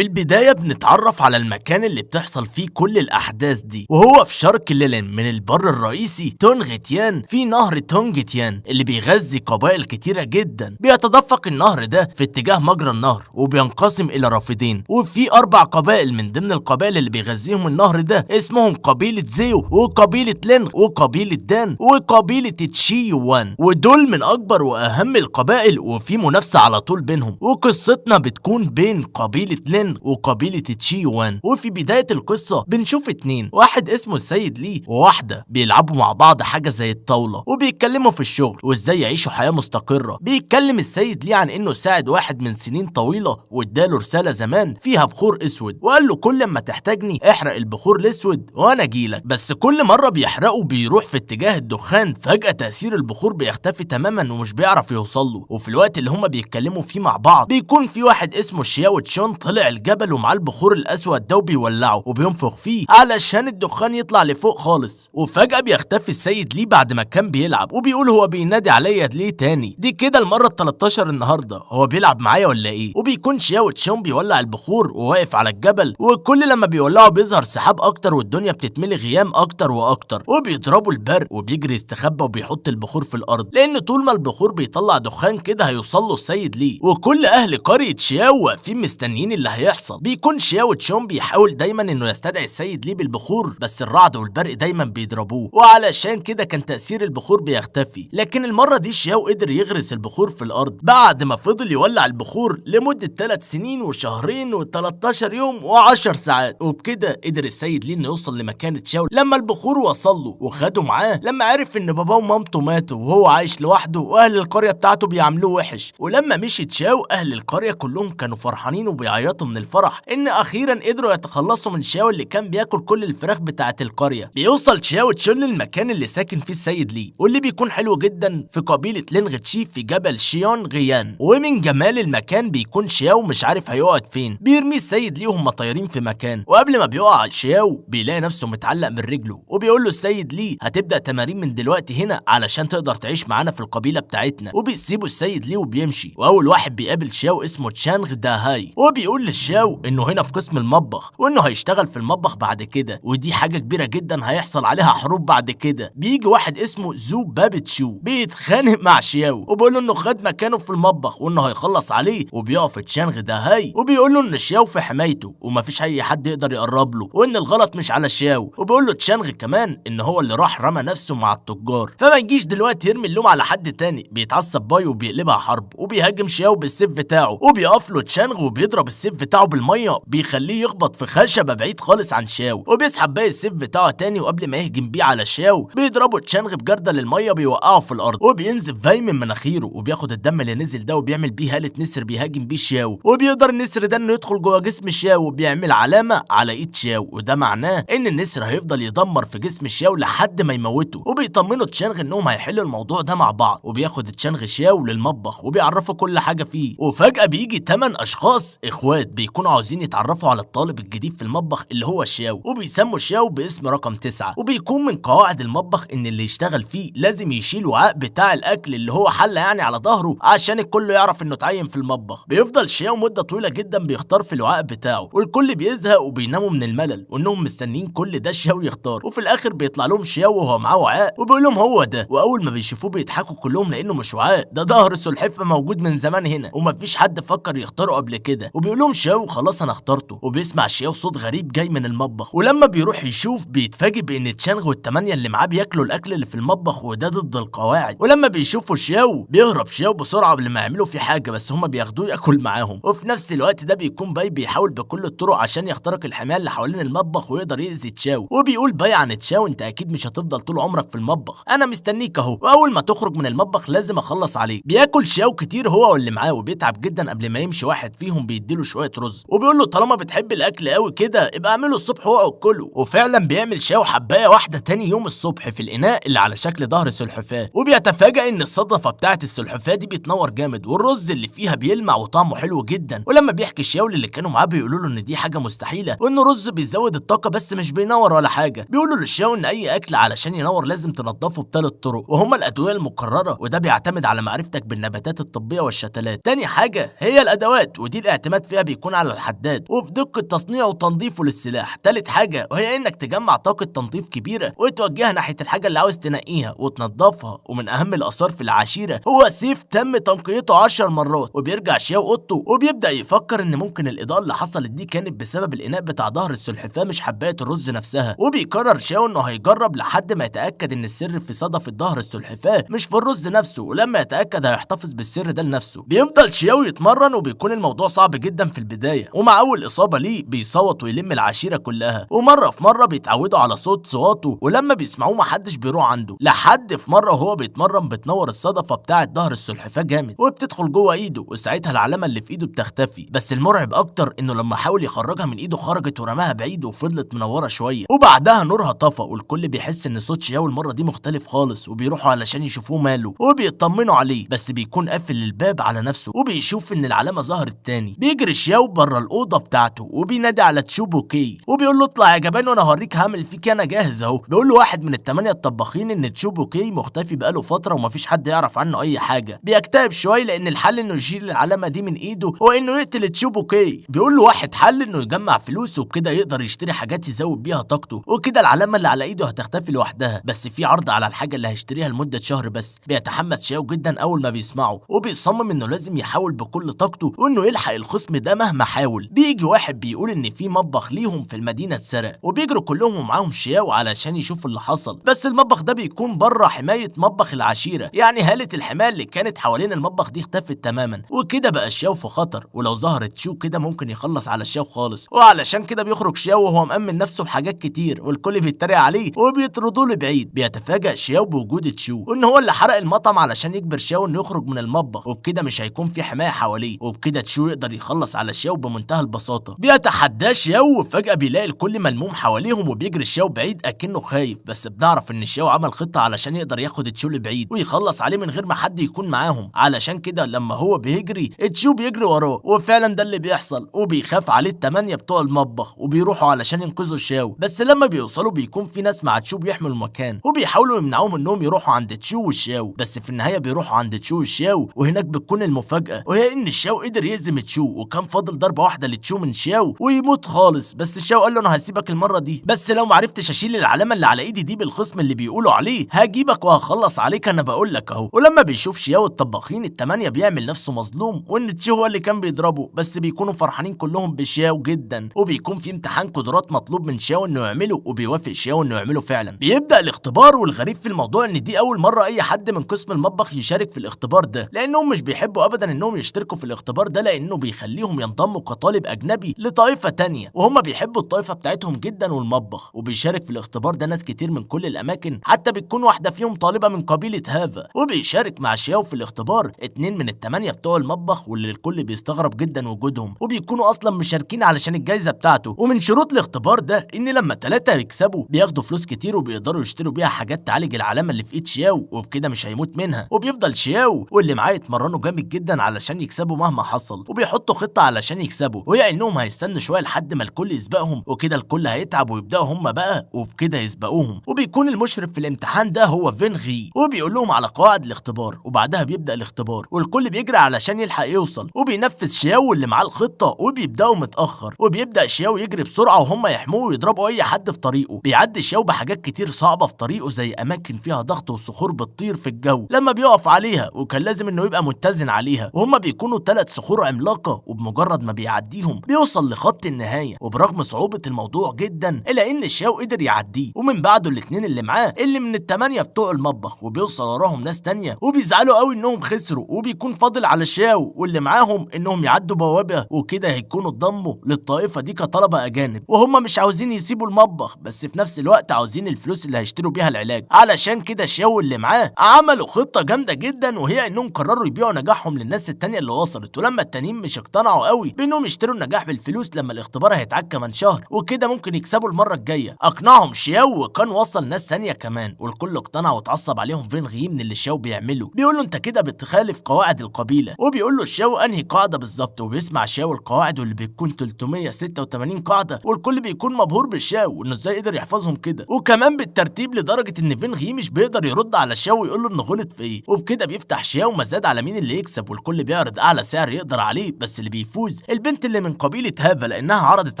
في البداية بنتعرف على المكان اللي بتحصل فيه كل الأحداث دي، وهو في شرق ليلين من البر الرئيسي تونغتيان في نهر تونغتيان اللي بيغذي قبائل كتيرة جدا. بيتدفق النهر ده في اتجاه مجرى النهر وبينقسم إلى رافدين، وفي 4 قبائل من ضمن القبائل اللي بيغذيهم النهر ده اسمهم قبيلة زيو وقبيلة لينغ وقبيلة دان وقبيلة تشيوان، ودول من أكبر وأهم القبائل وفي منافسة على طول بينهم. وقصتنا بتكون بين قبيلة لينغ وقبيلة تشيوان. وفي بداية القصة بنشوف 2، واحد اسمه السيد لي وواحدة بيلعبوا مع بعض حاجة زي الطاولة وبيتكلموا في الشغل وازاي يعيشوا حياة مستقرة. بيتكلم السيد لي عن انه ساعد واحد من سنين طويلة واداله رسالة زمان فيها بخور اسود، وقال له كل ما تحتاجني احرق البخور الاسود وانا اجيلك. بس كل مرة بيحرقه بيروح في اتجاه الدخان، فجأة تأثير البخور بيختفي تماما ومش بيعرف يوصل له. وفي الوقت اللي هما بيتكلموا فيه مع بعض بيكون في واحد اسمه شياو تشون طلع الجبل ومعاه البخور الاسود ده وبيولعه وبينفخ فيه علشان الدخان يطلع لفوق خالص. وفجأة بيختفي السيد ليه بعد ما كان بيلعب وبيقول هو بينادي عليا ليه تاني؟ دي كده المرة ال13 النهارده، هو بيلعب معايا ولا ايه؟ وبيكون شياو تشون بيولع البخور وواقف على الجبل، وكل لما بيولعه بيظهر سحاب اكتر والدنيا بتتملي غيام اكتر واكتر، وبيضربوا البرق وبيجري يستخبى وبيحط البخور في الارض، لان طول ما البخور بيطلع دخان كده هيوصل له السيد ليه. وكل اهل قرية شياو واقفين مستنيين اللي هيحصل. بيكون شياو تشون بيحاول دايما انه يستدعي السيد ليه بالبخور، بس الرعد والبرق دايما بيضربوه، وعلشان كده كان تأثير البخور بيختفي. لكن المرة دي شياو قدر يغرس البخور في الارض بعد ما فضل يولع البخور لمدة 3 سنين وشهرين و13 يوم و10 ساعات. وبكده قدر السيد ليه انه يوصل لمكانة شياو لما البخور وصل له، وخده معاه لما عرف ان باباه ومامته ماتوا وهو عايش لوحده واهل القرية بتاعته بيعاملوه وحش. ولما مشيت شياو اهل القرية كلهم كانوا فرحانين وبيعيطوا من الفرح ان اخيرا قدروا يتخلصوا من شياو اللي كان بياكل كل الفراخ بتاعه القرية. بيوصل شياو تشون للمكان اللي ساكن فيه السيد ليه، واللي بيكون حلو جدا في قبيلة لينغ تشي في جبل شيون غيان. ومن جمال المكان بيكون شياو مش عارف هيقعد فين، بيرمي السيد ليه وهم طايرين في مكان، وقبل ما بيقع شياو بيلاقي نفسه متعلق من رجله، وبيقول له السيد ليه هتبدأ تمارين من دلوقتي هنا علشان تقدر تعيش معانا في القبيلة بتاعتنا. وبيسيبوا السيد ليه وبيمشي، واول واحد بيقابل شياو اسمه تشانغ داهاي، وبيقول للشياو انه هنا في قسم المطبخ وانه هيشتغل في المطبخ بعد كده، ودي حاجة كبيرة جدا هيحصل عليها حروب بعد كده. بيجي واحد اسمه زو بابتشو بيتخانق مع شياو وبيقول له انه خد مكانه في المطبخ وانه هيخلص عليه، وبيقف تشانغ داهاي وبيقول له ان شياو في حمايته ومفيش اي حد يقدر يقرب له، وان الغلط مش على شياو. وبيقول له تشانغ كمان ان هو اللي راح رمى نفسه مع التجار، فما يجيش دلوقتي يرمي اللوم على حد تاني. بيتعصب باي وبيقلبها حرب وبيهاجم شياو بالسيف بتاعه، وبيقف له تشانغ وبيضرب السيف بتاعه بالميه بيخليه يخبط في خشبه بعيد خالص عن شياو، وبيسحب باقي السيف بتاعه تاني، وقبل ما يهجم بيه على شياو بيضربه تشانغ بجردل الميه بيوقعه في الارض، وبينزف فاي من مناخيره وبياخد الدم اللي نزل ده وبيعمل بيه هالة نسر بيهاجم بيه شياو، وبيقدر النسر ده انه يدخل جوه جسم شياو وبيعمل علامه على ايد شياو، وده معناه ان النسر هيفضل يدمر في جسم شياو لحد ما يموته. وبيطمنوا تشانغ انهم هيحلوا الموضوع ده مع بعض، وبياخد تشانغ شياو للمطبخ وبيعرفوا كل حاجه فيه. وفجاه بيجي 8 اشخاص اخوات بيكونوا عاوزين يتعرفوا على الطالب الجديد في المطبخ اللي هو شياو، وبيسموا شياو باسم رقم 9. وبيكون من قواعد المطبخ ان اللي يشتغل فيه لازم يشيل وعاء بتاع الاكل اللي هو حله يعني على ظهره عشان الكل يعرف انه اتعين في المطبخ. بيفضل شياو مده طويله جدا بيختار في الوعاء بتاعه، والكل بيزهق وبيناموا من الملل وانهم مستنيين كل ده شياو يختار. وفي الاخر بيطلع لهم شياو وهو معاه وعاء وبيقول لهم هو ده، واول ما بيشوفوه بيضحكوا كلهم لانه مش وعاء، ده ظهر سلحفاه موجود من زمان هنا ومفيش حد فكر يختاره قبل كده. وبيقول لهم شياو خلاص انا اخترته. وبيسمع شياو صوت غريب جاي من المطبخ، ولما بيروح يشوف بيتفاجئ بان تشانغ والثمانيه اللي معاه بياكلوا الاكل اللي في المطبخ وده ضد القواعد. ولما بيشوفوا شياو بيهرب شياو بسرعه قبل ما يعملوا فيه حاجه، بس هما بياخدوه ياكل معاهم. وفي نفس الوقت ده بيكون باي بيحاول بكل الطرق عشان يخترق الحمايه اللي حوالين المطبخ ويقدر يأذي تشاو. وبيقول باي عن تشاو انت اكيد مش هتفضل طول عمرك في المطبخ، انا مستنيك اهو، واول ما تخرج من المطبخ لازم اخلص عليك. بياكل شياو كتير هو واللي معاه وبيتعب جدا. قبل ما يمشي واحد فيهم بيديله شويه رز وبيقول له طالما بتحب الاكل قوي كده ابقى اعمله الصبح واقعد كله. وفعلا بيعمل شياو حبايه واحده تاني يوم الصبح في الاناء اللي على شكل ظهر سلحفاه، وبيتفاجئ ان الصدفه بتاعه السلحفاه دي بيتنور جامد والرز اللي فيها بيلمع وطعمه حلو جدا. ولما بيحكي شياو اللي كانوا معاه بيقولوا له ان دي حاجه مستحيله وانه رز بيزود الطاقه بس مش بينور ولا حاجه. بيقولوا للشياو ان اي اكل علشان ينور لازم تنضفه بثلاث طرق وهما الادويه المكرره، وده بيعتمد على معرفتك بالنباتات الطبيه والشتلات. تاني حاجه هي الادوات، ودي الاعتماد فيها بيكون بيكون على الحداد وفي دقة تصنيعه وتنظيفه للسلاح. تالت حاجة وهي انك تجمع طاقة تنظيف كبيرة وتوجهها ناحية الحاجة اللي عاوز تنقيها وتنظفها. ومن اهم الاثار في العشيرة هو سيف تم تنقيته 10 مرات. وبيرجع شياو اوضته وبيبدأ يفكر ان ممكن الاضاءة اللي حصلت دي كانت بسبب الاناء بتاع ظهر السلحفاة مش حباية الرز نفسها. وبيقرر شياو انه هيجرب لحد ما يتأكد ان السر في صدفة ظهر السلحفاة مش في الرز نفسه، ولما يتأكد هيحتفظ بالسر ده لنفسه. بيفضل شياو يتمرن وبيكون الموضوع صعب جدا في البداية، ومع اول اصابة ليه بيصوت ويلم العشيرة كلها. ومرة في مرة بيتعودوا على صواته، ولما بيسمعوه محدش بيروح عنده، لحد في مرة وهو بيتمرن بتنور الصدفة بتاعة ظهر السلحفاة جامد وبتدخل جوه ايده، وساعتها العلامة اللي في ايده بتختفي. بس المرعب اكتر انه لما حاول يخرجها من ايده خرجت ورماها بعيد وفضلت منورة شوية، وبعدها نورها طفى. والكل بيحس ان صوت شياو المرة دي مختلف خالص، وبيروحوا علشان يشوفوه ماله وبيطمنوا عليه، بس بيكون قافل الباب على نفسه وبيشوف ان العلامة ظهرت تاني. بيجري شياو بره الأوضة بتاعته وبينادي على تشوبوكي وبيقول له اطلع يا جبان وانا هوريك هعمل فيك، انا جاهز اهو. بيقول له واحد من الثمانية الطباخين ان تشوبوكي مختفي بقاله فترة ومفيش حد يعرف عنه اي حاجة. بيكتئب شوية لان الحل انه يشيل العلامة دي من ايده هو انه يقتل تشوبوكي. بيقول له واحد حل انه يجمع فلوس وبكده يقدر يشتري حاجات يزود بيها طاقته، وكده العلامة اللي على ايده هتختفي لوحدها، بس في عرض على الحاجة اللي هيشتريها لمدة شهر بس. بيتحمس شياو جدا اول ما بيسمعه وبيصمم انه لازم يحاول بكل طاقته وانه يلحق الخصم ده مهما حاول. بيجي واحد بيقول ان في مطبخ ليهم في المدينة اتسرق، وبيجروا كلهم ومعاهم شياو علشان يشوفوا اللي حصل، بس المطبخ ده بيكون بره حماية مطبخ العشيرة، يعني هالة الحماية اللي كانت حوالين المطبخ دي اختفت تماما. وكده بقى شياو في خطر، ولو ظهرت شو كده ممكن يخلص على شياو خالص. وعلشان كده بيخرج شياو وهو مأمن نفسه بحاجات كتير، والكل بيتريق عليه وبيطردوه لبعيد. بيتفاجأ شياو بوجود تشو وان هو اللي حرق المطعم علشان يجبر شياو انه يخرج من المطبخ، وبكده مش هيكون في حماية حواليه، وبكده تشو يقدر يخلص على شياو بمنتهى البساطة. بيتحداه شياو وفجأة بيلاقي الكل ملموم حواليهم وبيجري شياو بعيد اكنه خايف، بس بنعرف ان شياو عمل خطة علشان يقدر ياخد تشو لبعيد ويخلص عليه من غير ما حد يكون معاهم. علشان كده لما هو بيجري تشو بيجري وراه، وفعلا ده اللي بيحصل، وبيخاف عليه الثمانية بتوع المطبخ وبيروحوا علشان ينقذوا شياو. بس لما بيوصلوا بيكون في ناس مع تشو بيحملوا المكان وبيحاولوا يمنعوهم انهم يروحوا عند تشو والشاو، بس في النهاية بيروحوا عند تشو والشاو، وهناك بتكون المفاجأة وهي ان الشاو قدر يهزم تشو، وكان فاضل ضربة واحدة لتشو من شاو ويموت خالص. بس الشاو قال له انا هسيبك المرة دي، بس لو معرفتش اشيل العلامة اللي على ايدي دي بالخصم اللي بيقولوا عليه هجيبك وهخلص عليك، انا بقول لك اهو. ولما بيشوف شياو الطباخين الثمانية بيعمل نفسه مظلوم وان تشو هو اللي كان بيضربه، بس بيكونوا فرحانين كلهم بشياو جدا. وبيكون في امتحان قدرات مطلوب من شياو انه يعمله، وبيوافق شياو انه يعمله فعلا. بيبدأ الاختبار، والغريب في الموضوع ان دي اول مرة اي حد من قسم المطبخ يشارك في الاختبار ده، لانهم مش بيحبوا ابدا انهم يشتركوا في الاختبار ده لانه بيخليهم ينضموا كطالب اجنبي لطائفة تانية، وهم بيحبوا الطائفة بتاعتهم جدا والمطبخ. وبيشارك في الاختبار ده ناس كتير من كل الاماكن، حتى بتكون واحدة فيهم طالبة من قبيلة هافا. وبيشارك مع شياو في الاختبار 2 من الثمانية بتوع المطبخ، واللي الكل بيستغرب جدا وجودهم، وبيكونوا اصلا مشاركين علشان الجايزة بتاعته. ومن شروط الاختبار ده ان لما 3 يكسبوا بياخدوا فلوس كتير وبيقدروا يشتروا بيها حاجات تعالج العلامة اللي في ايد شياو، وبكده مش هيموت منها. وبيفضل شياو واللي معاه يتمرنوا جامد جدا علشان يكسبوا مهما حصل، وبيحطوا خطة علشان يكسبوا، وهي انهم هيستنوا شوية لحد ما الكل يسبقهم، وكده الكل هيتعب ويبداوا هم بقى وبكده يسبقوهم. وبيكون المشرف في الامتحان ده هو فين غي، وبيقول لهم على قواعد الاختبار، وبعدها بيبدأ الاختبار والكل بيجري علشان يلحق يوصل. وبينفذ شياو اللي معاه الخطة وبيبداوا متأخر، وبيبدأ شياو يجري بسرعة وهم يحموه ويضربوا اي حد في طريقه. بيعدي شياو بحاجات كتير صعبة في طريقه زي اماكن فيها ضغط وصخور بتطير في الجو لما بيقف عليها، وكان لازم انه يبقى متزن عليها، وهم بيكونوا 3 صخور عملاقة، وبمجرد ما بيعديهم بيوصل لخط النهاية. وبرغم صعوبة الموضوع جدا الا ان شياو قدر يعديه، ومن بعده الاتنين اللي معاه اللي من الثمانية بتوع المطبخ، وبيوصل وراهم ناس تانية وبيزعلوا قوي انهم خسروا، وبيكون فاضل على شياو واللي معاهم انهم يعدوا بوابة، وكده هيكونوا اتضموا للطائفة دي كطلبة اجانب، وهم مش عاوزين يسيبوا المطبخ، بس في نفس الوقت عاوزين الفلوس اللي هيشتروا بيها العلاج. علشان كده شياو اللي معاه عملوا خطة جامدة جدا، وهي انهم قرروا يبيعوا نجاحهم للناس التانية اللي وصلت. ولما التانيين مش اقتنعوا قوي بانهم يشتروا النجاح بالفلوس لما الاختبار هيتعاد كمان شهر وكده ممكن يكسبوا المرة الجاية، اقنعهم شياو وكان وصل ناس تانية كمان، والكل اقتنع واتعصب عليهم فين غي من اللي شياو بيعمله. بيقول له انت كده بتخالف قواعد القبيلة، وبيقول له شياو انهي قاعدة بالظبط، وبيسمع شياو القواعد واللي بتكون 386 قاعدة، والكل بيكون مبهور بالشياو وانه ازاي قدر يحفظهم كده، وكمان بالترتيب لدرجة ان فين غي مش بيقدر يرد على شياو ويقول له انه غلط في ايه. وبكده بيفتح شياو مزاد على مين اللي يكسب، والكل بيعرض اعلى سعر يقدر عليه، بس اللي بيفوز بيفوز البنت اللي من قبيله هافا لانها عرضت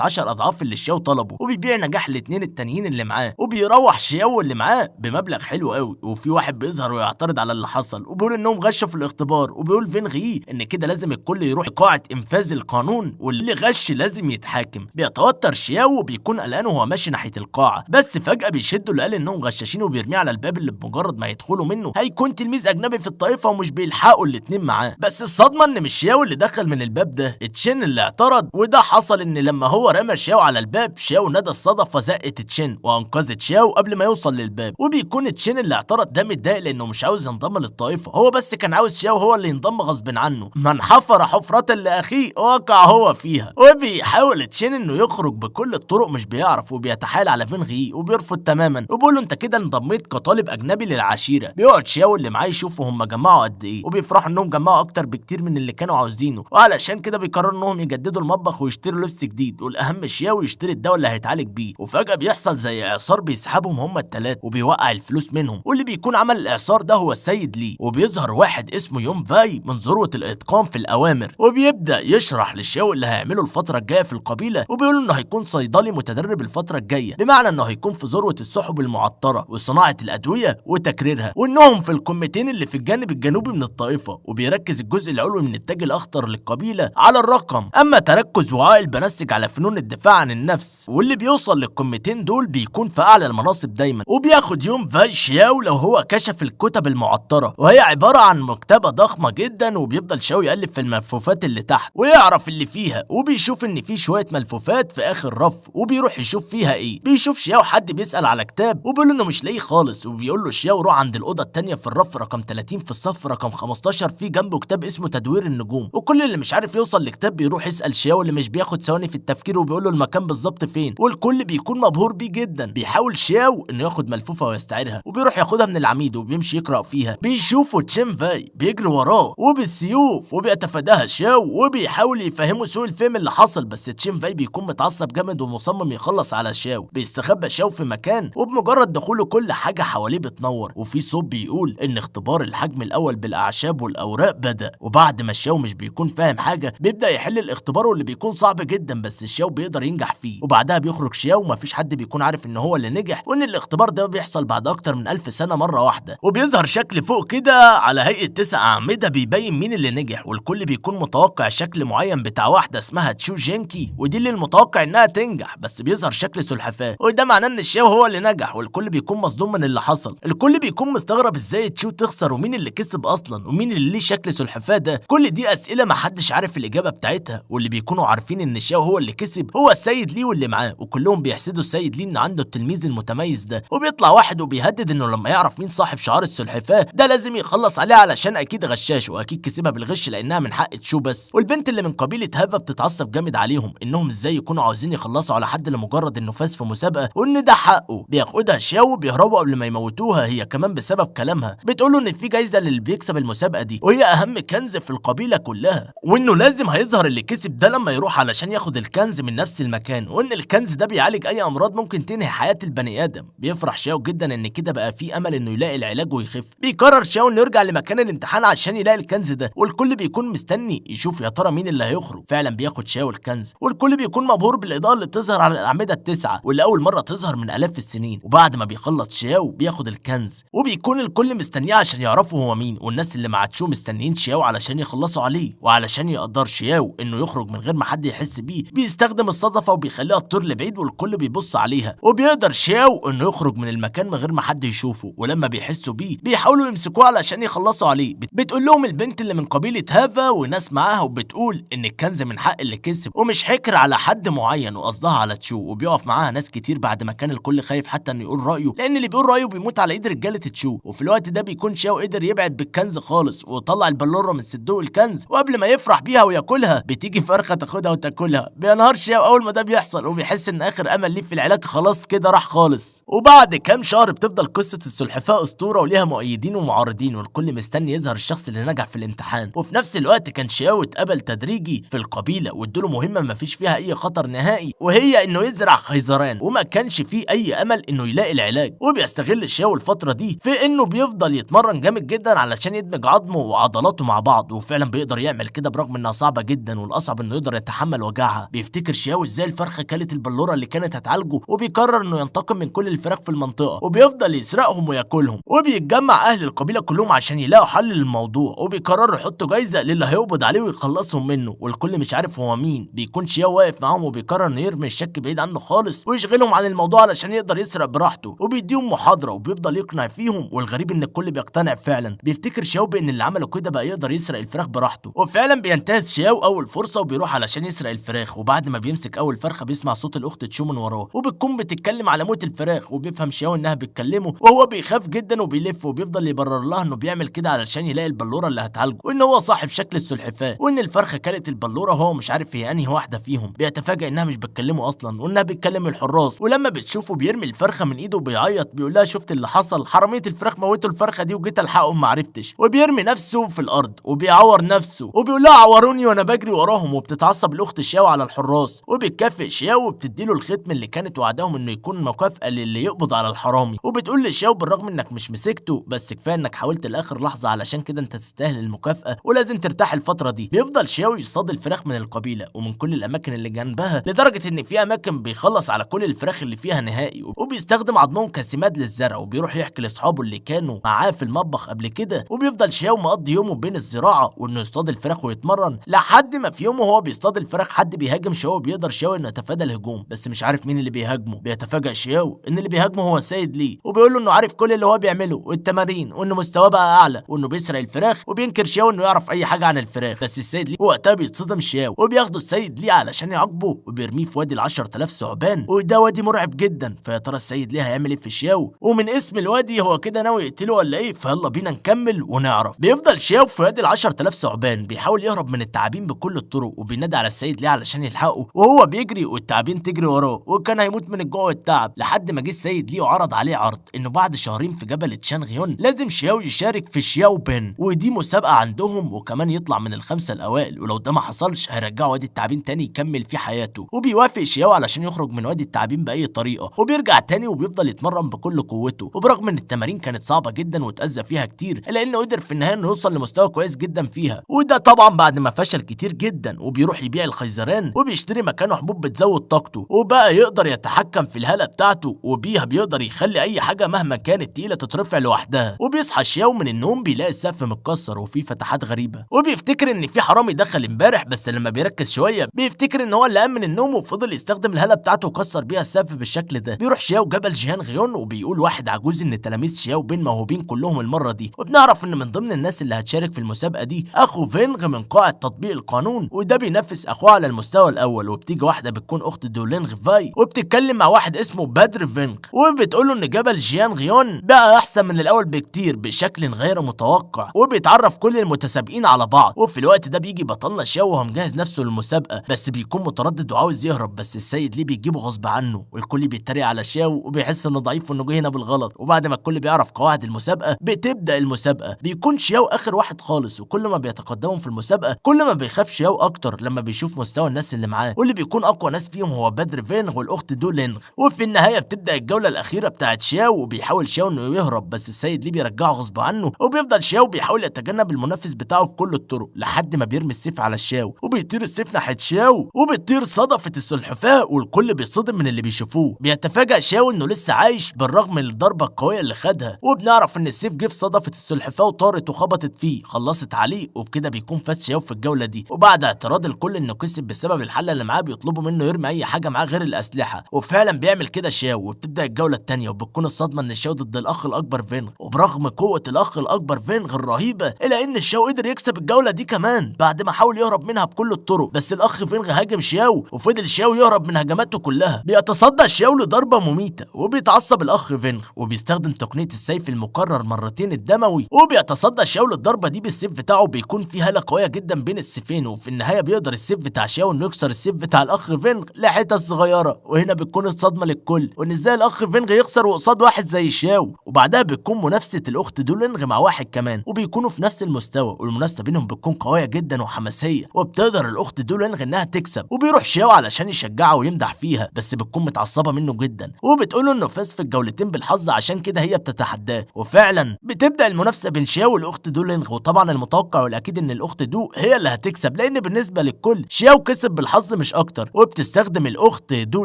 10 اضعاف اللي شياو طلبه، وبيبيع نجاح الاثنين التانيين اللي معاه، وبيروح شياو اللي معاه بمبلغ حلو قوي. وفي واحد بيظهر ويعترض على اللي حصل وبيقول انهم غشوا في الاختبار، وبيقول فين غي ان كده لازم الكل يروح قاعه انفاذ القانون واللي غش لازم يتحاكم. بيتوتر شياو وبيكون قلقان وهو ماشي ناحيه القاعه، بس فجاه بيشدوا اللي قال انهم غشاشين وبيرميه على الباب اللي بمجرد ما يدخلوا منه هيكون تلميذ اجنبي في الطائفه ومش بيلحقوا الاتنين معاه. بس الصدمه ان مش شياو اللي دخل من الباب ده، تشين اللي اعترض. وده حصل ان لما هو رمى شياو على الباب، شياو نادى الصدفه زقت تشين وانقذت شياو قبل ما يوصل للباب. وبيكون تشين اللي اعترض ده متضايق لانه مش عاوز ينضم للطائفه، هو بس كان عاوز شياو هو اللي ينضم غصب عنه. من حفر حفره لاخيه وقع هو فيها. وبيحاول تشين انه يخرج بكل الطرق مش بيعرف، وبيتحايل على فين غي وبيرفض تماما وبيقول له انت كده انضميت كطالب اجنبي للعشيره. بيقعد شياو اللي معاه يشوفوا هم جمعوا قد ايه، وبيفرحوا انهم جمعوا اكتر بكتير من اللي كانوا عاوزينه، وعلشان كده بيقرروا انهم يجددوا المطبخ ويشتروا لبس جديد، والاهم شياو يشتري الدواء اللي هيتعالج بيه. وفجاه بيحصل زي اعصار بيسحبهم هم الثلاثه وبيوقع الفلوس منهم، واللي بيكون عمل الاعصار ده هو السيد لي. وبيظهر واحد اسمه يوم فاي من ذروه الاتقان في الاوامر، وبيبدا يشرح للشياو اللي هيعمله الفتره الجايه في القبيله، وبيقول انه هيكون صيدلي متدرب الفتره الجايه، بمعنى انه هيكون في ذروه السحب المعطره وصناعه الادويه وتكريرها، وانهم في القمتين اللي في الجانب الجنوبي من الطائفه. وبيركز الجزء العلوي من التاج الاخضر للقبيله على الرقم، اما تركز وعاء البنفسج على فنون الدفاع عن النفس، واللي بيوصل للقمتين دول بيكون في اعلى المناصب دايما. وبياخد يوم فاي شياو لو هو كشف الكتب المعطره، وهي عباره عن مكتبه ضخمه جدا، وبيفضل شياو يقلب في الملفوفات اللي تحت ويعرف اللي فيها، وبيشوف ان في شويه ملفوفات في اخر رف، وبيروح يشوف فيها ايه. بيشوف شياو حد بيسال على كتاب وبيقول له انه مش لاقيه خالص، وبيقول له شياو روح عند الاوضه الثانيه في الرف رقم 30 في الصف رقم 15 في جنبه كتاب اسمه تدوير النجوم. وكل اللي مش عارف يوصل لكتاب بيروح يسال شياو اللي مش بياخد ثواني في التفكير، وبيقول له المكان بالظبط فين، والكل بيكون مبهور بيه جدا. بيحاول شياو انه ياخد ملفوفه ويستعيرها، وبيروح ياخدها من العميد وبيمشي يقرا فيها. بيشوفوا تشين فاي بيجري وراه وبالسيوف وبيتفاداها شياو، وبيحاول يفهمه سوء الفهم اللي حصل، بس تشين فاي بيكون متعصب جامد ومصمم يخلص على شياو. بيستخبى شياو في مكان، وبمجرد دخوله كل حاجه حواليه بتنور، وفي صوت بيقول ان اختبار الحجم الاول بالاعشاب والاوراق بدا. وبعد ما شياو مش بيكون فاهم حاجه بيبدا يحل الاختبار، واللي بيكون صعب جدا بس شياو بيقدر ينجح فيه. وبعدها بيخرج شياو ومفيش حد بيكون عارف ان هو اللي نجح، وان الاختبار ده بيحصل بعد اكتر من 1000 سنه مره واحده. وبيظهر شكل فوق كده على هيئه 9 اعمده بيبين مين اللي نجح، والكل بيكون متوقع شكل معين بتاع واحده اسمها تشو جينكي، ودي اللي المتوقع انها تنجح، بس بيظهر شكل سلحفاه، وده معناه ان شياو هو اللي نجح. والكل بيكون مصدوم من اللي حصل، الكل بيكون مستغرب ازاي تشو تخسر، ومين اللي كسب اصلا، ومين اللي ليه شكل سلحفاه ده. كل دي اسئله محدش عارف الاجابه بتاعتها، واللي بيكونوا عارفين ان شياو هو اللي كسب هو السيد لي واللي معاه، وكلهم بيحسدوا السيد لي ان عنده التلميذ المتميز ده. وبيطلع واحد وبيهدد انه لما يعرف مين صاحب شعار السلحفاه ده لازم يخلص عليه، علشان اكيد غشاش واكيد كسبها بالغش لانها من حق تشو بس. والبنت اللي من قبيله هافا بتتعصب جامد عليهم انهم ازاي يكونوا عاوزين يخلصوا على حد لمجرد انه فاز في مسابقه وان ده حقه. بياخدها شياو وبيهربوا قبل ما يموتوها هي كمان بسبب كلامها، بتقوله ان في جايزه للي بيكسب المسابقه دي، وهي اهم كنز في القبيله كلها، وانه لازم هيظهر اللي كسب ده لما يروح علشان ياخد الكنز من نفس المكان، وان الكنز ده بيعالج اي امراض ممكن تنهي حياه البني ادم. بيفرح شاو جدا ان كده بقى في امل انه يلاقي العلاج ويخف. بيقرر شاو انه يرجع لمكان الامتحان عشان يلاقي الكنز ده، والكل بيكون مستني يشوف يا ترى مين اللي هيخرج. فعلا بياخد شاو الكنز، والكل بيكون مبهور بالاضاءه اللي بتظهر على الاعمده التسعه، واللي اول مره تظهر من الاف السنين. وبعد ما بيخلص شاو بياخد الكنز، وبيكون الكل مستنيه عشان يعرفوا هو مين، والناس اللي مع تشو مستنيين شاو علشان يخلصوا عليه. وعلشان يقدر شاو انه يخرج من غير ما حد يحس بيه بيستخدم الصدفه وبيخليها تطير لبعيد، والكل بيبص عليها. وبيقدر شاو انه يخرج من المكان من غير ما حد يشوفه، ولما بيحسوا بيه بيحاولوا يمسكوه علشان يخلصوا عليه. بتقول لهم البنت اللي من قبيله هافا وناس معاها، وبتقول ان الكنز من حق اللي كسب ومش حكر على حد معين، وقصدها على تشو. وبيقف معاها ناس كتير بعد ما كان الكل خايف حتى انه يقول رايه، لان اللي بيقول رايه بيموت على ايد رجاله تشو. وفي الوقت ده بيكون شاو قدر يبعد بالكنز خالص، وطلع البلوره من صندوق الكنز، وقبل ما يفرح بيها وياكلها بتيجي فرخه تاخدها وتاكلها. بينهار شاو اول ما ده بيحصل، وبيحس ان اخر امل ليه في العلاج خلاص كده راح خالص. وبعد كام شهر بتفضل قصه السلحفاه اسطوره وليها مؤيدين ومعارضين، والكل مستني يظهر الشخص اللي نجح في الامتحان. وفي نفس الوقت كان شاو اتقبل تدريجي في القبيله، وادوله مهمه ما فيش فيها اي خطر نهائي، وهي انه يزرع خيزران، وما كانش فيه اي امل انه يلاقي العلاج. وبيستغل شاو الفتره دي في انه بيفضل يتمرن جامد جدا علشان يدمج عظمه وعضلاته مع بعض، وفعلا بيقدر يعمل كده برغم انها صعبه جدا. جدا والاصعب انه يقدر يتحمل وجعها. بيفتكر شياو ازاي الفرخه كلت البلوره اللي كانت هتعالجه، وبيقرر انه ينتقم من كل الفراخ في المنطقه، وبيفضل يسرقهم وياكلهم. وبيتجمع اهل القبيله كلهم عشان يلاقوا حل للموضوع، وبيقرروا يحطوا جايزه للي هيقبض عليه ويخلصهم منه، والكل مش عارف هو مين. بيكون شياو واقف معاهم وبيقرر انه يرمي الشك بعيد عنه خالص ويشغلهم عن الموضوع علشان يقدر يسرق براحته، وبيديهم محاضره وبيفضل يقنع فيهم. والغريب ان الكل بيقتنع فعلا. بيفتكر شياو بان اللي عمله كده بقى يقدر يسرق الفراخ براحته، وفعلا بينتهز شياو اول فرصه وبيروح علشان يسرق الفراخ. وبعد ما بيمسك اول فرخه بيسمع صوت الاخت تشو من وراه، وبتكون بتتكلم على موت الفراخ، وبيفهم شياو انها بتكلمه، وهو بيخاف جدا وبيلف وبيفضل يبرر لها انه بيعمل كده علشان يلاقي البلوره اللي هتعالجه، وان هو صاحب شكل السلحفاه، وان الفرخه كلت البلوره وهو مش عارف هي انهي واحده فيهم. بيتفاجئ انها مش بتكلمه اصلا، وانها بتكلم الحراس. ولما بتشوفه بيرمي الفرخه من ايده وبيعيط، بيقول لها شفت اللي حصل، حراميه الفراخ موتوا الفرخه دي وجيت الحقهم ما عرفتش. وبيرمي نفسه في الارض وبيعور نفسه، وبيقول لها عوروني وانا بجري وراهم. وبتتعصب الاخت شياو على الحراس، وبتكافئ شياو وبتديله الختم اللي كانت وعدهم انه يكون مكافاه للي يقبض على الحرامي. وبتقول لشياو بالرغم انك مش مسكته، بس كفايه انك حاولت لاخر لحظه علشان كده انت تستاهل المكافاه ولازم ترتاح الفتره دي. بيفضل شياو يصطاد الفراخ من القبيله ومن كل الاماكن اللي جنبها، لدرجه ان في اماكن بيخلص على كل الفراخ اللي فيها نهائي، وبيستخدم عظمهم كسماد للزرع. وبيروح يحكي لاصحابه اللي كانوا معاه في المطبخ قبل كده. وبيفضل شياو مقضي يومه بين الزراعه وانه يصطاد الفراخ ويتمرن، لحد ما في يوم وهو بيصطاد الفراخ حد بيهاجم شياو. بيقدر شياو انه يتفادى الهجوم، بس مش عارف مين اللي بيهاجمه. بيتفاجئ شياو ان اللي بيهاجمه هو السيد لي، وبيقول له انه عارف كل اللي هو بيعمله والتمارين، وانه مستواه بقى اعلى، وانه بيسرق الفراخ. وبينكر شياو انه يعرف اي حاجه عن الفراخ، بس السيد لي وقتها بيتصدم شياو، وبياخده السيد لي علشان يعاقبه، وبيرميه في وادي ال10000 ثعبان، وده وادي مرعب جدا. فيا ترى السيد لي هيعمل ايه في شياو؟ ومن اسم الوادي هو كده ناوي يقتله ولا ايه؟ فيلا بينا نكمل ونعرف. بيفضل شياو في وادي ال10000 ثعبان بيحاول يهرب من التعابين بكل الطرق، وبينادي على السيد لي علشان يلحقه، وهو بيجري والتعابين تجري وراه، وكان هيموت من الجوع والتعب. لحد ما جه السيد لي وعرض عليه عرض انه بعد شهرين في جبل تشانغيون لازم شياو يشارك في شياو بين، ودي مسابقه عندهم، وكمان يطلع من الخمسه الاوائل، ولو ده ما حصلش هيرجعوا وادي التعابين تاني يكمل في حياته. وبيوافق شياو علشان يخرج من وادي التعابين باي طريقه، وبيرجع تاني وبيفضل يتمرن بكل قوته. وبرغم ان التمارين كانت صعبه جدا واتاذى فيها كتير، الا انه قدر في النهايه انه يوصل لمستوى كويس جدا فيها، وده طبعا بعد ما فشل كتير جدا. وبيروح يبيع الخيزران وبيشتري مكانه حبوب بتزود طاقته، وبقى يقدر يتحكم في الهاله بتاعته، وبيها بيقدر يخلي اي حاجه مهما كانت تقيله تترفع لوحدها. وبيصحى شياو من النوم بيلاقي السقف متكسر وفيه فتحات غريبه، وبيفتكر ان في حرامي دخل امبارح، بس لما بيركز شويه بيفتكر ان هو اللي قام من النوم وفضل يستخدم الهاله بتاعته وكسر بيها السقف بالشكل ده. بيروح شياو جبل جيهان غيون، وبيقول واحد عجوز ان تلاميذ شياو بين موهوبين كلهم المره دي. وبنعرف ان من ضمن الناس اللي هتشارك في المسابقه دي اخو فينغ من قاعه تطبيق القانون، وده بينافس اخوه على المستوى الاول. وبتيجي واحده بتكون اخت دولينغ فاي، وبتتكلم مع واحد اسمه بدر فينغ، وبتقول له ان جبل جيان غيون بقى احسن من الاول بكتير بشكل غير متوقع، وبيتعرف كل المتسابقين على بعض. وفي الوقت ده بيجي بطلنا شياو وهو مجهز نفسه للمسابقه، بس بيكون متردد وعاوز يهرب، بس السيد ليه بيجيبه غصب عنه، والكل بيتريق على شياو وبيحس انه ضعيف وانه جه هنا بالغلط. وبعد ما الكل بيعرف قواعد المسابقه بتبدا المسابقه. بيكون شياو اخر واحد خالص، وكل ما بيتقدموا في المسابقه كل ما بيخاف شياو اكتر لما بيشوف مستوى الناس اللي معاه، واللي بيكون اقوى ناس فيهم هو بدر فينغ والاخت دولينغ. وفي النهايه بتبدا الجوله الاخيره بتاعت شياو، وبيحاول شياو انه يهرب، بس السيد ليه بيرجعه غصب عنه. وبيفضل شياو بيحاول يتجنب المنافس بتاعه بكل الطرق، لحد ما بيرمي السيف على شياو، وبيطير السيف ناحيه شياو، وبتطير صدفه السلحفاه، والكل بيصدم من اللي بيشوفوه. بيتفاجئ شياو انه لسه عايش بالرغم من الضربه القويه اللي خدها، وبنعرف ان السيف جه في صدفه السلحفاه وطارت وخبطت فيه، خلصت عليه، وبكده بيكون فاز شياو في الجوله دي. وبعد اعتراض الكل انه كسب بسبب الحله اللي معاه، بيطلبوا منه يرمي اي حاجه معاه غير الاسلحه، وفعلا بيعمل كده شياو. وبتبدا الجوله الثانيه، وبتكون الصدمه ان شياو ضد الاخ الاكبر فينغ، وبرغم قوه الاخ الاكبر فينغ الرهيبه الا ان شياو قدر يكسب الجوله دي كمان بعد ما حاول يهرب منها بكل الطرق. بس الاخ فينغ هاجم شياو، وفضل شياو يهرب من هجماته كلها. بيتصدى شياو لضربه مميته، وبيتعصب الاخ فينغ وبيستخدم تقنيه السيف المكرر مرتين الدموي، وبيتصدى شياو للضربه دي بالسيف بتاعه. بيكون في هاله قويه جدا بين السيفين، وفي النهايه بيقدر السيف بتاع شياو انه يكسر السيف بتاع الاخ فينغ لحتت صغيره. وهنا بتكون الصدمه للكل، وان ازاي الاخ فينغ يخسر وقصاد واحد زي شياو. وبعدها بتكون منافسه الاخت دولينغ مع واحد كمان، وبيكونوا في نفس المستوى، والمنافسه بينهم بتكون قويه جدا وحماسيه، وبتقدر الاخت دولينغ انها تكسب. وبيروح شياو علشان يشجعها ويمدح فيها، بس بتكون متعصبه منه جدا، وبتقوله انه فاز في الجولتين بالحظ عشان كده هي بتتحداه. وفعلا بتبدا المنافسه بين شياو والاخت دولينغ، وطبعا المتوقع والاكيد ان الاخت دو هي اللي هتكسب تكسب، لان بالنسبه للكل شياو كسب بالحظ مش اكتر. وبتستخدم الاخت دو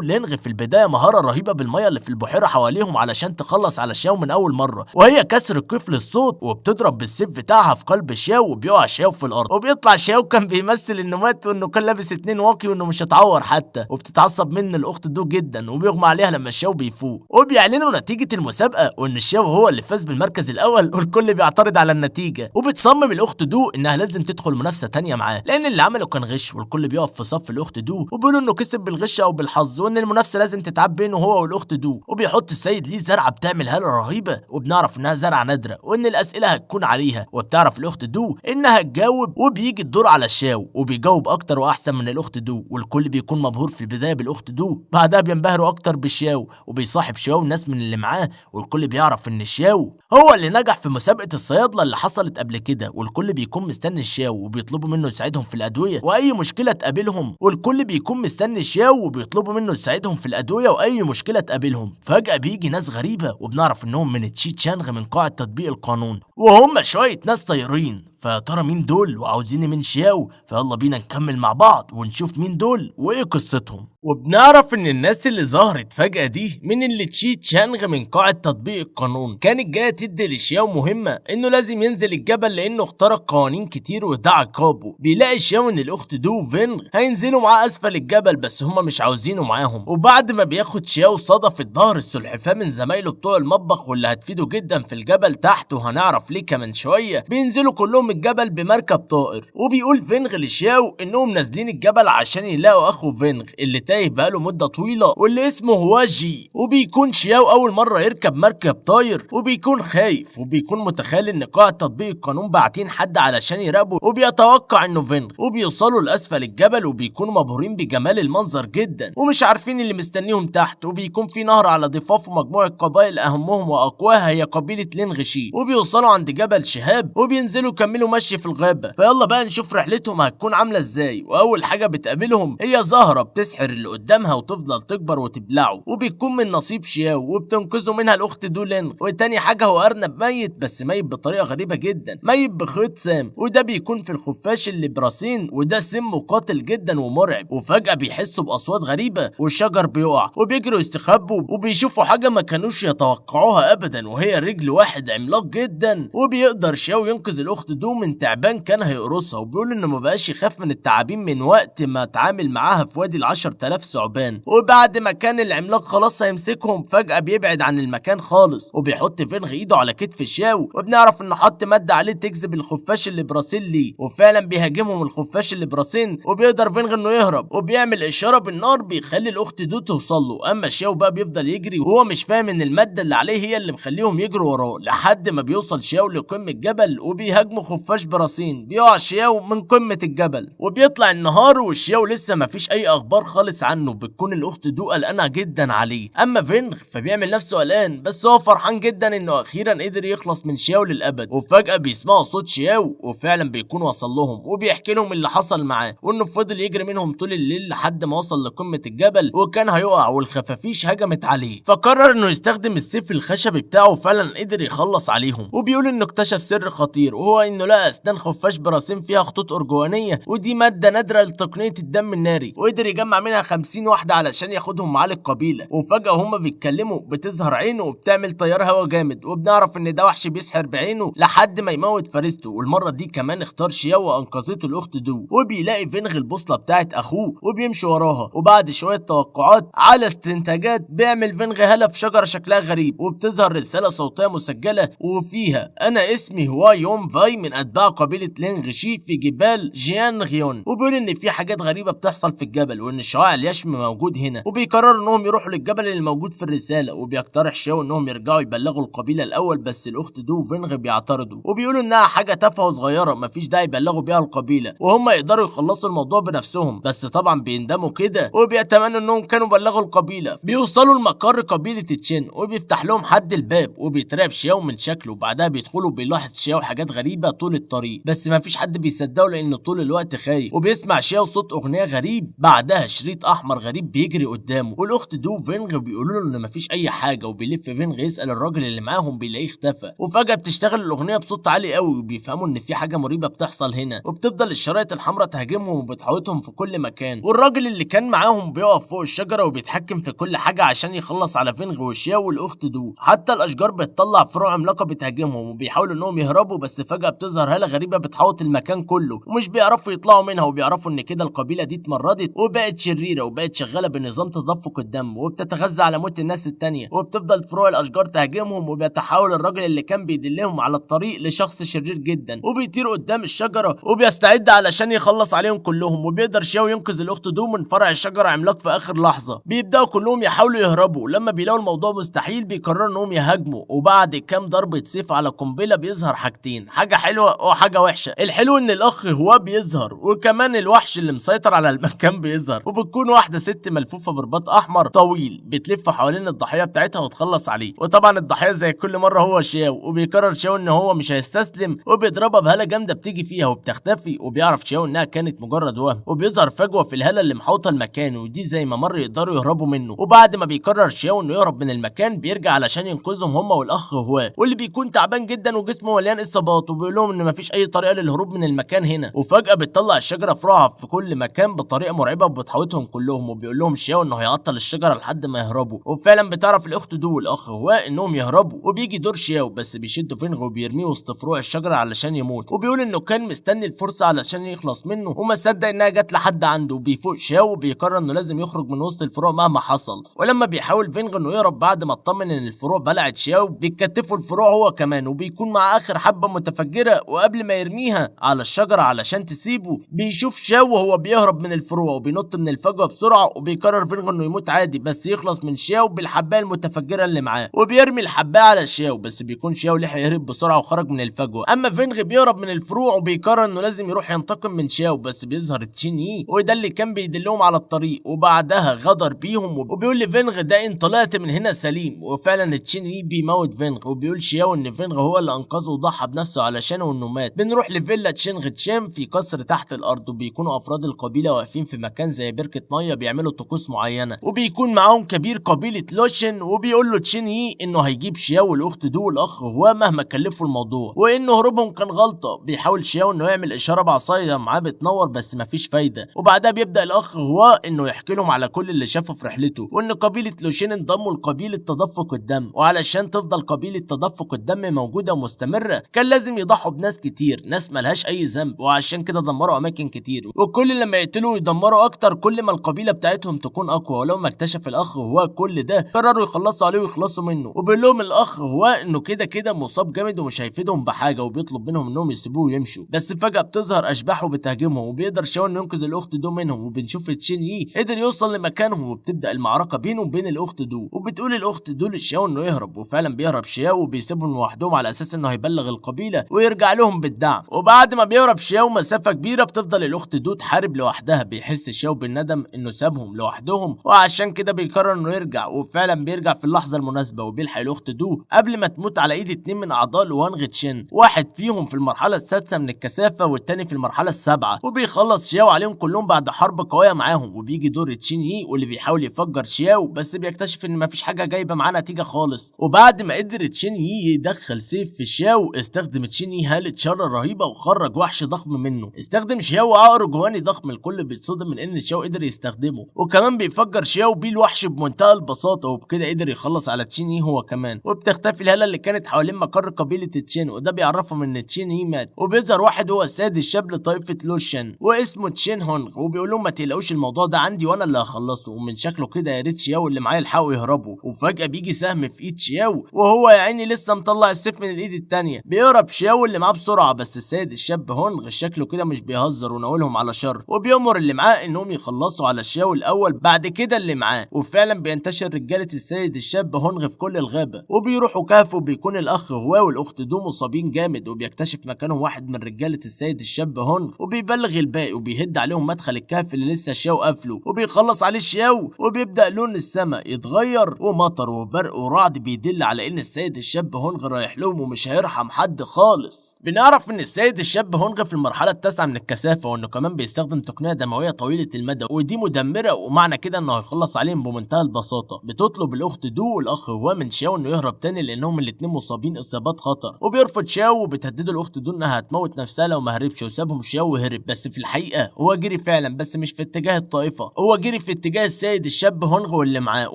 لينغ في البدايه مهاره رهيبه بالميه اللي في البحيره حواليهم علشان تخلص على شياو من اول مره، وهي كسر القفل الصوت، وبتضرب بالسيف بتاعها في قلب شياو وبيقع شياو في الارض. وبيطلع شياو كان بيمثل انه مات وانه كان لابس 2 واقي وانه مش هتعور حتى. وبتتعصب من الاخت دو جدا وبيغمى عليها لما شياو بيفوق. وبيعلنوا نتيجه المسابقه وان شياو هو اللي فاز بالمركز الاول، والكل بيعترض على النتيجه. وبتصمم الاخت دو انها لازم تدخل منافسه تانية معاه لان اللي عمله كان غش، والكل بيقف في صف الاخت دو وبيقولوا انه كسب بالغش او بالحظ، وان المنافسه لازم تتعب بينه هو والاخت دو. وبيحط السيد ليه زرعه بتعمل هاله رهيبه، وبنعرف انها زرعه نادره وان الاسئله هتكون عليها. وبتعرف الاخت دو انها تجاوب، وبيجي الدور على شاو وبيجاوب اكتر واحسن من الاخت دو، والكل بيكون مبهور في البدايه بالاخت دو. بعدها بينبهروا اكتر بشاو، وبيصاحب شاو ناس من اللي معاه، والكل بيعرف ان شاو هو اللي نجح في مسابقه الصيادله اللي حصلت قبل كده. والكل بيكون مستني شاو وبيطلبوا منه يساعدهم في الادويه واي مشكله تقابلهم. والكل بيكون مستني شاو وبيطلبوا منه يساعدهم في الادويه واي مشكله تقابلهم. فجاه بيجي ناس غريبه وبنعرف انهم من تشي تشانغ من قاعه تطبيق القانون، وهم شويه ناس طايرين. فيا ترى مين دول وعاوزين من شياو؟ فيلا بينا نكمل مع بعض ونشوف مين دول وايه قصتهم. وبنعرف ان الناس اللي ظهرت فجأة دي من اللي تشي تشانغ من قاعة تطبيق القانون كانت جاية تدي لشياو مهمة انه لازم ينزل الجبل لانه اخترق قوانين كتير وده عقابه. بيلاقي شياو ان الاخت دو فينغ هينزلوا معاه اسفل الجبل بس هما مش عاوزينه معاهم. وبعد ما بياخد شياو صدفة ظهر السلحفاة من زمايله بتوع المطبخ واللي هتفيده جدا في الجبل تحت، وهنعرف ليه كمان شوية. بينزلوا كلهم الجبل بمركب طائر، وبيقول فينغ لشياو انهم نازلين الجبل عشان يلاقوا اخو فينغ اللي تايه بقاله مده طويله واللي اسمه هواجي. وبيكون شياو اول مره يركب مركب طاير وبيكون خايف، وبيكون متخيل ان قاعه تطبيق القانون باعتين حد علشان يراقبه، وبيتوقع انه فينغ. وبيوصلوا لاسفل الجبل وبيكونوا مبهورين بجمال المنظر جدا ومش عارفين اللي مستنيهم تحت. وبيكون في نهر على ضفافه مجموعه قبائل اهمهم واقواها هي قبيله لينغشي. وبيوصلوا عند جبل شهاب وبينزلوا يكملوا مشي في الغابه. فيلا بقى نشوف رحلتهم هتكون عامله ازاي. واول حاجه بتقابلهم هي زهره بتسحر اللي قدامها وتفضل تكبر وتبلعه، وبيكون من نصيب شياو وبتنقذه منها الاخت دولين. وتاني حاجه هو ارنب ميت، بس ميت بطريقه غريبه جدا، ميت بخيط سام، وده بيكون في الخفاش اللي براسين، وده سم قاتل جدا ومرعب. وفجاه بيحسوا باصوات غريبه والشجر بيقع وبيجروا يستخبوا، وبيشوفوا حاجه ما كانوش يتوقعوها ابدا وهي رجل واحد عملاق جدا. وبيقدر شياو ينقذ الاخت دو من تعبان كان هيقرصها، وبيقول انه ما بقاش يخاف من التعابين من وقت ما اتعامل معاها في وادي ال10,000 ثعبان. وبعد ما كان العملاق خلاص هيمسكهم فجأة بيبعد عن المكان خالص، وبيحط فينغ ايده على كتف شاو، وبنعرف انه حط مادة عليه تجذب الخفاش اللي براسين ليه، وفعلا بيهاجمهم الخفاش اللي براسين، وبيقدر فينغ انه يهرب وبيعمل اشارة بالنار بيخلي الاخت دو توصل له. اما شاو بقى بيفضل يجري وهو مش فاهم ان المادة اللي عليه هي اللي مخليهم يجروا وراه، لحد ما بيوصل شاو لقمة الجبل وبيهاجموا خفاش براسين. بيقع شياو من قمة الجبل وبيطلع النهار والشياو لسه مفيش اي اخبار خالص عنه. بتكون الاخت دو قلقانه جدا عليه، اما فينغ فبيعمل نفسه قلقان بس هو فرحان جدا انه اخيرا قدر يخلص من شياو للابد. وفجاه بيسمعوا صوت شياو وفعلا بيكون وصل لهم وبيحكي لهم اللي حصل معاه، وانه فضل يجري منهم طول الليل لحد ما وصل لقمه الجبل وكان هيقع والخفافيش هجمت عليه. فقرر انه يستخدم السيف الخشبي بتاعه وفعلا قدر يخلص عليهم. وبيقول انه اكتشف سر خطير وهو انه لقى اسنان خفاش براسين فيها خطوط ارجوانيه، ودي ماده نادره لتقنيه الدم الناري، وقدر يجمع منها 50 واحده علشان ياخدهم معاه للقبيله. وفجاه هما بيتكلموا بتظهر عينه وبتعمل تيار هوا جامد، وبنعرف ان ده وحش بيسحر بعينه لحد ما يموت فريسته. والمره دي كمان اختار شياو وانقذته الاخت دو. وبيلاقي فينغ البوصله بتاعت اخوه وبيمشي وراها، وبعد شويه توقعات على استنتاجات بيعمل فينغ هلا في شجره شكلها غريب، وبتظهر رساله صوتيه مسجله وفيها انا اسمي هوا يوم فاي من اتباع قبيله لينغشي في جبال جيان غيون. وبيقول ان في حاجات غريبه بتحصل في الجبل وان شعاع اليشم موجود هنا، وبيقرروا انهم يروحوا للجبل اللي موجود في الرساله. وبيقترح شياو انهم يرجعوا يبلغوا القبيله الاول، بس الاخت دو وفينغ بيعترضوا وبيقولوا انها حاجه تافهه وصغيره مفيش داعي يبلغوا بيها القبيله وهم يقدروا يخلصوا الموضوع بنفسهم. بس طبعا بيندموا كده وبيتمنوا انهم كانوا بلغوا القبيله. بيوصلوا لمقر قبيله تشين وبيفتح لهم حد الباب وبيترعب شياو من شكله. وبعدها بيدخلوا بيلاحظ شياو حاجات غريبه طول طول الطريق، بس مفيش حد بيصدقه لانه طول الوقت خايف. وبيسمع شياو صوت اغنيه غريب، بعدها شريط احمر غريب بيجري قدامه، والاخت دو فينغ بيقولوا له ان مفيش اي حاجه. وبيلف فينغ يسال الراجل اللي معاهم، بيلاقيه اختفى. وفجاه بتشتغل الاغنيه بصوت عالي قوي، وبيفهموا ان في حاجه مريبه بتحصل هنا. وبتفضل الشرايط الحمراء تهاجمهم وبتحوطهم في كل مكان. والراجل اللي كان معاهم بيقف فوق الشجره وبيتحكم في كل حاجه عشان يخلص على فينغ وشياو والاخت دو. حتى الاشجار بتطلع فروع عملاقه بتهاجمهم، وبيحاولوا انهم يهربوا، بس فجاه بتظهر هاله غريبه بتحوط المكان كله ومش بيعرفوا يطلعوا منها. وبيعرفوا ان كده القبيله دي اتمردت وبقت شريره وبقت شغاله بنظام تدفق الدم، وبتتغذى على موت الناس التانيه. وبتفضل فروع الاشجار تهاجمهم، وبيتحول الراجل اللي كان بيدلهم على الطريق لشخص شرير جدا، وبيطير قدام الشجره وبيستعد علشان يخلص عليهم كلهم. وبيقدر شياو ينقذ الاخت دو من فرع الشجره عملاق في اخر لحظه. بيبداوا كلهم يحاولوا يهربوا، لما بيلاقوا الموضوع مستحيل بيقرروا انهم يهاجموا. وبعد كام ضربه سيف على قنبله بيظهر حاجتين، حاجه حلوه وحاجه وحشه. الحلو ان الاخ هو بيظهر، وكمان الوحش اللي مسيطر على المكان بيظهر. وبتكون واحده ست ملفوفه برباط احمر طويل بتلف حوالين الضحيه بتاعتها وتخلص عليه. وطبعا الضحيه زي كل مره هو شياو، وبيقرر شياو ان هو مش هيستسلم، وبيضربها بهاله جامده بتيجي فيها وبتختفي. وبيعرف شياو انها كانت مجرد وهم، وبيظهر فجوه في الهاله اللي محوطه المكان، ودي زي ما مر يقدروا يهربوا منه. وبعد ما بيقرر شياو انه يهرب من المكان بيرجع علشان ينقذهم هما والاخ هو، واللي بيكون تعبان جدا وجسمه مليان اصابات. وبيقول لهم ان مفيش اي طريقه للهروب من المكان هنا. وفجاه بتطلع الشجره فروعها في كل مكان بطريقه مرعبه وبتحوطهم كلهم. وبيقول لهم شياو انه هيعطل الشجره لحد ما يهربوا. وفعلا بتعرف الاخت دو والاخ هو انهم يهربوا، وبيجي دور شياو بس بيشد فينغ وبيرميه وسط فروع الشجره علشان يموت. وبيقول انه كان مستني الفرصه علشان يخلص منه وما صدق انها جت لحد عنده. وبيفوق شياو وبيقرر انه لازم يخرج من وسط الفروع مهما حصل. ولما بيحاول فينغ انه يهرب بعد ما اطمن ان الفروع بلعت شياو، بيتكتفوا الفروع هو كمان. وبيكون مع اخر حبه متفجره، وقبل ما يرميها على الشجره علشان تسيبه بيشوف شياو وهو بيهرب من الفروع وبينط من الفجوه بسرعه. وبيقرر فينغ انه يموت عادي بس يخلص من شياو بالحبايه المتفجره اللي معاه. وبيرمي الحبايه على شياو، بس بيكون شياو لحق يهرب بسرعه وخرج من الفجوه. اما فينغ بيهرب من الفروع وبيقرر انه لازم يروح ينتقم من شياو، بس بيظهر تشين يي وده اللي كان بيدلهم على الطريق. وبعدها غدر بيهم، وبيقول لفينغ ده ان طلعت من هنا سليم. وفعلا تشين يي بيموت فينغ، وبيقول شياو ان فينغ هو اللي انقذه وضحى بنفسه علشانه وانه مات. بنروح لفيلا تشينغ تشام في قصر تحت الارض، وبيكونوا افراد القبيله واقفين في مكان زي بركه ميه بيعملوا طقوس معينه. وبيكون معاهم كبير قبيله لوشن، وبيقول له تشين يي انه هيجيب شياو والاخت دو والاخ هو مهما كلفوا الموضوع، وانه هروبهم كان غلطه. بيحاول شياو انه يعمل اشاره بعصايه معاه بتنور بس مفيش فايده. وبعدها بيبدا الاخ هو انه يحكي لهم على كل اللي شافه في رحلته، وان قبيله لوشين انضموا لقبيله تدفق الدم. وعلشان تفضل قبيله تدفق الدم موجوده ومستمره كان لازم يضحوا بناس كتير، ناس ملهاش اي ذنب. وعشان كده دمروا اماكن كتير، وكل لما يقتلوا ويدمروا اكتر كل ما القبيله بتاعتهم تكون اقوى. ولما اكتشف الاخ هو كل ده قرروا يخلصوا عليه ويخلصوا منه. وبيقول لهم الاخ هو انه كده كده مصاب جامد ومش هيفيدهم بحاجه، وبيطلب منهم انهم يسيبوه ويمشوا. بس فجاه بتظهر اشباح وبتهاجمهم، وبيقدر شياو انه ينقذ الاخت دو منهم. وبنشوف تشين يي قدر يوصل لمكانهم، وبتبدا المعركه بينه وبين الاخت دو. وبتقول الاخت دو لشياو انه يهرب، وفعلا بيهرب شياو وبيسيبهم لوحدهم على اساس انه هيبلغ القبيله ويرجع لهم بالدعم. وبعد ما بيهرب شياو مسافه كبيره بتفضل الاخت دو تحارب لوحدها. بيحس شياو بالندم انه سابهم لوحدهم، وعشان كده بيقرر انه يرجع. وفعلا بيرجع في اللحظه المناسبه، وبيلحق الاخت دو قبل ما تموت على ايد اتنين من اعضاء لوانغ تشين، واحد فيهم في المرحله السادسه من الكثافه والتاني في المرحله السابعه. وبيخلص شياو عليهم كلهم بعد حرب قويه معاهم. وبيجي دور تشين يي واللي بيحاول يفجر شياو، بس بيكتشف ان مفيش حاجه جايبه معاه نتيجه خالص. وبعد ما قدر تشين يي يدخل سيف في شياو، استخدم تشين يي هاله شر رهيبه وخرج وحش ضخم منه. استخدم شياو عقر جواني ضخم، الكل بيتصدم من ان شياو قدر يستخدمه. وكمان بيفجر شياو بيه الوحش بمنتهى البساطه، وبكده قدر يخلص على تشين يي هو كمان. وبتختفي الهاله اللي كانت حوالين مقر قبيله تشين، وده بيعرفهم ان تشين يي مات. وبيظهر واحد هو السيد الشاب لطائفه لوشن واسمه تشين هونغ، وبيقول لهم ما تقلقوش الموضوع ده عندي وانا اللي هخلصه. ومن شكله كده يا ريت شياو اللي معاه يلحقوا يهربوا. وفجاه بيجي سهم في ايد شياو، وهو يا عيني لسه مطلع السيف من الايد التانيه. بيهرب شياو اللي معاه بسرعه، بس السيد الشاب هونغ شكله كده مش بيهزر وناولهم على شر، وبيأمر اللي معاه انهم يخلصوا على شياو الاول بعد كده اللي معاه. وفعلا بينتشر رجاله السيد الشاب هونغ في كل الغابه، وبيروحوا كهف وبيكون الاخ هو والاخت دو مصابين جامد. وبيكتشف مكانهم واحد من رجاله السيد الشاب هونغ، وبيبلغ الباقي وبيهد عليهم مدخل الكهف اللي لسه شياو قافله، وبيخلص عليه شياو. وبيبدا لون السماء يتغير، ومطر وبرق ورعد بيدل على ان السيد الشاب هونغ رايح لهم ومش هيرحم حد خالص. بنعرف ان السيد الشاب هونغ في المرحله التاسعه من الكثافه، وانه كمان بيستخدم تقنيه دمويه طويله المدى ودي مدمره، ومعنى كده انه هيخلص عليهم بمنتهى البساطه. بتطلب الاخت دو والاخ هو من شاو انه يهرب تاني لانهم الاتنين مصابين اصابات خطر، وبيرفض شاو وبتهدده الاخت دو انها هتموت نفسها لو ما هربش، وسابهم شاو وهرب. بس في الحقيقه هو جري فعلا، بس مش في اتجاه الطائفه، هو جري في اتجاه السيد الشاب هونغ واللي معاه،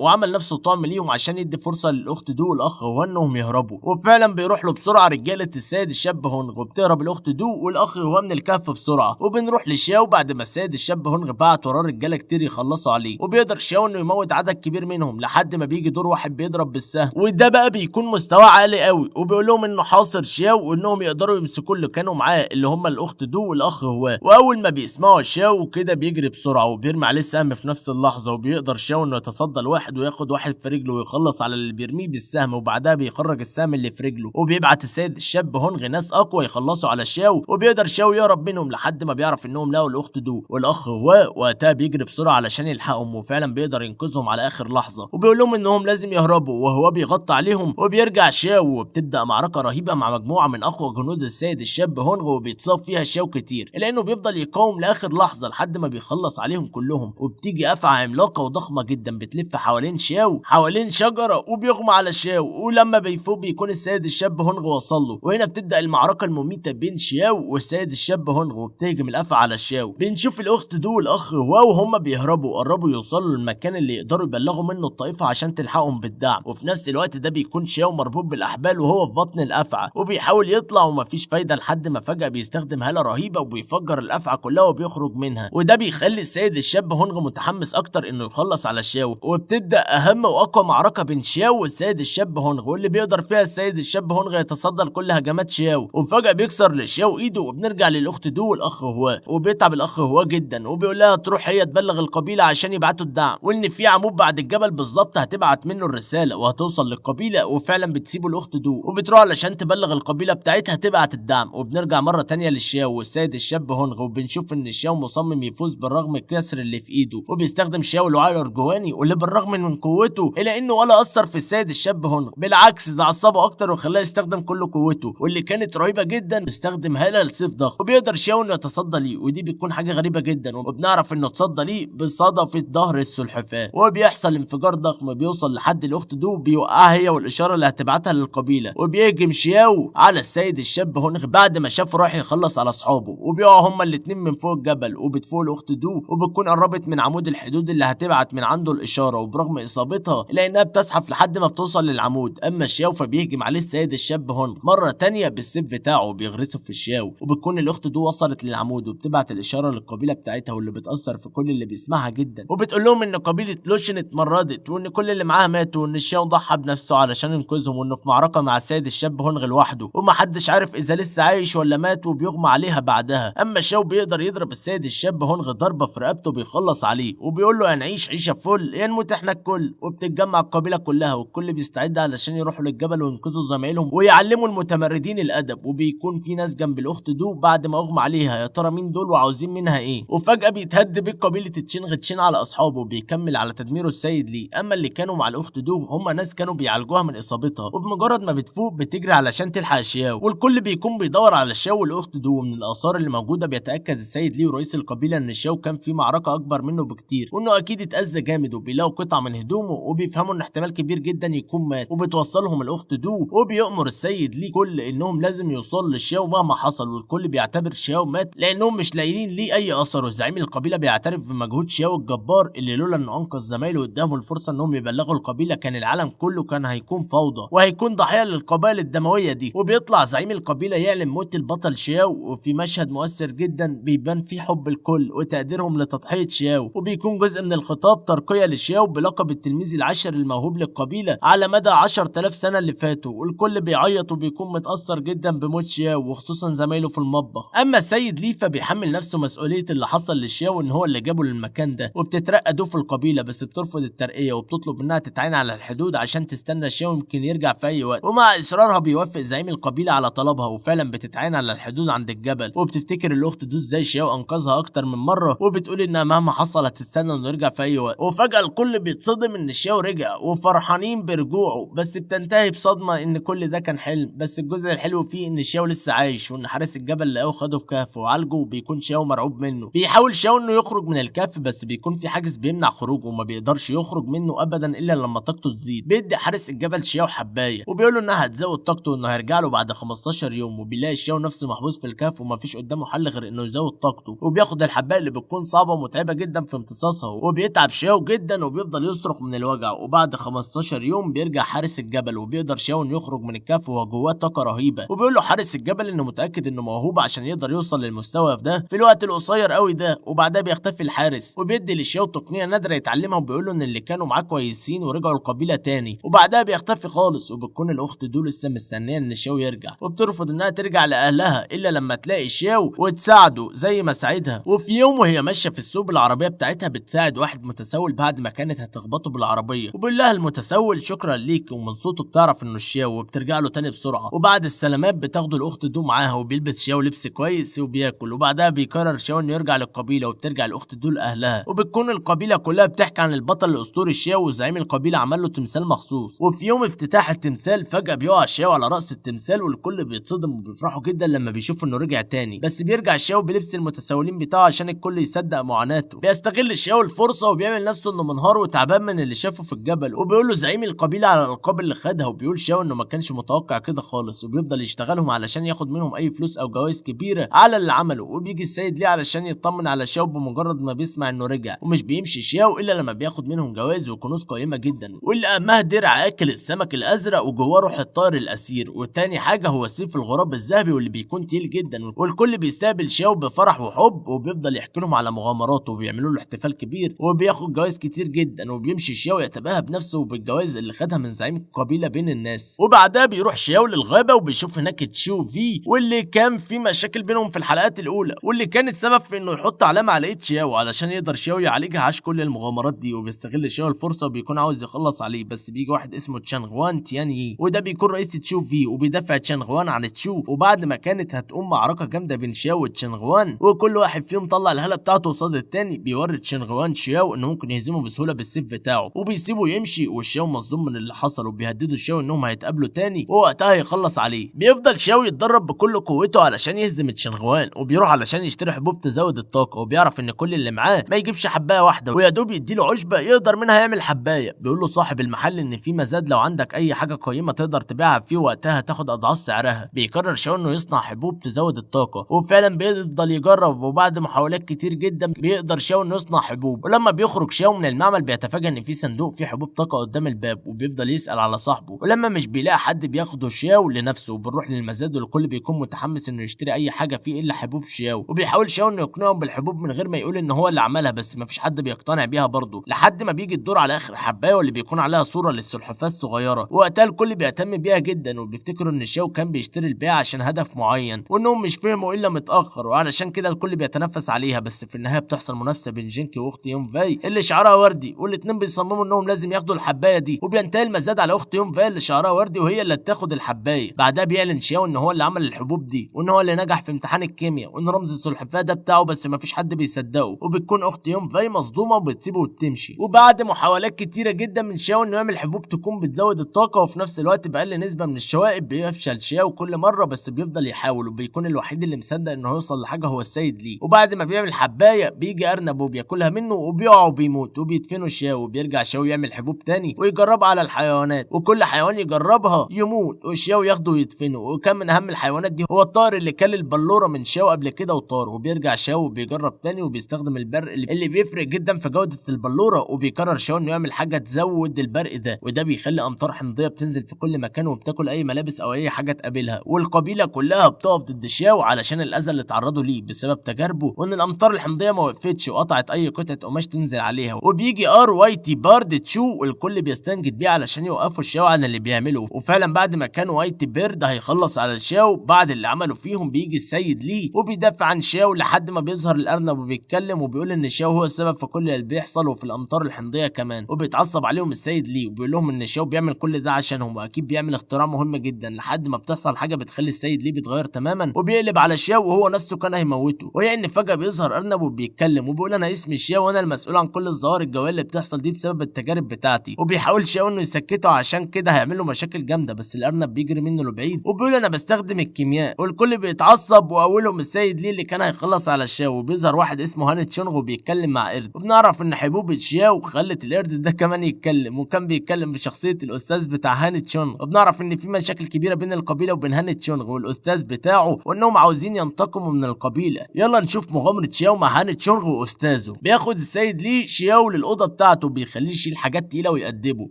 وعمل نفسه طعم ليهم عشان يدي فرصه للاخت دو والاخ هو انهم يهربوا. وفعلا بيروح له بسرعه رجاله السيد الشاب هونغ، وبتهرب الاخت دو والاخ هو من الكهف بسرعه. وبنروح لشاو بعد ما السيد الشاب هونغ بعت وراه رجاله كتير يخلصوا عليه، وبيقدر شاو انه يموت عدد كبير منهم لحد ما بيجي دور واحد بيضرب بالسهم، وده بقى بيكون مستوى عالي قوي، وبيقول لهم انه حاصر شاو وانهم يقدروا يمسكوا اللي كانوا معاه اللي هم الاخت دو والاخ هو. واول ما بيسمعوا شاو كده بيجري بسرعه وبيرمي عليه السهم في نفس اللحظه، وبيقدر شاو انه يتصدى لواحد وياخد واحد في رجله ويخلص على اللي بيرميه بالسهم، وبعدها بيخرج السهم اللي في رجله، وبيبعت السيد الشاب هونغ ناس اقوى يخلصوا على شاو، وبيقدر شاو يهرب منهم لحد ما بيعرف انهم لقوا الاخت دو والاخ هو. وقتها بيجري بسرعه علشان يلحقهم، وفعلا بيقدر ينقذهم على اخر لحظه، وبيقول لهم انهم لازم يهربوا، وهو بيغطي عليهم وبيرجع شاو، وبتبدا معركه رهيبه مع مجموعه من اقوى جنود السيد الشاب هونغ، وبيتصاب فيها شاو كتير لانه بيفضل يقاوم لاخر لحظه لحد ما بيخلص عليهم كلهم. وبتيجي افعى عملاقه وضخمه جدا بتلف حوالين شاو حوالين شجره، وبيغمى على شاو، ولما بيفوق بيكون السيد الشاب هونغ وصل له. وهنا بتبدا المعركه المميته بين شاو والسيد الشاب هونغ، وبتهجم الافعى على شاو. بنشوف الاخت دو والاخ هو وهم بيهربوا قربوا يوصلوا للمكان اللي يقدروا يبلغوا منه الطائفه عشان تلحقهم بالدعم، وفي نفس الوقت ده بيكون شاو مربوط بالاحبال وهو في بطن الافعى، وبيحاول يطلع ومفيش فايده لحد ما فجاه بيستخدم هاله رهيبه وبيفجر الافعى كلها وبيخرج منها، وده بيخلي السيد الشاب هونغ متحمس اكتر انه يخلص على شاو. وبتبدا اهم واقوى معركه بين شاو والسيد الشاب هونغ، واللي بيقدر فيها السيد الشاب هونغ يتصدى لكل هجمات شاو، وفجاه بيكسر لشاو ايده. وبنرجع للاخت دو والاخ هو، وبيتعب الاخ هو جدا وبيقول لها تروح هي تبلغ القبيله عشان يبعتوا الدعم، وان في عمود بعد الجبل بالظبط هتبعت منه الرساله وهتوصل للقبيله. وفعلا بتسيبه الاخت دو وبتروح علشان تبلغ القبيله بتاعتها تبعت الدعم. وبنرجع مره تانية للشاو والسيد الشاب هونغ، وبنشوف ان الشاو مصمم يفوز بالرغم الكسر اللي في ايده، وبيستخدم شاو الوعي الارجواني واللي بالرغم من قوته الا انه ولا اثر في السيد الشاب هونغ، بالعكس ده عصبه اكتر وخلاه يستخدم كل قوته واللي كانت رهيبه جدا، بيستخدم هاله لسيف ضخم، وبيقدر شاو انه يتصدى ليه، ودي بتكون حاجه غريبه جدا. وبنعرف انه اتصدى ليه بصدفه ظهر السلحفاه، وبيحصل انفجار ضخم بيوصل لحد الاخت دو بيوقعها هي والاشاره اللي هتبعتها للقبيله. وبيهجم شاو على السيد الشاب هونغ بعد ما شافه راح يخلص على اصحابه، وبيقعوا هما الاتنين من فوق الجبل. وبتفوق الاخت دو وبتكون قربت من عمود الحدود اللي هتبعت من عنده الاشاره، وبرغم اصابتها لانها بتزحف لحد ما بتوصل للعمود. اما الشاو فبيهجم عليه السيد الشاب هونغ مره تانية بالسيف بتاعه وبيغرسه في الشاو، وبتكون الاخت دو وصلت للعمود وبتبعت الاشاره للقبيله بتاعتها، واللي بتاثر في كل اللي بيسمعها جدا، وبتقول لهم ان قبيله لوشن اتمردت وان كل اللي معاها ماتوا، وان الشاو ضحى بنفسه علشان ينقذهم، وانه في معركه مع السيد الشاب هونغ لوحده ومحدش عارف اذا لسه عايش ولا مات، وبيغمى عليها بعدها. اما الشاو بيقدر يضرب السيد الشاب هونغ ضربه في رقبته بيخلص عليه، وبيقول له هنعيش عيشه فل يا نموت احنا الكل. وبتتجمع القبيله كلها والكل بيستعد علشان يروحوا للجبل وينقذوا زمايلهم ويعلموا المتمردين الادب، وبيكون في ناس جنب الاخت دو بعد ما اغمى عليها، يا ترى مين دول وعاوزين منها ايه. وفجاه بيتهد بيه قبيله تشينغ تشين على اصحابه وبيكمل على تدميره السيد ليه. اما اللي كانوا مع الاخت دو هم ناس كانوا بيعالجوها من اصابتها، وبمجرد ما بتفوق بتجري علشان تلحق شياو، والكل بيكون بيدور على شياو والاخت دو. من الاثار اللي موجوده بيتاكد السيد ليه ورئيس القبيله ان شياو كان في معركه اكبر منه بكتير، وانه اكيد اتاذى جامد، وبيلاقوا قطع من هدومه وبيفهموا ان احتمال كبير جدا يكون مات، وبتوصلهم الاخت دو وبيأمر السيد ليه كل انهم لازم يوصلوا للشياو مهما حصل، والكل بيعتبر شياو مات لانهم مش لاقيين ليه اي اثر. وزعيم القبيله بيعترف بمجهود شياو الجبار اللي لولا انه انقذ زمايله قدامه الفرصه انهم يبلغوا القبيله كان العالم كله كان هيكون فوضى وهيكون ضحيه للقبائل الدمويه دي. وبيطلع زعيم القبيله يعلن موت البطل شياو، وفي مشهد مؤثر جدا بيبان فيه حب الكل وتقديرهم لتضحيه شياو، وبيكون جزء من الخطاب ترقيه لشياو بلقب التلميذ العاشر الموهوب للقبيله على مدى 10,000 سنه اللي فاتوا. والكل بيعيط وبيكون متاثر جدا بموت شياو وخصوصا زمايله في المطبخ. اما السيد ليه فبيحمل نفسه مسؤوليه اللي حصل لشياو ان هو اللي جابه للمكان ده، وبتترقى دو في القبيله بس بترفض الترقيه وبتطلب انها تتعين على الحدود عشان تستنى شياو يمكن يرجع في اي وقت. ومع اصرارها بيوافق زعيم القبيله على طلبها، وفعلا بتتعين على الحدود عند الجبل. وبتفتكر الاخت دو ازاي شياو انقذها اكتر من مره، وبتقول انها مهما حصل هتستنى انه يرجع في اي وقت. وفجاه الكل بيتصدم ان شياو رجع وفرحانين برجوعه، بس بتنتهي بصدمه ان كل ده كان حلم. بس الجزء الحلو فيه ليه ان شاو لسه عايش وان حارس الجبل لقاه خده في كهف وعالجه، وبيكون شاو مرعوب منه. بيحاول شاو انه يخرج من الكهف بس بيكون في حاجز بيمنع خروجه وما بيقدرش يخرج منه ابدا الا لما طاقته تزيد. بيدي حارس الجبل شاو حبايه وبيقول له انها هتزود طاقته وانه هيرجع له بعد 15 يوم. وبيلاقي شاو نفسه محبوس في الكهف ومفيش قدامه حل غير انه يزود طاقته، وبياخد الحبايه اللي بتكون صعبه ومتعبه جدا في امتصاصها، وبيتعب شاو جدا وبيفضل يصرخ من الوجع. وبعد 15 يوم بيرجع حارس الجبل وبيقدر شاو انه يخرج من الكهف وهو جواه طاقه رهيبه. وبيقول له حارس الجبل انه متاكد انه موهوب عشان يقدر يوصل للمستوى ده في الوقت القصير قوي ده. وبعدها بيختفي الحارس وبيدي لشاو تقنيه نادره يتعلمها، وبيقول له ان اللي كانوا معاه كويسين ورجعوا القبيله تاني. وبعدها بيختفي خالص. وبتكون الاخت دول لسه مستنيه ان شاو يرجع وبترفض انها ترجع لاهلها الا لما تلاقي شاو وتساعده زي ما ساعدها. وفي يوم وهي ماشيه في السوق بالعربيه بتاعتها بتساعد واحد متسول بعد ما كانت هتخبطه بالعربيه، وبيقول لها المتسول شكرا ليك، ومن صوته بتعرف انه شاو وبترجع له تاني بسرعه. وبعد السلامات بتاخده الاخت دو معاها وبيلبس شاو لبس كويس وبياكل. وبعدها بيقرر شاو انه يرجع للقبيله وبترجع الاخت دو لاهلها. وبتكون القبيله كلها بتحكي عن البطل الاسطوري شاو، وزعيم القبيله عمل له تمثال مخصوص. وفي يوم افتتاح التمثال فجاه بيقع شاو على راس التمثال والكل بيتصدم وبيفرحوا جدا لما بيشوفوا انه رجع تاني. بس بيرجع شاو بلبس المتسولين بتاعه عشان الكل يصدق معاناته. بيستغل شاو الفرصه وبيعمل نفسه انه منهار وتعبان من اللي شافه في الجبل، وبيقول له زعيم القبيله على الالقاب اللي خدها. وبيقول شاو انه ما كانش متوقع كده خالص، وبيفضل يشتغلهم علشان ياخد منهم اي فلوس او جوائز كبيره على اللي عمله. وبيجي السيد ليه علشان يطمن على شاو بمجرد ما بيسمع انه رجع. ومش بيمشي شاو الا لما بياخد منهم جوائز وكنوز قيمه جدا، واللي اهمها درع اكل السمك الازرق وجواه روح الطائر الاسير. والتاني حاجه هو سيف الغراب الذهبي واللي بيكون تقيل جدا. والكل بيستقبل شاو بفرح وحب وبيفضل يحكي لهم على مغامراته وبيعملوا له احتفال كبير وبياخد جوائز كتير جدا. وبيمشي شاو يتباهى بنفسه وبالجوائز اللي خدها من زعيم القبيله بين الناس. وبعدها بيروح شاو للغابه وبيشوف هناك تشو في، واللي كان في مشاكل بينهم في الحلقات الاولى، واللي كانت سبب في انه يحط علامه على ايد شاو علشان يقدر شاو يعالجها. عاش كل المغامرات دي وبيستغل شاو الفرصه وبيكون عاوز يخلص عليه. بس بيجي واحد اسمه تشانغوان تياني وده بيكون رئيس تشو في وبيدافع تشانغوان عن تشو. وبعد ما كانت هتقوم معركه جامده بين شاو وتشانغوان وكل واحد فيهم طلع الهاله بتاعته قصاد التاني، بيوري تشانغوان شاو انه ممكن يهزمه بسهوله بالسيف بتاعه وبيسيبه يمشي. والشاو مصدوم من اللي حصل وبيهددوا شاو انهم هيتقابلوا تاني ووقتها يخلص عليه. بيفضل شاو يتدرب بكل قوته علشان يهزم تشانغوان وبيروح علشان يشتري حبوب تزود الطاقه. وبيعرف ان كل اللي معاه ما يجيبش حبايه واحده ويا دوب يديله عشبه يقدر منها يعمل حبايه. بيقول له صاحب المحل ان في مزاد لو عندك اي حاجه قيمه تقدر تبيعها فيه وقتها هتاخد اضعاف سعرها. بيقرر شاو انه يصنع حبوب تزود الطاقه وفعلا بيفضل يجرب، وبعد محاولات كتير جدا بيقدر شاو انه يصنع حبوب. ولما بيخرج شاو من المعمل بيتفاجئ ان في صندوق فيه حبوب طاقه قدام الباب وبيفضل يسال على صاحبه. ولما مش بيلاقي حد بياخده شاو لنفسه وبنروح للمزاد والكل بيكون متحمس انه يشتري اي حاجه فيه الا حبوب شاو. وبيحاول شاو انه يقنعهم بالحبوب من غير ما يقول ان هو اللي عملها، بس مفيش حد بيقتنع بيها برضه لحد ما بيجي الدور على اخر حبايه واللي بيكون عليها صوره للسلحفاه الصغيره. وقتها الكل بيهتم بيها جدا وبيفتكروا ان شاو كان بيشتري البيعه عشان هدف معين وانهم مش فهموا الا متاخر، وعلشان كده الكل بيتنافس عليها. بس في النهايه بتحصل منافسه بين جينكي واخت يوم فاي اللي شعرها وردي، والاتنين بيصمموا انهم لازم ياخدوا الحبايه دي. وبينتهي المزاد على اخت يوم فاي اللي شعرها وردي وهي اللي تاخد الحبايه. بعدها بيعلن شاو ان هو اللي عمل الحبوب دي وان هو اللي نجح في امتحان الكيمياء وان رمز السلحفاه ده بتاعه، بس مفيش حد بيصدقه. وبتكون اخت يوم فاي مصدومه وبتسيبه وبتمشي. وبعد محاولات كتيره جدا من شاو انه يعمل حبوب تكون بتزود الطاقه وفي نفس الوقت باقل نسبه من الشوائب، بيفشل شاو كل مره بس بيفضل يحاول. وبيكون الوحيد اللي مصدق انه هيوصل لحاجه هو السيد ليه. وبعد ما بيعمل حبايه بيجي ارنب وبياكلها منه وبيقع وبيموت وبيدفنوا شاو. وبيرجع شاو يعمل حبوب تاني ويجربها على الحيوانات وكل حيوان يجربها يموت وشاو ياخده ويدفنه. وكان من اهم الحيوانات دي هو الطائر اللي كل البلوره من شاو قبل كده وطار. وبيرجع شاو وبيجرب تاني وبيستخدم البرق اللي بيفرق جدا في جوده البلوره. وبيقرر شاو انه يعمل حاجه تزود البرق ده، وده بيخلي امطار حمضيه بتنزل في كل مكان وبتاكل اي ملابس او اي حاجه تقابلها. والقبيله كلها بتقف ضد شاو علشان الاذى اللي اتعرضوا ليه بسبب تجاربه، وان الامطار الحمضيه ما وقفتش وقطعت اي قطعه قماش تنزل عليها. وبيجي ار واي تي بارد تشو والكل بيستنجد بيه علشان يوقفوا شاو عن اللي بيعمله. وفعلا بعد ما كان واي تي بيرد هيخلص على شاو بعد اللي عمله فيهم بيجي السيد ليه وبيدافع عن شاو لحد ما بيظهر الارنب وبيتكلم وبيقول ان شاو هو السبب في كل اللي بيحصل وفي الامطار الحمضيه كمان. وبيتعصب عليهم السيد ليه وبيقول لهم ان شاو بيعمل كل ده عشانهم واكيد بيعمل اختراع مهم جدا، لحد ما بتحصل حاجه بتخلي السيد ليه بيتغير تماما وبيقلب على شاو وهو نفسه كان هيموته. وهي ان فجاه بيظهر ارنب وبيتكلم وبيقول انا اسمي شاو وانا المسؤول عن كل الظواهر الجويه اللي بتحصل دي بسبب التجارب بتاعتي. وبيحاول شاو انه يسكته عشان كده هيعمل له مشاكل جامده، بس الارنب بيجري منه لبعيد وبيقول وبيقول انا بستخدم الكيمياء، والكل بيتعصب واولهم السيد لي اللي كان هيخلص على شياو. وبيظهر واحد اسمه هاني تشونغ وبيتكلم مع قرد، وبنعرف ان حبوب شياو خلت القرد ده كمان يتكلم، وكان بيتكلم بشخصيه الاستاذ بتاع هاني تشونغ. وبنعرف ان في مشاكل كبيره بين القبيله وبين هاني تشونغ والاستاذ بتاعه، وانهم عاوزين ينتقموا من القبيله. يلا نشوف مغامره شياو مع هاني تشونغ واستاذه. بياخد السيد لي شياو للاوضه بتاعته وبيخليه يشيل حاجات تقيله ويأدبه،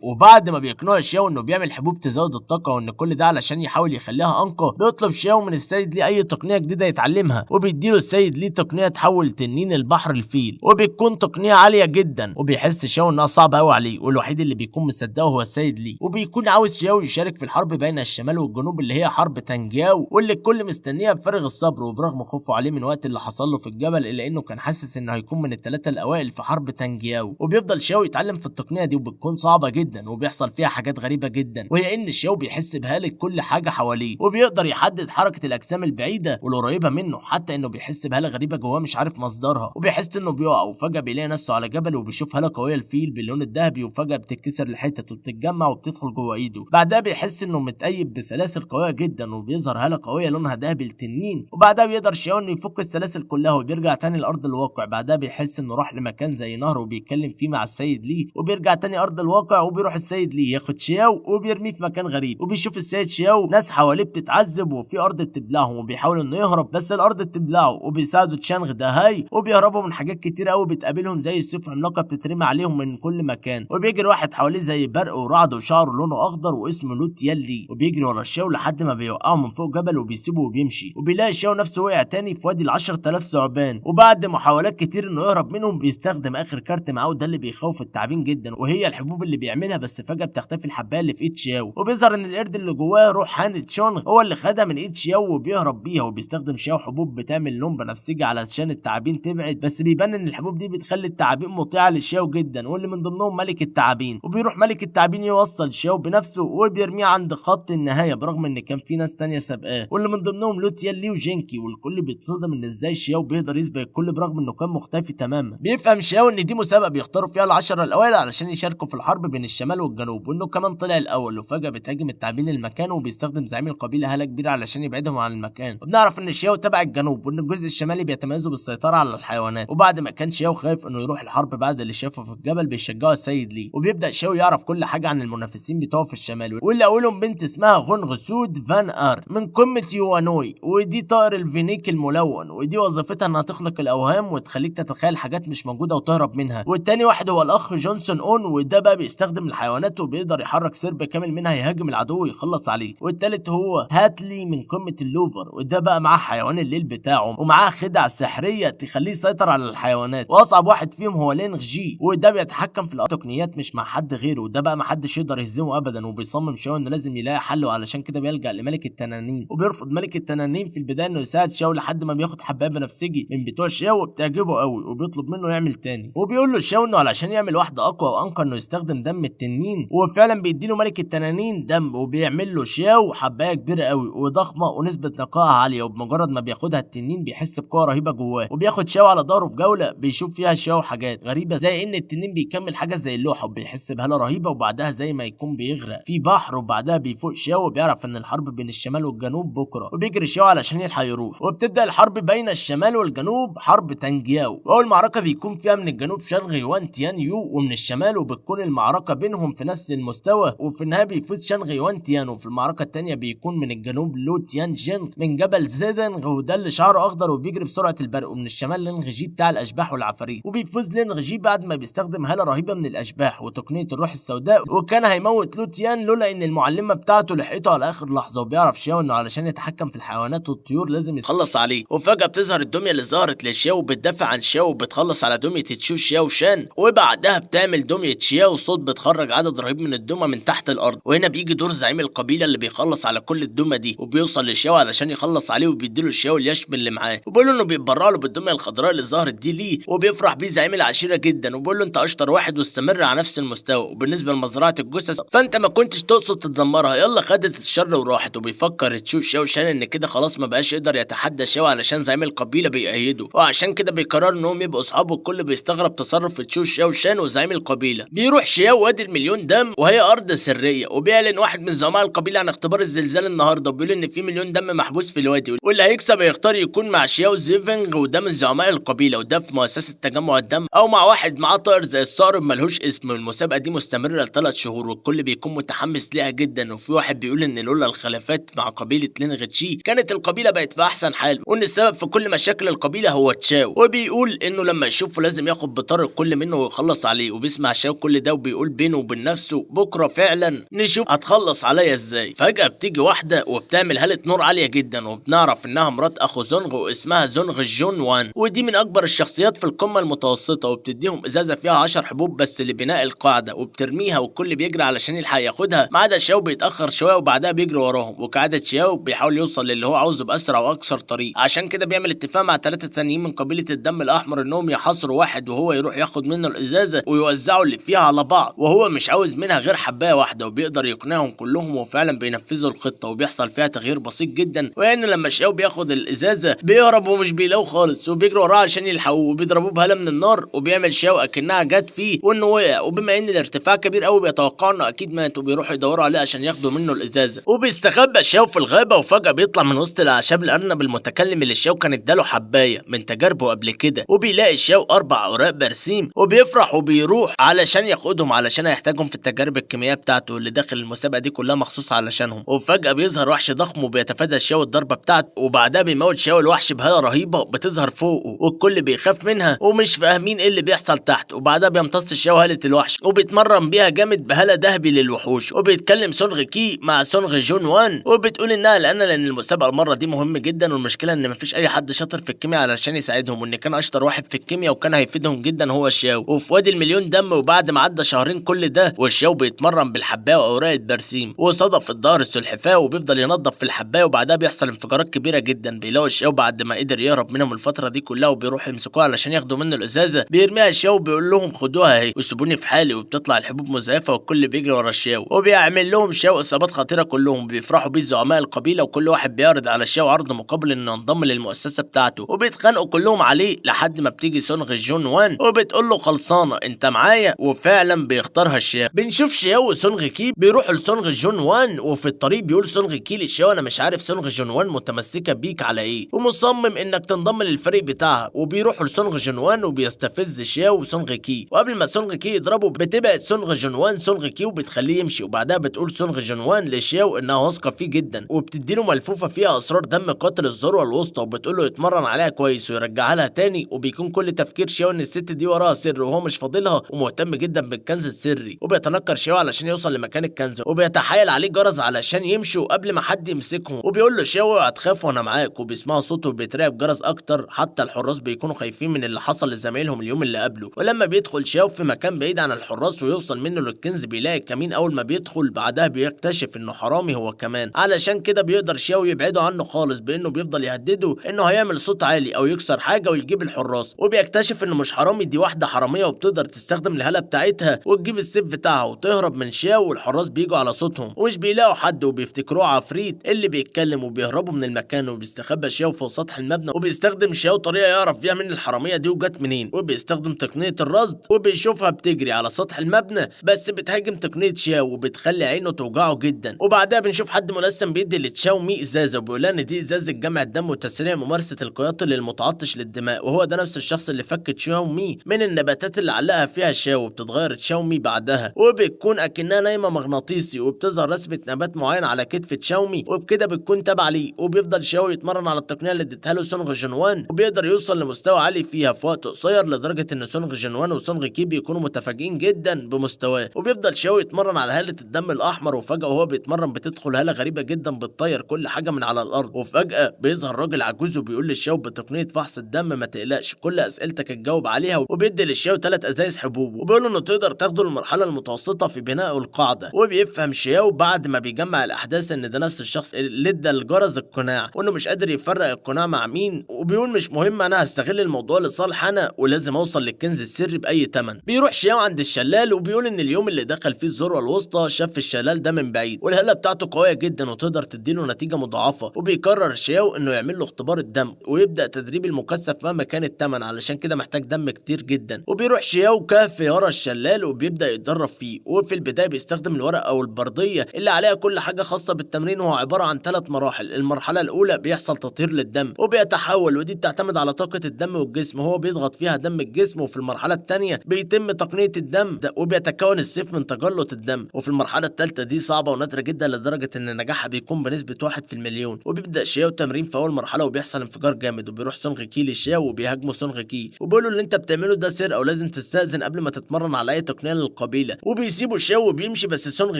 وبعد ما بيقنعه شياو انه بيعمل حبوب تزود الطاقه وان كل ده علشان يحاول يخليها انقى، بيطلب شياو من السيد لي اي تقنيه جديده يتعلمها، وبيديله السيد لي تقنيه تحول تنين البحر الفيل، وبتكون تقنيه عاليه جدا. وبيحس شياو انها صعبه قوي عليه، والوحيد اللي بيكون مصدقه هو السيد لي. وبيكون عاوز شياو يشارك في الحرب بين الشمال والجنوب اللي هي حرب تانجياو، واللي الكل مستنيها بفارغ الصبر. وبرغم خوفه عليه من وقت اللي حصل له في الجبل، الا انه كان حاسس انه هيكون من الثلاثه الاوائل في حرب تانجياو. وبيفضل شياو يتعلم في التقنيه دي، وبتكون صعبه جدا وبيحصل فيها حاجات غريبه جدا، وهي ان شياو بيحس بهالة كل حاجه حواليه، وبيقدر يحدد حركه الاجسام البعيده والقريبه منه، حتى انه بيحس بهالة غريبه جواه مش عارف مصدرها. وبيحس انه بيقع، وفجاه بيلاقي نفسه على جبل وبيشوف هالة قويه الفيل باللون الذهبي، وفجاه بتتكسر لحتت وبتتجمع وبتدخل جوه ايده. بعدها بيحس انه متقيد بسلاسل قويه جدا، وبيظهر هالة قويه لونها ذهبي لتنين. وبعدها بيقدر شياو انه يفك السلاسل كلها وبيرجع تاني لارض الواقع. بعدها بيحس انه راح لمكان زي نهر وبيتكلم فيه مع السيد لي، وبيرجع تاني ارض الواقع. وبيروح السيد لي ياخد شياو وبيرميه في مكان غريب، وبيشوف السيد شياو ناس حواليه بتتعذب وفي ارض بتبلعهم، وبيحاول انه يهرب بس الارض بتبلعه. وبيساعدوا تشانغ داهاي، وبيهربوا من حاجات كتير قوي بتقابلهم زي السيوف عملاقه بتترمي عليهم من كل مكان. وبيجري واحد حواليه زي برق ورعد وشعره لونه اخضر واسمه لوت يالي، وبيجري ورا الشياو لحد ما بيوقعه من فوق جبل وبيسيبه وبيمشي. وبيلاقي الشياو نفسه وقع تاني في وادي ال10000 ثعبان، وبعد محاولات كتير انه يهرب منهم بيستخدم اخر كارت معاه، وده اللي بيخوف التعابين جدا، وهي الحبوب اللي بيعملها. بس فجاه بتختفي الحبايه اللي في ايد شياو، وبيظهر ان القرد اللي جواه روح هاني تشونغ هو اللي خدها من ايد شياو وبيهرب بيها. وبيستخدم شياو حبوب بتعمل لون بنفسجي علشان التعابين تبعد، بس بيبان ان الحبوب دي بتخلي التعابين مطيعه لشياو جدا، واللي من ضمنهم ملك التعابين. وبيروح ملك التعابين يوصل شياو بنفسه وبيرميه عند خط النهايه، برغم ان كان في ناس تانية سابقاه، واللي من ضمنهم لوت يالي وجينكي. والكل بيتصدم ان ازاي شياو بيقدر يسبق الكل برغم انه كان مختفي تماما. بيفهم شياو ان دي مسابقه بيختاروا فيها ال10 الاوائل علشان يشاركوا في الحرب بين الشمال والجنوب، وانه كمان طلع الاول. وفجاه بتهاجم التعابين المكان، وبيستخدم زعيم القبيله هاله كبيره علشان يبعدهم عن المكان. وبنعرف ان شياو تبع الجنوب، وان الجزء الشمالي بيتميزوا بالسيطره على الحيوانات. وبعد ما كان شياو خايف انه يروح الحرب بعد اللي شافه في الجبل، بيشجعه السيد لي، وبيبدا شياو يعرف كل حاجه عن المنافسين بتوعه في الشمال، واللي اولهم بنت اسمها غونغ سود فان ار من قمه يوانوي، ودي طائر الفينيك الملون، ودي وظيفتها انها تخلق الاوهام وتخليك تتخيل حاجات مش موجوده وتهرب منها. والتاني واحد هو الاخ جونسون اون، وده بقى بيستخدم الحيوانات وبيقدر يحرك سرب كامل منها يهاجم العدو ويخلص عليه. والتالت هو هاتلي من قمه اللوفر، وده بقى معاه حيوان الليل بتاعه، ومعاه خدع سحريه تخليه يسيطر على الحيوانات. واصعب واحد فيهم هو لينغ جي، وده بيتحكم في التقنيات مش مع حد غيره، وده بقى محدش يقدر يهزمه ابدا. وبيصمم شاو انه لازم يلاقي حل، وعلشان كده بيلجأ لملك التنانين. وبيرفض ملك التنانين في البدايه انه يساعد شاو لحد ما بياخد حبايه بنفسجي من بتوع شاو وبتعجبه قوي، وبيطلب منه يعمل تاني. وبيقول له شاو انه علشان يعمل واحده اقوى وانقى انه يستخدم دم التنين، وفعلا بيديله ملك التنانين دم، وبيعمل له شاو حبايه كبيره قوي وضخمه ونسبه نقائها عاليه. وبمجرد ما بياخدها التنين بيحس بقوه رهيبه جواه، وبياخد شاو على ظهره في جوله بيشوف فيها شاو حاجات غريبه، زي ان التنين بيكمل حاجه زي اللوحه، وبيحس بهاله رهيبه. وبعدها زي ما يكون بيغرق في بحر، وبعدها بيفوق شاو وبيعرف ان الحرب بين الشمال والجنوب بكره، وبيجري شاو علشان يلحق يروح. وبتبدا الحرب بين الشمال والجنوب، حرب تانجياو. واول معركه بيكون فيها من الجنوب شانغ يوان تيان يو، ومن الشمال وبتكون المعركه بينهم في نفس المستوى. وفي النهايه بيفوز شانغ يوان تيان، وفي المعركه الثانيه بيكون من الجنوب لو تيان جينغ من جبل زيدنغ، وده اللي شعره اخضر وبيجري بسرعه البرق. ومن الشمال لينغ جي بتاع الاشباح والعفاريت، وبيفوز لينغ جي بعد ما بيستخدم هاله رهيبه من الاشباح وتقنيه الروح السوداء، وكان هيموت لو تيان لولا ان المعلمه بتاعته لحقته على اخر لحظه. وبيعرف شاو انه علشان يتحكم في الحيوانات والطيور لازم يخلص عليه. وفجاه بتظهر الدميه اللي ظهرت لشاو وبتدافع عن شاو وبتخلص على دميه تشو شاو شان، وبعدها بتعمل دميه شاو صوت بتخرج عدد رهيب من الدمى من تحت الارض. وهنا بيجي دور زعيم القبيله اللي بيخلص على كل الدمى دي، وبيوصل لشاو علشان يخلص عليه، وبيديله شاو اليشم اللي معاه، وبيقول له انه بيتبرع له بالدميه الخضراء اللي ظهرت دي ليه، وبيفرح بيه زعيم العشيره جدا، وبيقول له انت اشطر واحد واستمر على نفس المستوى. وبالنسبه لمزرعه الجثث فانت ما كنتش تقصد تدمرها، يلا خدت الشر وراحت. وبيفكر تشوف شاو شان ان كده خلاص ما بقاش يقدر يتحدى شاو علشان زعيم القبيله بيأيده، وعشان كده بيقرروا انهم يبقوا اصحاب. والكل بيستغرب تصرف تشو شاو شان وزعيم القبيله. بيروح شاو وادي المليون دم، وهي ارض سريه، وبيعلن واحد من زعماء القبيله عن اختبار الزلزال النهارده وبيقول ان في مليون دم محبوس في الوادي، واللي هيكسب هيختار يكون مع شياو زيفنج وده من زعماء القبيله، وده في مؤسسه تجمع الدم، او مع واحد معاه طائر زي الصقر ملهوش اسم. المسابقه دي مستمره ل3 شهور والكل بيكون متحمس ليها جدا، وفي واحد بيقول ان لولا الخلافات مع قبيله لين غتشي كانت القبيله بقت في احسن حال، وان السبب في كل مشاكل القبيله هو تشاو. وبيقول انه لما يشوفه لازم ياخد بطار الكل منه ويخلص عليه، وبيسمع شاو كل ده وبيقول بينه وبين نفسه بكره فعلا نشوف هتخلص عليا ازاي. فجاه بتيجي واحده وبتعمل هاله نور عاليه جدا، وبنعرف انها مرات اخو زونغ واسمها زونغ جون وان، ودي من اكبر الشخصيات في القمه المتوسطه، وبتديهم ازازه فيها 10 حبوب بس لبناء القاعده، وبترميها والكل بيجري علشان يلحق ياخدها، ما عدا شاو بيتاخر شويه وبعدها بيجري وراهم، وكعاده شاو بيحاول يوصل للي هو عاوزه باسرع واكثر طريق. عشان كده بيعمل اتفاق مع 3 تانيين من قبيله الدم الاحمر انهم يحاصروا واحد وهو يروح ياخد منه الازازه ويوزعوا اللي فيها على بعض، وهو مش عاوز منها غير حبايه واحده، وبيقدر يقنعهم كلهم وفعلا بينفذوا الخطه، وبيحصل فيها تغيير بسيط جدا، وان لما شاو بياخد الازازه بيهرب ومش بيلاقوه خالص، وبيجري وراه عشان يلحقوه، وبيضربوه بهاله من النار، وبيعمل شاو اكنها جت فيه وانه وقع، وبما ان الارتفاع كبير قوي بيتوقعوا انه اكيد مات، وبيروحوا يدوروا عليه عشان ياخدوا منه الازازه، وبيستخبى شاو في الغابه، وفجاه بيطلع من وسط الاعشاب الارنب المتكلم اللي شاو كان اداله حبايه من تجاربه قبل كده، وبيلاقي شاو 4 اوراق برسيم، وبيفرح وبيروح علشان ياخدهم علشان هيحتاجهم في التجارب الكيميائيه بتاعته اللي داخل المسابقه دي كلها مخصوص علشانهم. وفجاه بيظهر وحش ضخم وبيتفادى شاو الضربه بتاعته، وبعدها بيموت شاو الوحش بهاله رهيبه بتظهر فوقه، والكل بيخاف منها ومش فاهمين ايه اللي بيحصل تحت، وبعدها بيمتص شاو هاله الوحش وبيتمرن بيها جامد بهاله ذهبي للوحوش، وبيتكلم سونغ كي مع سونغ جون وان، وبتقول انها قلقانه لان المسابقه المره دي مهم جدا، والمشكله ان مفيش اي حد شاطر في الكيمياء علشان يساعدهم، وان كان اشطر واحد في الكيمياء وكان هيفيدهم جدا هو شاو. وفي وادي المليون دم وبعد ما عدى شهرين كل ده والشاو بيتمرن بالحبايه واوراق البرسيم، وصدف الظهر السلحفاه وبيفضل ينظف في الحبايه، وبعدها بيحصل انفجارات كبيره جدا. بيلاقوا الشاو بعد ما قدر يهرب منهم الفتره دي كلها وبيروحوا يمسكوها علشان ياخدوا منه الازازه، بيرميها الشاو وبيقول لهم خدوها اهي وسيبوني في حالي، وبتطلع الحبوب مزيفه والكل بيجري ورا الشاو، وبيعمل لهم شاو اصابات خطيره كلهم، بيفرحوا بيه زعماء القبيله، وكل واحد بيعرض على الشاو عرض مقابل انه ينضم للمؤسسه بتاعته، وبيتخانقوا كلهم عليه لحد ما بتيجي سونغ جون وان وبتقول له خلصانه انت معايا، وفعلا بيختارها الشاو. بنشوف شاو وسونغ كي بيروحوا لسونغ جون وان، وفي الطريق بيقول سونغ كي للشاو انا مش عارف سونغ جون وان متمسكه بيك على ايه ومصمم انك تنضم للفريق بتاعها، وبيروحوا لسونغ جون وان وبيستفز شاو وسونغ كي، وقبل ما سونغ كي يضربه بتبعد سونغ جون وان سونغ كي وبتخليه يمشي، وبعدها بتقول سونغ جون وان لشاو انها واثقه فيه جدا، وبتديله ملفوفه فيها اسرار دم قاتل الذروه الوسطى، وبتقول له يتمرن عليها كويس ويرجعها لها تاني، وبيكون كل تفكير شاو ان الست دي وراها سر وهو مش فاضلها ومهتم جدا بالكنز السري، وبيتنكر شاو علشان يوصل لمكان الكنز، وبيتحايل عليه جرز علشان يمشوا قبل ما حد يمسكهم، وبيقول له شاو اوعى تخاف وانا معاك، وبيسمعوا صوته وبيترعب جرز اكتر، حتى الحراس بيكونوا خايفين من اللي حصل لزمايلهم اليوم اللي قبله. ولما بيدخل شاو في مكان بعيد عن الحراس ويوصل منه للكنز بيلاقي الكمين اول ما بيدخل، بعدها بيكتشف انه حرامي هو كمان، علشان كده بيقدر شاو يبعده عنه خالص بانه بيفضل يهدده انه هيعمل صوت عالي او يكسر حاجه ويجيب الحراس، وبيكتشف انه مش حرامي دي واحده حراميه وبتقدر تستخدم الهاله بتاعتها وتجيب السيف بتاعها وتهرب من شاو، والحراس بيجوا على صوتهم ومش بيلاقوا حد وبيفتكروه عفريت اللي بيتكلم، وبيهربوا من المكان، وبيستخبى شاو فوق سطح المبنى، وبيستخدم شاو طريقه يعرف فيها من الحراميه دي وجت منين، وبيستخدم تقنيه الرصد، وبيشوفها بتجري على سطح المبنى بس بتهاجم تقنيه شاو وبتخلي عينه توجعه جدا، وبعدها بنشوف حد ملثم بيدي لتشاو مي ازازه وبيقول ان دي ازازه جمع الدم وتسريع ممارسه القياده للمتعطش للدماء، وهو ده نفس الشخص اللي فك تشاو مي من النباتات اللي علقها فيها شاو، وبتتغير تشاو مي بعدها وبتكون اكنها نايمه مغناطيسي، وبتظهر رسمه نبات معين على كتف تشاو مي، وبكده بتكون تابعه ليه، وبيفضل شاو يتمرن على التقنيه اللي اديتها له سونغ جنوان، وبيقدر يوصل لمستوى عالي فيها في وقت قصير لدرجه ان سونغ جنوان وسونغ كي بيكونوا متفاجئين جدا بمستواه، وبيفضل شاو يتمرن على هاله الدم الاحمر، وفجاه وهو بيتمرن بتدخل هاله غريبه جدا بتطير كل حاجه من على الارض، وفجاه بيظهر راجل عجوز وبيقول للشاو بتقنيه فحص الدم ما تقلقش كل اسئلتك اتجاوب عليها، وبيدي للشاو 3 ازايز حبوب وبيقول له انه تقدر تاخده للمرحله المتوسطه في بناء القاعده، وبيفهم شاو بعد ما بيجمع الاحداث ان ده نفس الشخص اللي ادى الجرس القناع، وانه مش قادر يفرق القناع مع مين، وبيقول مش مهم انا هستغل الموضوع لصالح انا ولازم اوصل للكنز السري باي ثمن. بيروح شاو عند الشلال وبيقول ان اليوم اللي دخل فيه الذروه الوسطى شاف الشلال ده من بعيد والهاله بتاعته قويه جدا وتقدر تديله نتيجه مضاعفه، وبيقرر شاو انه يعمل له اختبار الدم ويبدا تدريب المكثف مهما كان الثمن علشان كده محتاج دم كتير جدا، وبيروح شاو كهف يرى الشلال وبيبدا يتدرب فيه، وفي البدايه بيستخدم الورقه او البرديه اللي عليها كل حاجه خاصه التمرين وهو عبارة عن 3 مراحل. المرحلة الأولى بيحصل تطهير للدم وبيتحول، ودي بتعتمد على طاقة الدم والجسم، هو بيضغط فيها دم الجسم. وفي المرحلة الثانية بيتم تقنية الدم ده وبيتكون السيف من تجلط الدم. وفي المرحلة الثالثة دي صعبة ونادرة جدا لدرجة ان نجاحها بيكون بنسبة 1 في المليون. وبيبدأ شياو التمرين في أول مرحلة وبيحصل انفجار جامد، وبيروح سونغ كي لشياو وبيهاجموا سونغ كي وبيقولوا اللي انت بتعمله ده سرقة ولازم تستأذن قبل ما تتمرن على أي تقنية للقبيلة. وبيسيبوا شياو وبيمشي، بس سونغ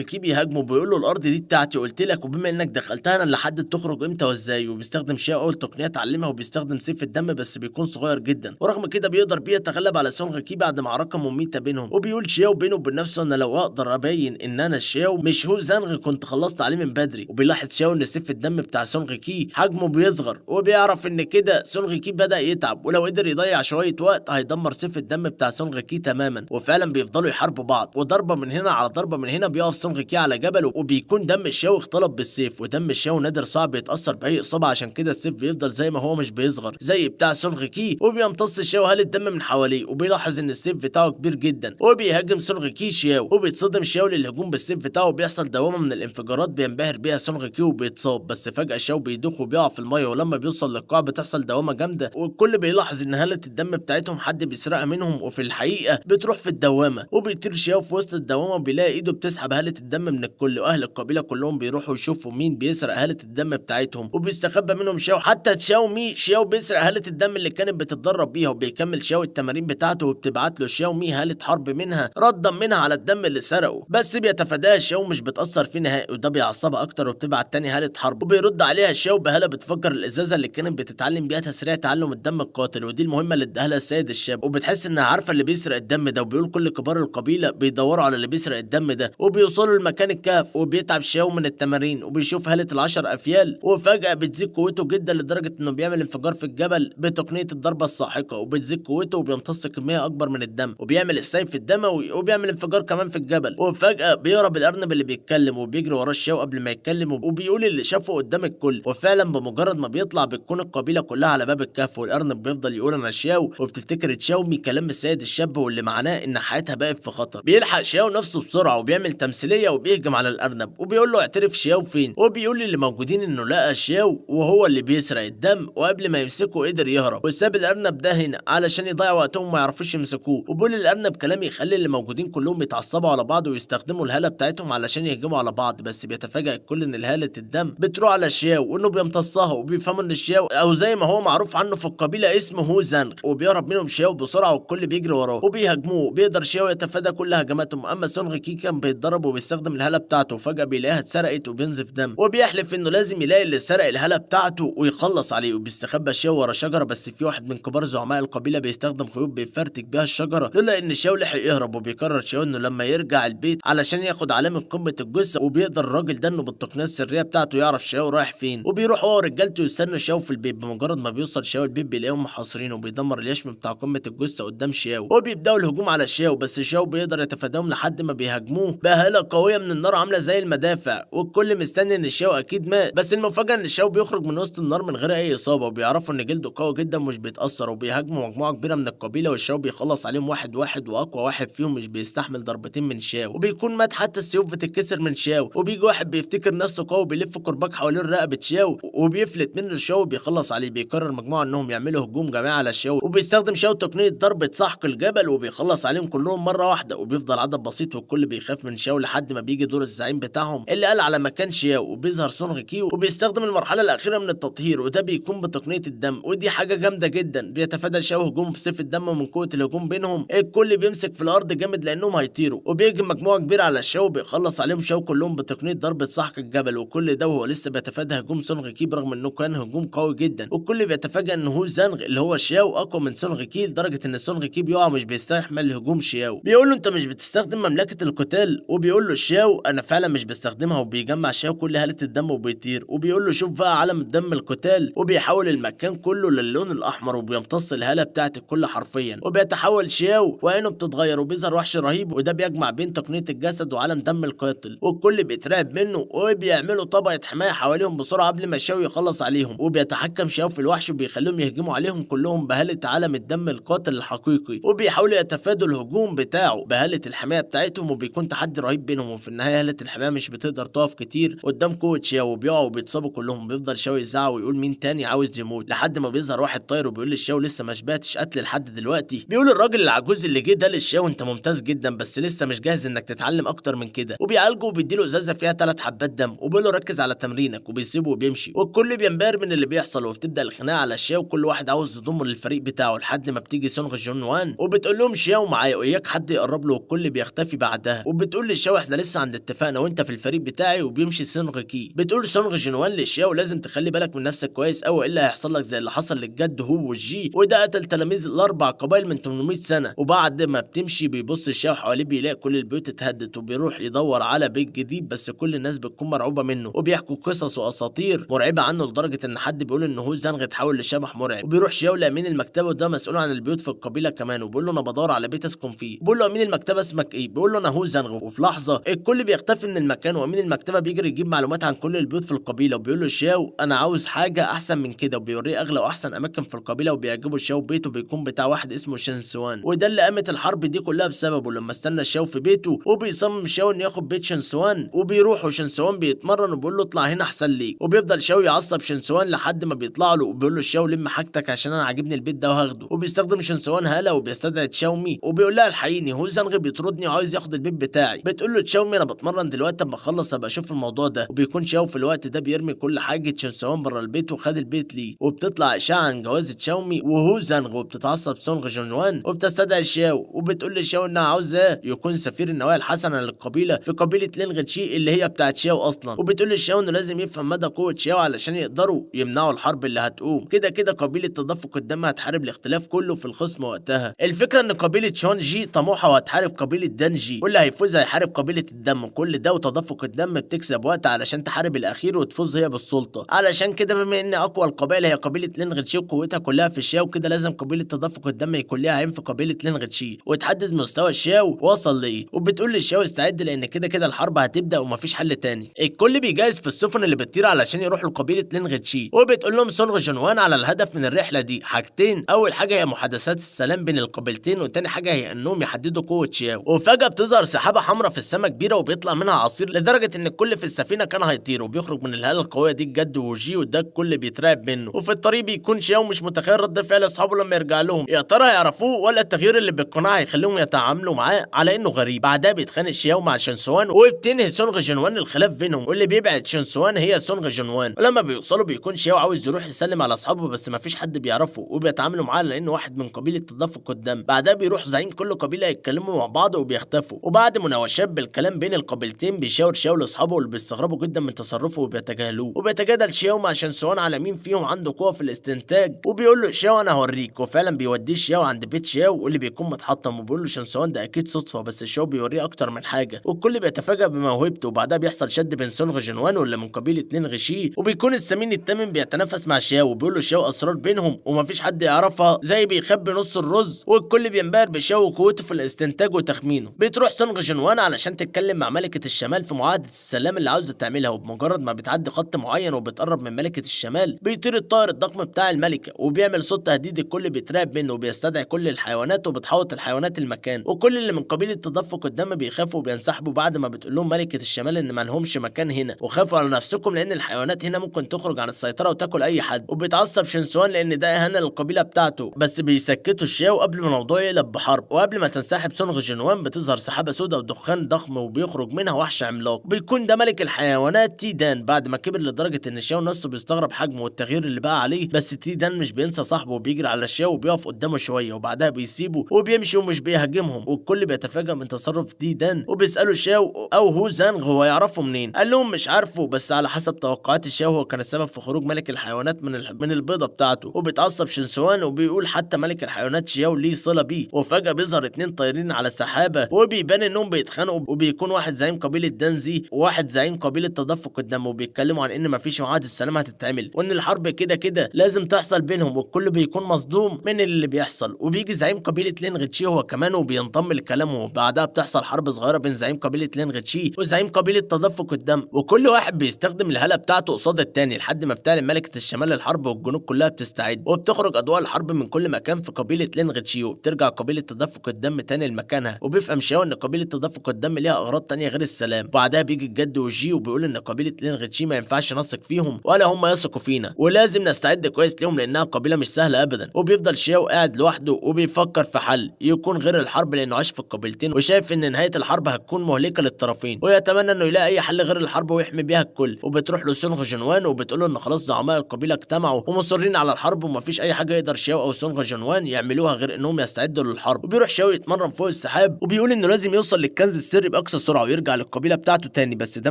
كي بيهاجمه وبيقول له الأرض دي بتاعتي قلت لك، وبما انك دخلتها انا اللي حدد تخرج امتى وازاي. وبيستخدم شياو اول تقنيه اتعلمها وبيستخدم سيف الدم بس بيكون صغير جدا، ورغم كده بيقدر بيه يتغلب على سونغ كي بعد معركه مميته بينهم. وبيقول شياو بينه وبين نفسه انا لو اقدر ابين ان انا شياو مش هو زانغ كنت خلصت عليه من بدري. وبيلاحظ شياو ان سيف الدم بتاع سونغ كي حجمه بيصغر، وبيعرف ان كده سونغ كي بدا يتعب، ولو قدر يضيع شويه وقت هيدمر سيف الدم بتاع سونغ كي تماما. وفعلا بيفضلوا يحاربوا بعض، وضربه من هنا على ضربه من هنا بيقف سونغ كي على جبل، وبيكون دم شياو اختلط بالسيف، ودم الشاو نادر صعب يتأثر بأي إصابة، عشان كده السيف بيفضل زي ما هو مش بيصغر زي بتاع سونغ كي. وبيمتص الشاو هالة دم من حواليه، وبيلاحظ إن السيف بتاعه كبير جدا، وبيهاجم سونغ كي شاو، وبيتصدم شاو للهجوم بالسيف بتاعه، وبيحصل دوامة من الانفجارات بينبهر بيها سونغ كي وبيتصاب. بس فجأة شاو بيدوخ وبيقع في المية، ولما بيوصل للقاع بتحصل دوامة جامدة، والكل بيلاحظ إن هالة الدم بتاعتهم حد بيسرقها منهم، وفي الحقيقة بتروح في الدوامة. وبيطير شاو في وسط الدوامة وبيلاقي إيده بتسحب هالة الدم من الكل، وأهل القبيلة كلهم بيروحوا يشوفوا مين بيسرق هالة الدم بتاعتهم، وبيستخبى منهم شاو. حتى تشاومي شاو بيسرق هالة الدم اللي كانت بتتدرب بيها، وبيكمل شاو التمارين بتاعته، وبتبعت له شاومي هالة حرب منها ردا منها على الدم اللي سرقه، بس بيتفاداها شاو مش بتأثر فيه نهائي، وده بيعصبها اكتر، وبتبعت تاني هالة حرب، وبيرد عليها شاو بهالة بتفجر الازازة اللي كانت بتتعلم بيها تسريع تعلم الدم القاتل، ودي المهمة اللي اداها لها السيد الشاب. وبتحس انها عارفة اللي بيسرق الدم ده، وبيقول كل كبار القبيلة بيدوروا على اللي بيسرق الدم ده، وبيوصلوا لمكان الكهف، وبيتعب شاو من التمارين، وبيشوف هالة ال10 أفيال، وفجأة بتزيد قوته جدا لدرجة انه بيعمل انفجار في الجبل بتقنية الضربة الساحقة، وبتزيد قوته وبيمتص كمية أكبر من الدم، وبيعمل السيف الدموي، وبيعمل انفجار كمان في الجبل. وفجأة بيهرب الأرنب اللي بيتكلم، وبيجري وراه الشاو قبل ما يتكلم، وبيقول اللي شافه قدام الكل. وفعلا بمجرد ما بيطلع بتكون القبيلة كلها على باب الكهف، والأرنب بيفضل يقول أنا شاو، وبتفتكر تشاومي كلام السيد الشاب، واللي معناه إن حياتها بقت في خطر. بيلحق شاو نفسه بسرعة وبيعمل تمثيلية وبيهجم على الأرنب، وبيقول له اعترف شاو فين، وبيقول اللي موجودين انه لقى شاو وهو اللي بيسرق الدم، وقبل ما يمسكه قدر يهرب، وساب الارنب ده هنا علشان يضيع وقتهم ما يعرفوش يمسكوه. وبيقول الارنب كلام يخلي اللي موجودين كلهم يتعصبوا على بعض ويستخدموا الهاله بتاعتهم علشان يهجموا على بعض، بس بيتفاجئ الكل ان الهاله الدم بتروح على شاو، وانه بيمتصها، وبيفهموا ان الشاو او زي ما هو معروف عنه في القبيله اسمه هو زانغ، وبيهرب منهم شاو بسرعه، والكل بيجري وراه وبيهاجموه. بيقدر شاو يتفادى كل هجماتهم، اما سونغ كي كان بيتضرب وبيستخدم الهاله بتاعته، وفجاه بيلاقيها اتسرقت وبينزف دم، وبيحلف انه لازم يلاقي اللي سرق الهاله بتاعته ويخلص عليه. وبيستخبى شاو ورا شجره، بس في واحد من كبار زعماء القبيله بيستخدم خيوط بيفرتك بيها الشجره، لولا ان شاو لحق يهرب. وبيقرر شاو انه لما يرجع البيت علشان ياخد علامه قمه الجثه، وبيقدر الراجل ده انه بالتقنيه السريه بتاعته يعرف شاو رايح فين، وبيروح هو ورجالته يستنوا شاو في البيت. بمجرد ما بيوصل شاو البيت بيلاقيهم محاصرين، وبيدمر اليشم بتاع قمه الجثه قدام شاو، وبيبداوا الهجوم على شاو، بس شاو بيقدر يتفاداهم لحد ما بيهاجموه بهاله قويه من النار عامله زي المدافع، والكل مستني ان شاو اكيد مات. بس المفاجاه ان شاو بيخرج من وسط النار من غير اي اصابه، وبيعرفوا ان جلده قوي جدا مش بيتاثر، وبيهاجموا مجموعه كبيره من القبيله، والشاو بيخلص عليهم واحد واحد، واقوى واحد فيهم مش بيستحمل ضربتين من شاو، وبيكون مات حتى السيوف بتتكسر من شاو. وبيجي واحد بيفتكر نفسه قوي بيلف كرباج حوالين رقبه شاو، وبيفلت منه الشاو وبيخلص عليه. بيقرر مجموعه انهم يعملوا هجوم جماعي على شاو، وبيستخدم شاو تقنيه ضربه سحق الجبل، وبيخلص عليهم كلهم مره واحده، وبيفضل عدد بسيط والكل بيخاف من شاو لحد ما بيجي دور الزعيم بتاعهم اللي قال على مكان شاو، وبيظهر سونغ كي وبيستخدم المرحله الاخيره من التطهير، وده بيكون بتقنيه الدم، ودي حاجه جامده جدا. بيتفادى شاو هجوم بسيف الدم، ومن قوه الهجوم بينهم الكل بيمسك في الارض جامد لانهم هيطيروا، وبيهجم مجموعه كبيره على شاو، بيخلص عليهم شاو كلهم بتقنيه ضربه سحق الجبل، وكل ده وهو لسه بيتفادى هجوم سونغ كي برغم انه كان هجوم قوي جدا. والكل بيتفاجئ ان هو زانغ اللي هو شاو اقوى من سونغ كي لدرجه ان سونغ كي بيقع مش بيستحمل هجوم شاو. بيقول له انت مش بتستخدم مملكه القتال، وبيقول له شاو انا فعلا مش بستخدمها، وبيجمع شاو كل هاله الدم وبيطير، وبيقول له شوف بقى علم الدم القتال، وبيحول المكان كله للون الاحمر، وبيمتص الهاله بتاعت الكل حرفيا، وبيتحول شاو وعينه بتتغير، وبيظهر وحش رهيب، وده بيجمع بين تقنيه الجسد وعالم دم القاتل، والكل بيترعب منه، وبيعملوا طبقه حمايه حواليهم بسرعه قبل ما شاو يخلص عليهم، وبيتحكم شاو في الوحش وبيخليهم يهجموا عليهم كلهم بهاله عالم الدم القاتل الحقيقي، وبيحاولوا يتفادوا الهجوم بتاعه بهاله الحمايه بتاعتهم، وبيكون تحدي رهيب بينهم. وفي النهايه هاله الحمايه مش بتقدر تقف كتير كتير قدام قوة شاو وبيقعوا وبيتصابوا كلهم. بيفضل شاو يزعق ويقول مين تاني عاوز يموت، لحد ما بيظهر واحد طاير وبيقول للشاو لسه ما شبعتش قتل لحد دلوقتي. بيقول الراجل العجوز اللي جه ده للشاو انت ممتاز جدا بس لسه مش جاهز انك تتعلم اكتر من كده، وبيعالجه وبيديله ازازه فيها 3 حبات دم وبيقول له ركز على تمرينك، وبيسيبه وبيمشي. والكل بينبهر من اللي بيحصل وبتبدا الخناقه على الشاو وكل واحد عاوز يضمه للفريق بتاعه، لحد ما بتيجي سونغ جون وان وبتقول لهم شاو معايا واياك حد يقرب له، والكل بيختفي بعدها. وبتقول للشاو احنا لسه عند اتفاقنا وانت في الفريق بتاعي، وبيمشي سونغ كي. بتقول سونغ جون وان للشاو لازم تخلي بالك من نفسك كويس قوي الا هيحصل لك زي اللي حصل للجد هو والجي، وده قتل تلاميذ الاربع قبائل من 800 سنه. وبعد ما بتمشي بيبص الشاو حواليه بيلاقي كل البيوت اتهدت، وبيروح يدور على بيت جديد بس كل الناس بتكون مرعوبه منه وبيحكوا قصص واساطير مرعبه عنه، لدرجه ان حد بيقول ان هو زنغ اتحول لشبح مرعب. وبيروح شاو لامين المكتبه وده مسؤول عن البيوت في القبيله كمان، وبيقول له انا بدور على بيت اسكن فيه. بيقول له امين المكتبه اسمك ايه؟ بيقول له انا هو زنغ. وفي لحظه الكل بيختفي من المكان وامين المكتبه بيجري يجيب معلومات عن كل البيوت في القبيله، وبيقول له شاو انا عاوز حاجه احسن من كده، وبيوريه اغلى واحسن اماكن في القبيله. وبيعجبه شاو بيته بيكون بتاع واحد اسمه شنسوان، وده اللي قامت الحرب دي كلها بسببه. لما استنى شاو في بيته وبيصمم شاو انه ياخد بيت شنسوان، وبيروح وشنسوان بيتمرن وبيقول له اطلع هنا احسن ليك. وبيفضل شاو يعصب شنسوان لحد ما بيطلع له وبيقول له شاو لم حاجتك عشان انا عاجبني البيت ده وهاخده. وبيستخدم شنسوان هاله وبيستدعي تشاومي وبيقول لها الحقيني هو زنغ بيطردني وعاوز ياخد البيت بتاعي. بتقول له تشاومي انا بتمرن دلوقتي اما اخلص ابقى اشوف الموضوع ده. وبيكون شاو في الوقت ده بيرمي كل حاجه شنسوان بره البيت وخد البيت ليه. وبتطلع اشاعه عن جواز تشاومي وهو زنغ، وبتتعصب سونغ جونوان وبتستدعي شاو وبتقول لشاو انها عاوزاه يكون سفير النوايا الحسنه للقبيله في قبيله لينغتشي اللي هي بتاعت شاو اصلا. وبتقول لشاو انه لازم يفهم مدى قوه شاو علشان يقدروا يمنعوا الحرب اللي هتقوم. كده كده قبيله تدفق الدم هتحارب الاختلاف كله في الخصم وقتها. الفكره ان قبيله شون جي طموحه وهتحارب قبيله دانجي، واللي هيفوز هيحارب قبيله الدم. كل ده وتدفق الدم بتكسب وقت علشان تحارب الاخير وتفوز هي بالسلطه. علشان كده بما ان اقوى القبائل هي قبيله لينغتشي وقوتها كلها في الشاو، كده لازم قبيله تدفق الدم يكون ليها عين في قبيله لينغتشي وتحدد مستوى الشاو وصل ليه. وبتقول للشاو استعد لان كده كده الحرب هتبدا ومفيش حل تاني. الكل بيجهز في السفن اللي بتطير علشان يروحوا لقبيله لينغتشي، وبتقول لهم سونغ جونوان على الهدف من الرحله دي حاجتين. اول حاجه هي محادثات السلام بين القبيلتين، وتاني حاجه هي انهم يحددوا قوه شاو. وفجاه بتظهر سحابه حمراء في السماء كبيره وبيطلع منها عصير لدرجه ان الكل في السفينه كان هيطير، وبيخرج من الهاله القويه دي الجد وجي، وده الكل بيترعب منه. وفي الطريق بيكون شاو مش متخيل رد فعل اصحابه لما يرجع لهم، يا ترى يعرفوه ولا التغيير اللي بالقناع هيخليهم يتعاملوا معاه على انه غريب. بعدها بيتخانق شاو مع شنسوان وبتنهي سونغ جونوان الخلاف بينهم، واللي بيبعد شنسوان هي سونغ جونوان. ولما بيوصلوا بيكون شاو عاوز يروح يسلم على اصحابه بس مفيش حد بيعرفه، وبيتعاملوا معاه لانه واحد من قبيله تدفق الدم. بعدها بيروح زعيم كل قبيله يتكلموا مع بعض وبيختفوا. وبعد مناوشات بالكلام بين القبيلتين بيشاور شاو لاصحابه اللي بيستغربوا جدا من تصرفه وبيتجاهلوه. وبيتجادل شاو مع شنسوان على مين فيهم عنده قوه في الاستنتاج، وبيقول له شاو انا هوريك. وفعلا بيوديه شاو عند بيت شاو واللي بيكون متحطم، وبيقول له شنسوان ده اكيد صدفه، بس شاو بيوريه اكتر من حاجه والكل بيتفاجئ بموهبته. وبعدها بيحصل شد بين سونغ جونوان واللي من قبيله لينغشي، وبيكون السمين الثامن بيتنافس مع شاو وبيقول له شاو اسرار بينهم ومفيش حد يعرفها زي بيخبي نص الرز. والكل بينبهر بشاو وقوته في الاستنتاج وتخمينه. بتروح سونغ جونوان علشان تتكلم مع ملكه الشمال في معاهده السلام اللي عاوزه تعملها، وبمجرد ما بتعدي خط معين وبتقرب من ملكه الشمال بيطير الطائر الضخم بتاع الملكه وبيعمل صوت تهديد الكل بيترعب منه، وبيستدعي كل الحيوانات وبتحوط الحيوانات المكان. وكل اللي من قبيله تدفق الدم بيخافوا وبينسحبوا بعد ما بتقول لهم ملكه الشمال ان مالهمش مكان هنا، وخافوا على نفسكم لان الحيوانات هنا ممكن تخرج عن السيطره وتاكل اي حد. وبيتعصب شنسوان لان ده اهانه للقبيله بتاعته، بس بيسكتوا الشاو قبل ما الموضوع يقلب بحرب. وقبل ما تنسحب سونغ جونوان بتظهر سحابه سوداء ودخان ضخم وبيخرج منها وحش عملاق، بيكون ده ملك الحيوانات تيدان بعد ما كبر لدرجه ان الشاو نفسه بيستغرب حجمه والتغيير اللي بقى عليه. بس تيدان مش بينسى صاحبه وبيجري على الشاو وبيقف قدامه شويه وبعدها بيسيبه وبيمشي ومش بيهاجمهم. والكل بيتفاجئ من تصرف تيدان وبيسالوا الشاو او هو زانغ هو يعرفه منين. قال لهم مش عارفه، بس على حسب توقعات الشاو هو كان السبب في خروج ملك الحيوانات من البيضه بتاعته. وبيتعصب شنسوان وبيقول حتى ملك الحيوانات شياو ليه صله بيه. وفجاه بيظهر 2 طايرين على سحابه وبيبان انهم بيتخانقوا، وبيكون واحد زعيم قبيله دانزي وواحد زعيم قبيله تدفق الدم، وبيتكلموا عن ان مفيش معاهده السلام هتتعمل وان الحرب كده كده لازم تحصل بينهم. والكل بيكون مصدوم من اللي بيحصل. وبيجي زعيم قبيله لينغتشي هو كمان وبينضم لكلامهم، وبعدها بتحصل حرب صغيره بين زعيم قبيله لينغتشي وزعيم قبيله تدفق الدم، وكل واحد بيستخدم الهاله بتاعته قصاد التاني لحد ما بتعلن ملكه الشمال الحرب والجنود كلها بتستعد. وبتخرج اضواء الحرب من كل مكان في قبيله لينغتشي، وبترجع قبيله تدفق الدم تاني لمكانها. وبيفهم شاو ان قبيله تدفق الدم ليها اغراض تانية غير السلام. وبعدها بيجي الجد الجد وجي، وبيقول ان قبيله لين غتشي ما ينفعش نثق فيهم ولا هم يثقوا فينا، ولازم نستعد كويس ليهم لانها قبيله مش سهله ابدا. وبيفضل شياو قاعد لوحده وبيفكر في حل يكون غير الحرب لانه عاش في القبيلتين وشايف ان نهايه الحرب هتكون مهلكه للطرفين، ويتمنى انه يلاقي اي حل غير الحرب ويحمي بيها الكل. وبتروح له سونغ جنوان وبتقول له ان خلاص زعماء القبيله اجتمعوا ومصرين على الحرب ومفيش اي حاجه يقدر شياو او سونغ جنوان يعملوها غير انهم يستعدوا للحرب. وبيروح شياو يتمرن فوق السحاب وبيقول انه لازم يوصل للكنز السري باقصى سرعه ويرجع للقبيله بتاعته تاني، بس ده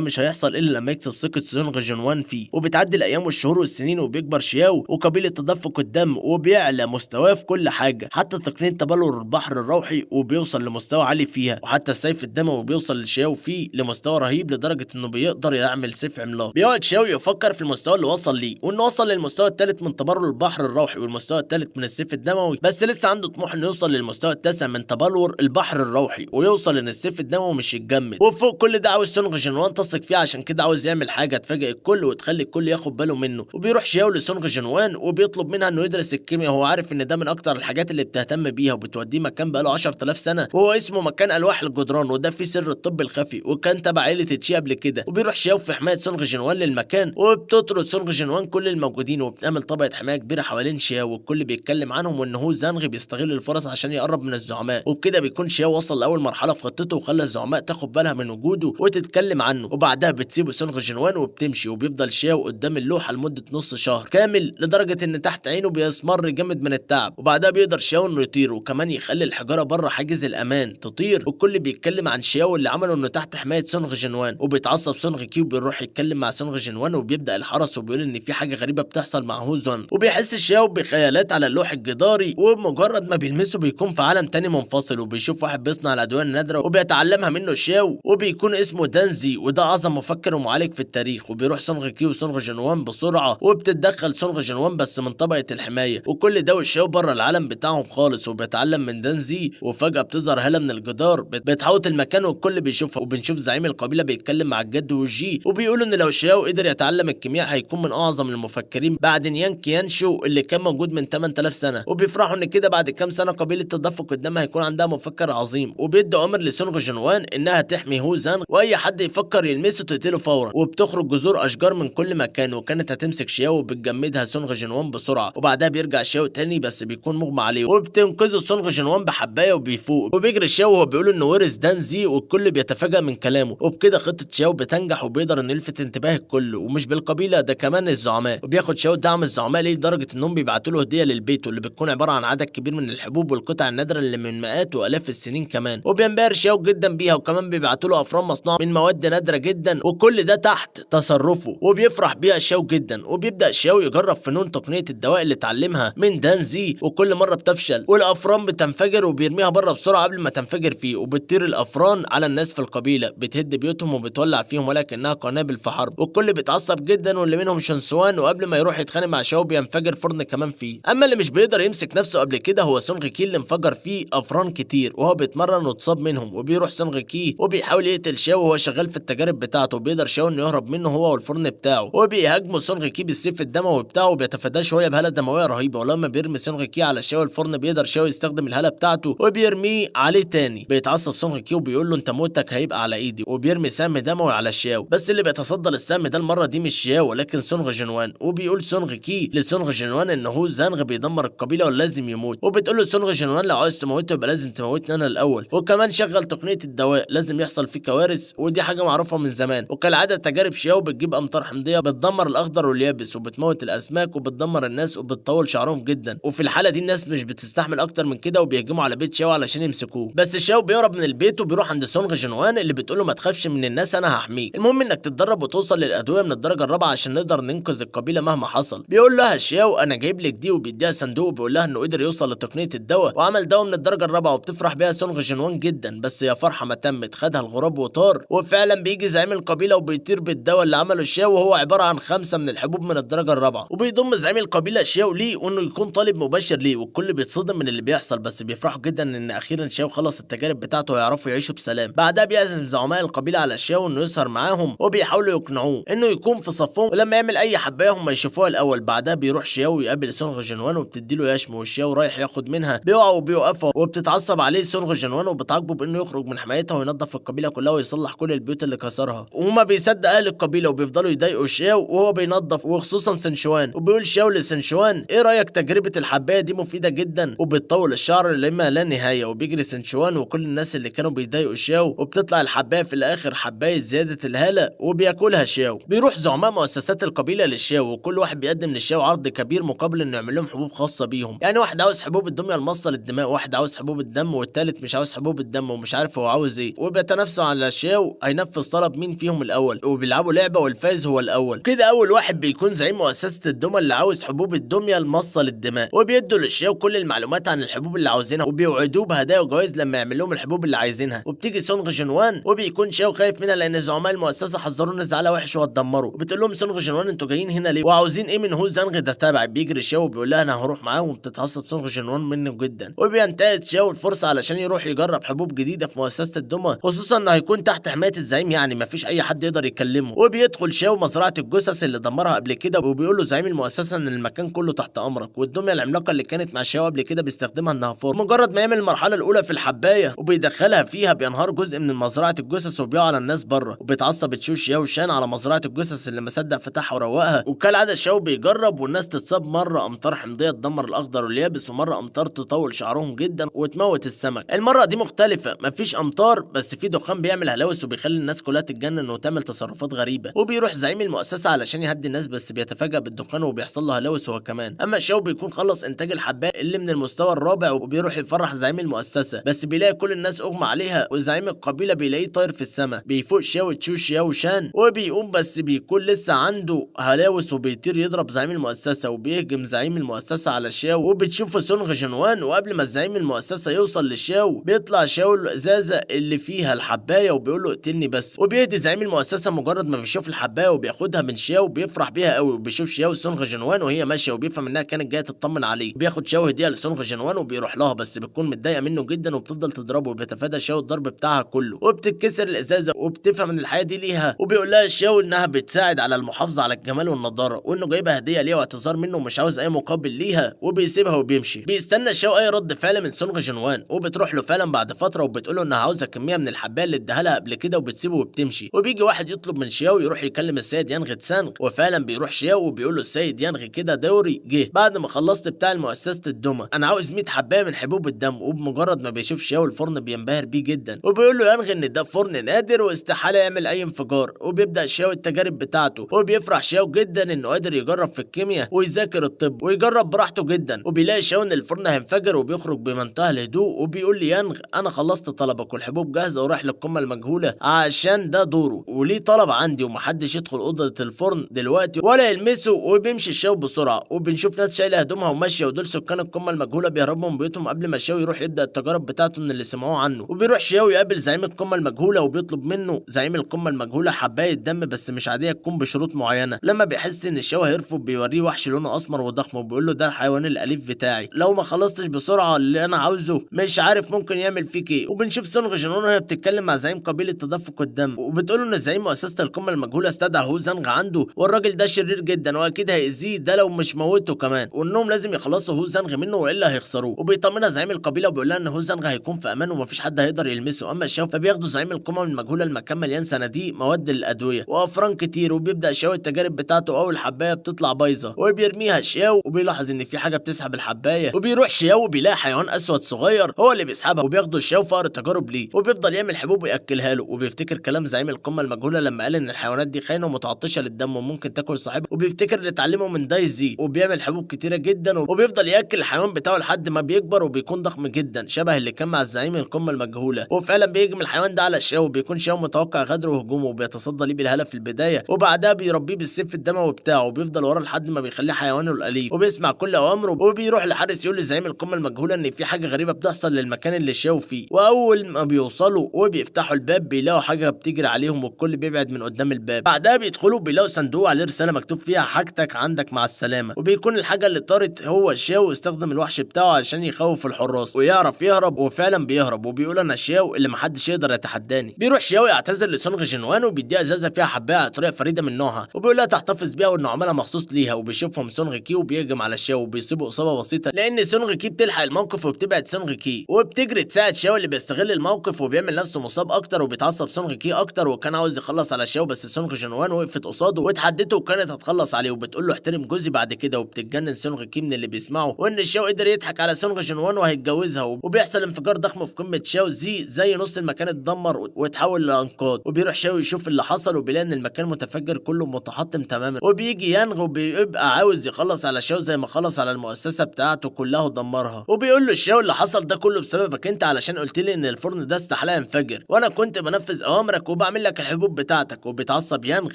مش هيحصل الا لما يكسب ثقه سونغ جنوان فيه. وبتعدي الايام والشهور والسنين وبيكبر شياو وقبيله تدفق الدم وبيعلى مستواه في كل حاجه، حتى تقنيه تبلور البحر الروحي وبيوصل لمستوى عالي فيها، وحتى السيف الدموي بيوصل لشياو فيه لمستوى رهيب لدرجه انه بيقدر يعمل سيف عملاق. بيقعد شياو يفكر في المستوى اللي وصل ليه وانه وصل للمستوى الثالث من تبلور البحر الروحي والمستوى الثالث من السيف الدموي، بس لسه عنده طموح انه يوصل للمستوى التاسع من تبلور البحر الروحي ويوصل ان السيف الدموي مش يتجمد. وفوق كل ده عاوز سونغ جنوان تثق فيه، عشان كده عاوز يعمل حاجه تفاجئ الكل وتخلي الكل ياخد باله منه. وبيروح شياو لسونغ جنوان وبيطلب منها انه يدرس الكيمياء، هو عارف ان ده من اكتر الحاجات اللي بتهتم بيها وبتوديه مكان بقاله 10000 سنه وهو اسمه مكان الواح الجدران، وده فيه سر الطب الخفي وكان تبع عيله تشي قبل كده. وبيروح شياو في حمايه سونغ جنوان للمكان وبتطرد سونغ جنوان كل الموجودين وبتعمل طبقه حمايه كبيره حوالين شياو، والكل بيتكلم عنهم وان هو زانغ بيستغل الفرص عشان يقرب من الزعماء. وبكده بيكون شياو وصل لاول مرحله في خطته وخلى الزعماء تاخد بالها من وجوده وتتكلم عنه، وبعدها بتسيبه سونغ جنوان وبتمشي. وبيفضل شياو قدام اللوحه لمده نص شهر كامل لدرجه ان تحت عينه بيسمر جامد من التعب. وبعدها بيقدر شياو انه يطير وكمان يخلي الحجاره بره حاجز الامان تطير، والكل بيتكلم عن شياو اللي عمله انه تحت حمايه سونغ جنوان. وبيتعصب سونغ كيو بيروح يتكلم مع سونغ جنوان وبيبدا الحرس وبيقول ان في حاجه غريبه بتحصل مع هوزون، وبيحس شياو بخيالات على اللوح الجداري وبمجرد ما بيلمسه بيكون في عالم تاني منفصل، وبيشوف واحد بيصنع الادويه النادره وبيتعلمها منه شياو وبيكون اسمه دانزي وده اعظم مفكر ومعالج في التاريخ. وبيروح سونغ كيو وسونغ جنوان بسرعه وبتتدخل سونغ جنوان بس من طبقه الحمايه، وكل ده وشياو بره العالم بتاعهم خالص وبيتعلم من دانزي. وفجاه بتظهر هاله من الجدار بتحوط المكان والكل بيشوفها، وبنشوف زعيم القبيله بيتكلم مع الجد وجي وبيقولوا ان لو شياو قدر يتعلم الكيمياء هيكون من اعظم المفكرين بعد نيان كيانشو اللي كان موجود من 8000 سنه. وبيفرحوا ان كده بعد كام سنه قبيله تدفق الدم هيكون عندها مفكر عظيم، وبيدوا امر لسونغ جنوان انها تحمي هو زانغ واي حد يفكر يلمسه تقتله فورا. وبتخرج جذور اشجار من كل مكان وكانت هتمسك شياو وبتجمدها سونغ جنوان بسرعه، وبعدها بيرجع شياو تاني بس بيكون مغمى عليه وبتنقذه سونغ جنوان بحبايه وبيفوق. وبيجري شياو وهو بيقول انه ورث دانزي والكل بيتفاجئ من كلامه، وبكده خطه شياو بتنجح وبيقدر انه يلفت انتباه الكل ومش بالقبيله ده كمان الزعماء. وبياخد شياو دعم الزعماء ليه لدرجه انهم بيبعتوا له هديه للبيت واللي بتكون عباره عن عدد كبير من الحبوب والقطع النادره اللي من مئات والاف السنين كمان، وبينبهر شياو جدا بيها وكمان بيبعتوا له افران مصنوعه من مواد نادره جدا وكل ده تحت تصرفه وبيفرح بيها شياو جدا. وبيبدا شياو يجرب فنون تقنيه الدواء اللي اتعلمها من دانزي وكل مره بتفشل والافران بتنفجر وبيرميها بره بسرعه قبل ما تنفجر فيه، وبتطير الافران على الناس في القبيله بتهد بيوتهم وبتولع فيهم ولكنها قنابل في حرب، والكل بيتعصب جدا واللي منهم شنسوان وقبل ما يروح يتخانق مع شياو بينفجر فرن كمان فيه. اما اللي مش بيقدر يمسك نفسه قبل كده هو سونغ كي اللي انفجر فيه افران كتير وهو بيتمرن واتصاب منهم، وبيروح سونغ كي وبيحاول يقتل شياو وهو شغال في التجارب بتاعته، وبيقدر شياو انه يهرب منه هو والفرن بتاعه، وبيهاجموا سونغ كي بالسيف الدموي بتاعه وبيتفاداه شويه بهاله دمويه رهيبه، ولما بيرمي سونغ كي على شياو الفرن بيقدر شياو يستخدم الهاله بتاعته وبيرميه عليه تاني. بيتعصب سونغ كي وبيقول له انت موتك هيبقى على ايدي، وبيرمي سهم دموي على شياو، بس اللي بيتصدى للسهم ده المره دي مش شياو ولكن سونغ جنوان. وبيقول سونغ كي لسونغ جنوان ان هو زانغ بيدمر القبيله ولازم يموت، وبتقول له سونغ جنوان لو عايز تموته يبقى لازم تموتني انا الاول، وكمان شغل تقنيه الدواء لازم يحصل فيه كوارث ودي حاجه معروفه من زمان. وكالعاده تجارب شياو بتجيب امطار حمضيه بتدمر الاخضر واليابس وبتموت الاسماك وبتدمر الناس وبتطول شعرهم جدا، وفي الحاله دي الناس مش بتستحمل اكتر من كده وبيهجموا على بيت شياو علشان يمسكوه، بس شياو بيهرب من البيت وبيروح عند سونغ جنوان اللي بتقول له ما تخافش من الناس انا هحميك، المهم انك تتدرب وتوصل للادويه من الدرجه الرابعه عشان نقدر ننقذ القبيله مهما حصل. بيقول لها شياو انا جايب لك دي وبيديها صندوق وبيقول لها انه قدر يوصل لتقنيه الدواء وعمل دواء من الدرجه الرابعه، وبتفرح بيها سونغ جنوان جدا، بس يا فرحه ما تمت خدها الغراب وطار، وفعلا بيجي زعيم القبيله وبيطير بالدواء اللي عمله شياو وهو عباره عن 5 من الحبوب من الدرجه الرابعه، وبيضم زعيم القبيله شياو ليه وانه يكون طالب مباشر ليه، والكل بيتصدم من اللي بيحصل بس بيفرحوا جدا ان اخيرا شياو خلص التجارب بتاعته ويعرفوا يعيشوا بسلام. بعدها بيعزم زعماء القبيله على شياو انه يسهر معاهم وبيحاولوا يقنعوه انه يكون في صفهم ولما يعمل اي حبايه هم يشوفوها الاول. بعدها بيروح شياو يقابل سونغ جنوان وبتديله يشم والشياو رايح ياخد منها بيقعوا وبيوقفوا وبتتعصب عليه سونغ جنوان وبتعاقبه بانه يخرج من حمايتها وينظف القبيله كلها ويصلح كل البيوت اللي كسرها. وما بيصدق اهل القبيله وبيفضلوا يضايقوا شاو وهو بينظف، وخصوصا سنشوان. وبيقول شاو لسنشوان ايه رايك تجربه الحبايه دي مفيده جدا وبتطول الشعر لما لا نهايه. وبيجري سنشوان وكل الناس اللي كانوا بيضايقوا شاو، وبتطلع الحبايه في الاخر حبايه زياده الهاله وبياكلها شاو. بيروح زعماء مؤسسات القبيله للشاو، وكل واحد بيقدم للشاو عرض كبير مقابل انه يعمل لهم حبوب خاصه بيهم. يعني واحد عاوز حبوب الدميه المصه للدماء، واحد عاوز حبوب الدم، والتالت مش عاوز حبوب الدم ومش عارف هو عاوز ايه. وبيتنافسوا على شاو هينفذ طلب مين فيهم الاول، وبيلعبوا لعبه والفايز هو الاول. كده اول واحد بيكون زعيم مؤسسه الدمى اللي عاوز حبوب الدميه المصه للدماء، وبيدوا للشاو كل المعلومات عن الحبوب اللي عاوزينها، وبيوعدوه بهدايا وجوائز لما يعمل لهم الحبوب اللي عايزينها. وبتيجي سونغ جنوان وبيكون شاو خايف منها لان زعماء المؤسسه حذرونا زعلها وحش وهتدمروا. وبتقول لهم سونغ جنوان انتوا جايين هنا ليه وعاوزين ايه من هو زانغ ده تابع. بيجري شاو وبيقول لها انا هروح معاهم، وبتتعصب سونغ جنوان منه جدا. وبينتهز شاو الفرصه علشان يروح يجرب حبوب جديده في مؤسسه الدمى، خصوصا انه هيكون تحت حمايه الزعيم، يعني مفيش اي حد يقدر يكلمه. وبيدخل شاو مزرعه الجثث اللي دمرها قبل كده، وبيقول له زعيم المؤسسه ان المكان كله تحت امرك، والدميه العملاقه اللي كانت مع شاو قبل كده بيستخدمها انها فرن. مجرد ما يعمل المرحله الاولى في الحبايه وبيدخلها فيها بينهار جزء من مزرعه الجثث وبيقع على الناس بره. وبيتعصب تشو شاو شان على مزرعه الجثث اللي مصدق فتحها وروقها. وكالعاده شاو بيجرب والناس تتصاب، مره امطار حمضيه تدمر الاخضر واليابس، ومره امطار تطول شعرهم جدا وتموت السمك. المره دي مختلفه، مفيش امطار بس في دخان بيعمل هلاوس وبيخلي الناس كلها تتجنن وتعمل تصرفات غريبه. وبيروح زعيم المؤسسه علشان يهدي الناس بس بيتفاجأ بالدخان وبيحصل له هلاوس هو كمان. اما شاو بيكون خلص انتاج الحبايه اللي من المستوى الرابع، وبيروح يفرح زعيم المؤسسه، بس بيلاقي كل الناس اغمى عليها، وزعيم القبيله بيلاقيه طاير في السماء. بيفوق شاو تشو شاو شان وبيقوم، بس بيكون لسه عنده هلاوس وبيطير يضرب زعيم المؤسسه، وبيهجم زعيم المؤسسه على شاو. وبتشوفه سونغ جنوان، وقبل ما زعيم المؤسسه يوصل لشاو بيطلع شاو الازازه اللي فيها الحبايه وبيقول له اقتلني بس. وبيهدي زعيم المؤسسه مجرد ما بيشوف الحبايه وبياخدها من شاو بيفرح بيها قوي. وبيشوف شاو سونغ جنوان وهي ماشيه وبيفهم انها كانت جايه تطمن عليه. بياخد شاو هديه لسونغ جنوان وبيروح لها، بس بتكون متضايقه منه جدا وبتفضل تضربه، وبيتفادى شاو الضرب بتاعها كله. وبتتكسر الازازه وبتفهم ان الحياه دي ليها، وبيقول لها شاو انها بتساعد على المحافظه على الجمال والنضاره، وانه جايبها هديه ليها واعتذار منه ومش عاوز اي مقابل ليها. وبيسيبها وبيمشي. بيستنى شاو اي رد فعل من سونغ جنوان، وبتروح له فعلا بعد فتره وبتقول له انها عاوزه كميه من الحبايه اللي اداها لها قبل كده، وبتسيبه وبتمشي. وبيجي واحد يطلب من شاو يروح يكلم السيد يانغ تسانغ، وفعلا بيروح شاو وبيقول له السيد يانغ كده دوري جه بعد ما خلصت بتاع مؤسسه الدمى، انا عاوز 100 حبايه من حبوب الدم. وبمجرد ما بيشوف شاو الفرن بينبهر بيه جدا، وبيقول له يانغ ان ده فرن نادر واستحاله يعمل اي انفجار. وبيبدا شاو التجارب بتاعته، وبيفرح شاو جدا انه قادر يجرب في الكيمياء ويذاكر الطب ويجرب براحته جدا. وبيلاقي شاو ان الفرن هينفجر وبيخرج بمنتهى الهدوء، وبيقول لي يانغ انا خلصت طلبك والحبوب جاهزه ورايح للقمه المجهوله عشان ده دوره وليه طلب عندي، ومحدش يدخل اوضه الفرن دلوقتي ولا يلمسه. وبيمشي شاو بسرعه، وبنشوف ناس شايله هدومها وماشيه، ودول سكان القمه المجهوله بيهربوا من بيوتهم قبل ما شاو يروح يبدا التجارب بتاعته من اللي سمعوه عنه. وبيروح شاو يقابل زعيم القمه المجهوله وبيطلب منه زعيم القمه المجهوله حبايه دم بس مش عاديه، تكون بشروط معينه. لما بيحس ان شاو هيرفض بيوريه وحش لونه اسمر وضخم، وبيقول له ده الحيوان الاليف بتاعي، لو ما خلصتش بسرعه اللي انا عاوزه مش عارف ممكن يعمل فيك ايه. وبنشوف سونغ جنون وهي بتتكلم مع زعيم قبيله تدفق الدم، وبتقول له ان زعيم مؤسسه القمه المجهوله استدعى هو زانغ عنده، والراجل ده شرير جدا واكيد هيأذيه ده لو مش موته كمان، وانهم لازم يخلصوا هو زانغ منه والا هيخسروه. وبيطمنها زعيم القبيله وبيقول لها ان هو زانغ هيكون في امان ومفيش حد هيقدر يلمسه. اما شاو فبياخدوا زعيم القمه المجهوله المكان مليان صناديق مواد للادويه وافران كتير، وبيبدا شاو التجارب بتاعته. اول حبايه بتطلع بايظه وبيرميها شاو، وبيلاحظ ان في حاجه بتسحب الحبايه، وبيروح شاو وبيلاقي حيوان اسود صغير هو اللي بيسحبها، وبياخده شاو فقر تجارب ليه، وبيفضل يعمل حبوب وياكلها له. وبيفتكر كلام زعيم القمه المجهوله لما قال ان الحيوانات دي خاينه ومتعطشه للدم وممكن تاكل صاحبها، وبيفتكر اللي اتعلمه من دايزي، وبيعمل حبوب كتيره جدا، وبيفضل ياكل الحيوان بتاعه لحد ما بيكبر وبيكون ضخم جدا شبه اللي كان مع الزعيم القمه المجهوله. وفعلا بيهجم الحيوان ده على شاو، وبيكون شاو متوقع غدره وهجومه وبيتصدى ليه بالهلف في البدايه، وبعدها بيربيه بالسيف الدموي بتاعه، وبيفضل وراه لحد ما بيخليه حيوانه الاليف، وبيسمع كل اوامره. وبيروح لحارس يقول لزعيم القمه المجهوله ان في حاجه غريبه بتحصل للمكان اللي شاو فيه. واول ما بيوصلوا وبيفتحوا الباب بيلاقوا حاجه بتجري عليهم، والكل بيبعد من قدام الباب. بعدها بيدخلوا بيلاقوا صندوق عليه رساله مكتوب فيها حاجتك عندك مع السلامه، وبيكون الحاجه اللي طارت هو شاو استخدم الوحش بتاعه عشان يخوف الحراس ويعرف يهرب، وفعلا بيهرب. وبيقول انا شاو اللي محدش يقدر يتحداني. بيروح شاو يعتذر لسونغ جنوان وبيديها ازازه فيها حبايه على طريقه فريده من نوعها، وبيقول لها تحتفظ بيها وانه عملها مخصوص ليها. وبيشوفهم سونغ كي وبيهجم على شاو وبيصيبه اصابه بسيطه لان سونغ كي بتلحق الموقف وبتبعد سونغ كي، وبتجري تساعد شاو اللي بيستغل الموقف وبيعمل نفسه مصاب اكتر، وبيتعصب سونغ كي اكتر وكان عاوز يخلص على شاو، بس سونغ جنوان وقفت قصاده واتحدته وكانت هتخلص عليه وبتقول له احترم جوزي بعد كده. وبتتجنن سونغ كي من اللي بيسمعه وان شاو قدر يضحك على سونغ جنوان وهيتجوزها، وبيحصل انفجار ضخم في قمه شاو زي نص المكان اتدمر واتحول لانقاض. وبيروح شاو يشوف اللي حصل وبيلاقي ان المكان متفجر كله متحطم تماما. وبيجي يانغ وبيبقى عاوز يخلص على شاو زي ما خلص على المؤسسه بتاعته كلها ودمرها. وبيقول له شاو اللي حصل ده كله بسببك انت، علشان قلت لي ان الفرن ده استحاله ينفجر وانا كنت بنفذ اوامرك وبعمل لك الحبوب بتاعتك. وبيتعصب يانغ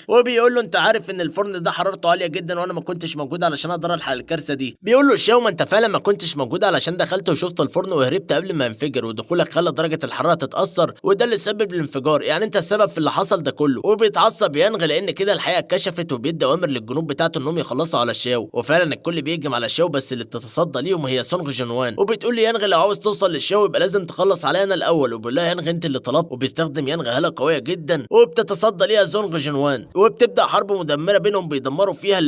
وبيقول له انت عارف ان الفرن ده حرارته عاليه جدا وانا ما كنتش موجود علشان اقدر الحق الكارثه دي. بيقول له شاو ما انت فعلا ما كنتش موجود علشان دخلت وشفت الفرن وهربت قبل ما ينفجر، ودخولك خلى درجه الحراره تتاثر وده اللي سبب الانفجار، يعني انت السبب في اللي حصل ده كله. وبيتعصب يانغ لان كده الحقيقه اتكشفت وبيدي اوامر للجنود بتاعته انهم يخلصوا على شاو. وفعلا الكل بيهجم على شاو بس اللي بتتصدى ليهم هي سونغ جنوان. وبتقول لي يانغ لو عاوز توصل للشاو يبقى لازم تخلص عليا انا الاول. وبيقول لها يانغ انت اللي طلبت. وبيستخدم يانغ هاله قويه جدا وبتتصدى ليها سونغ جنوان وبتبدا حرب مدمره بينهم بيدمروا فيها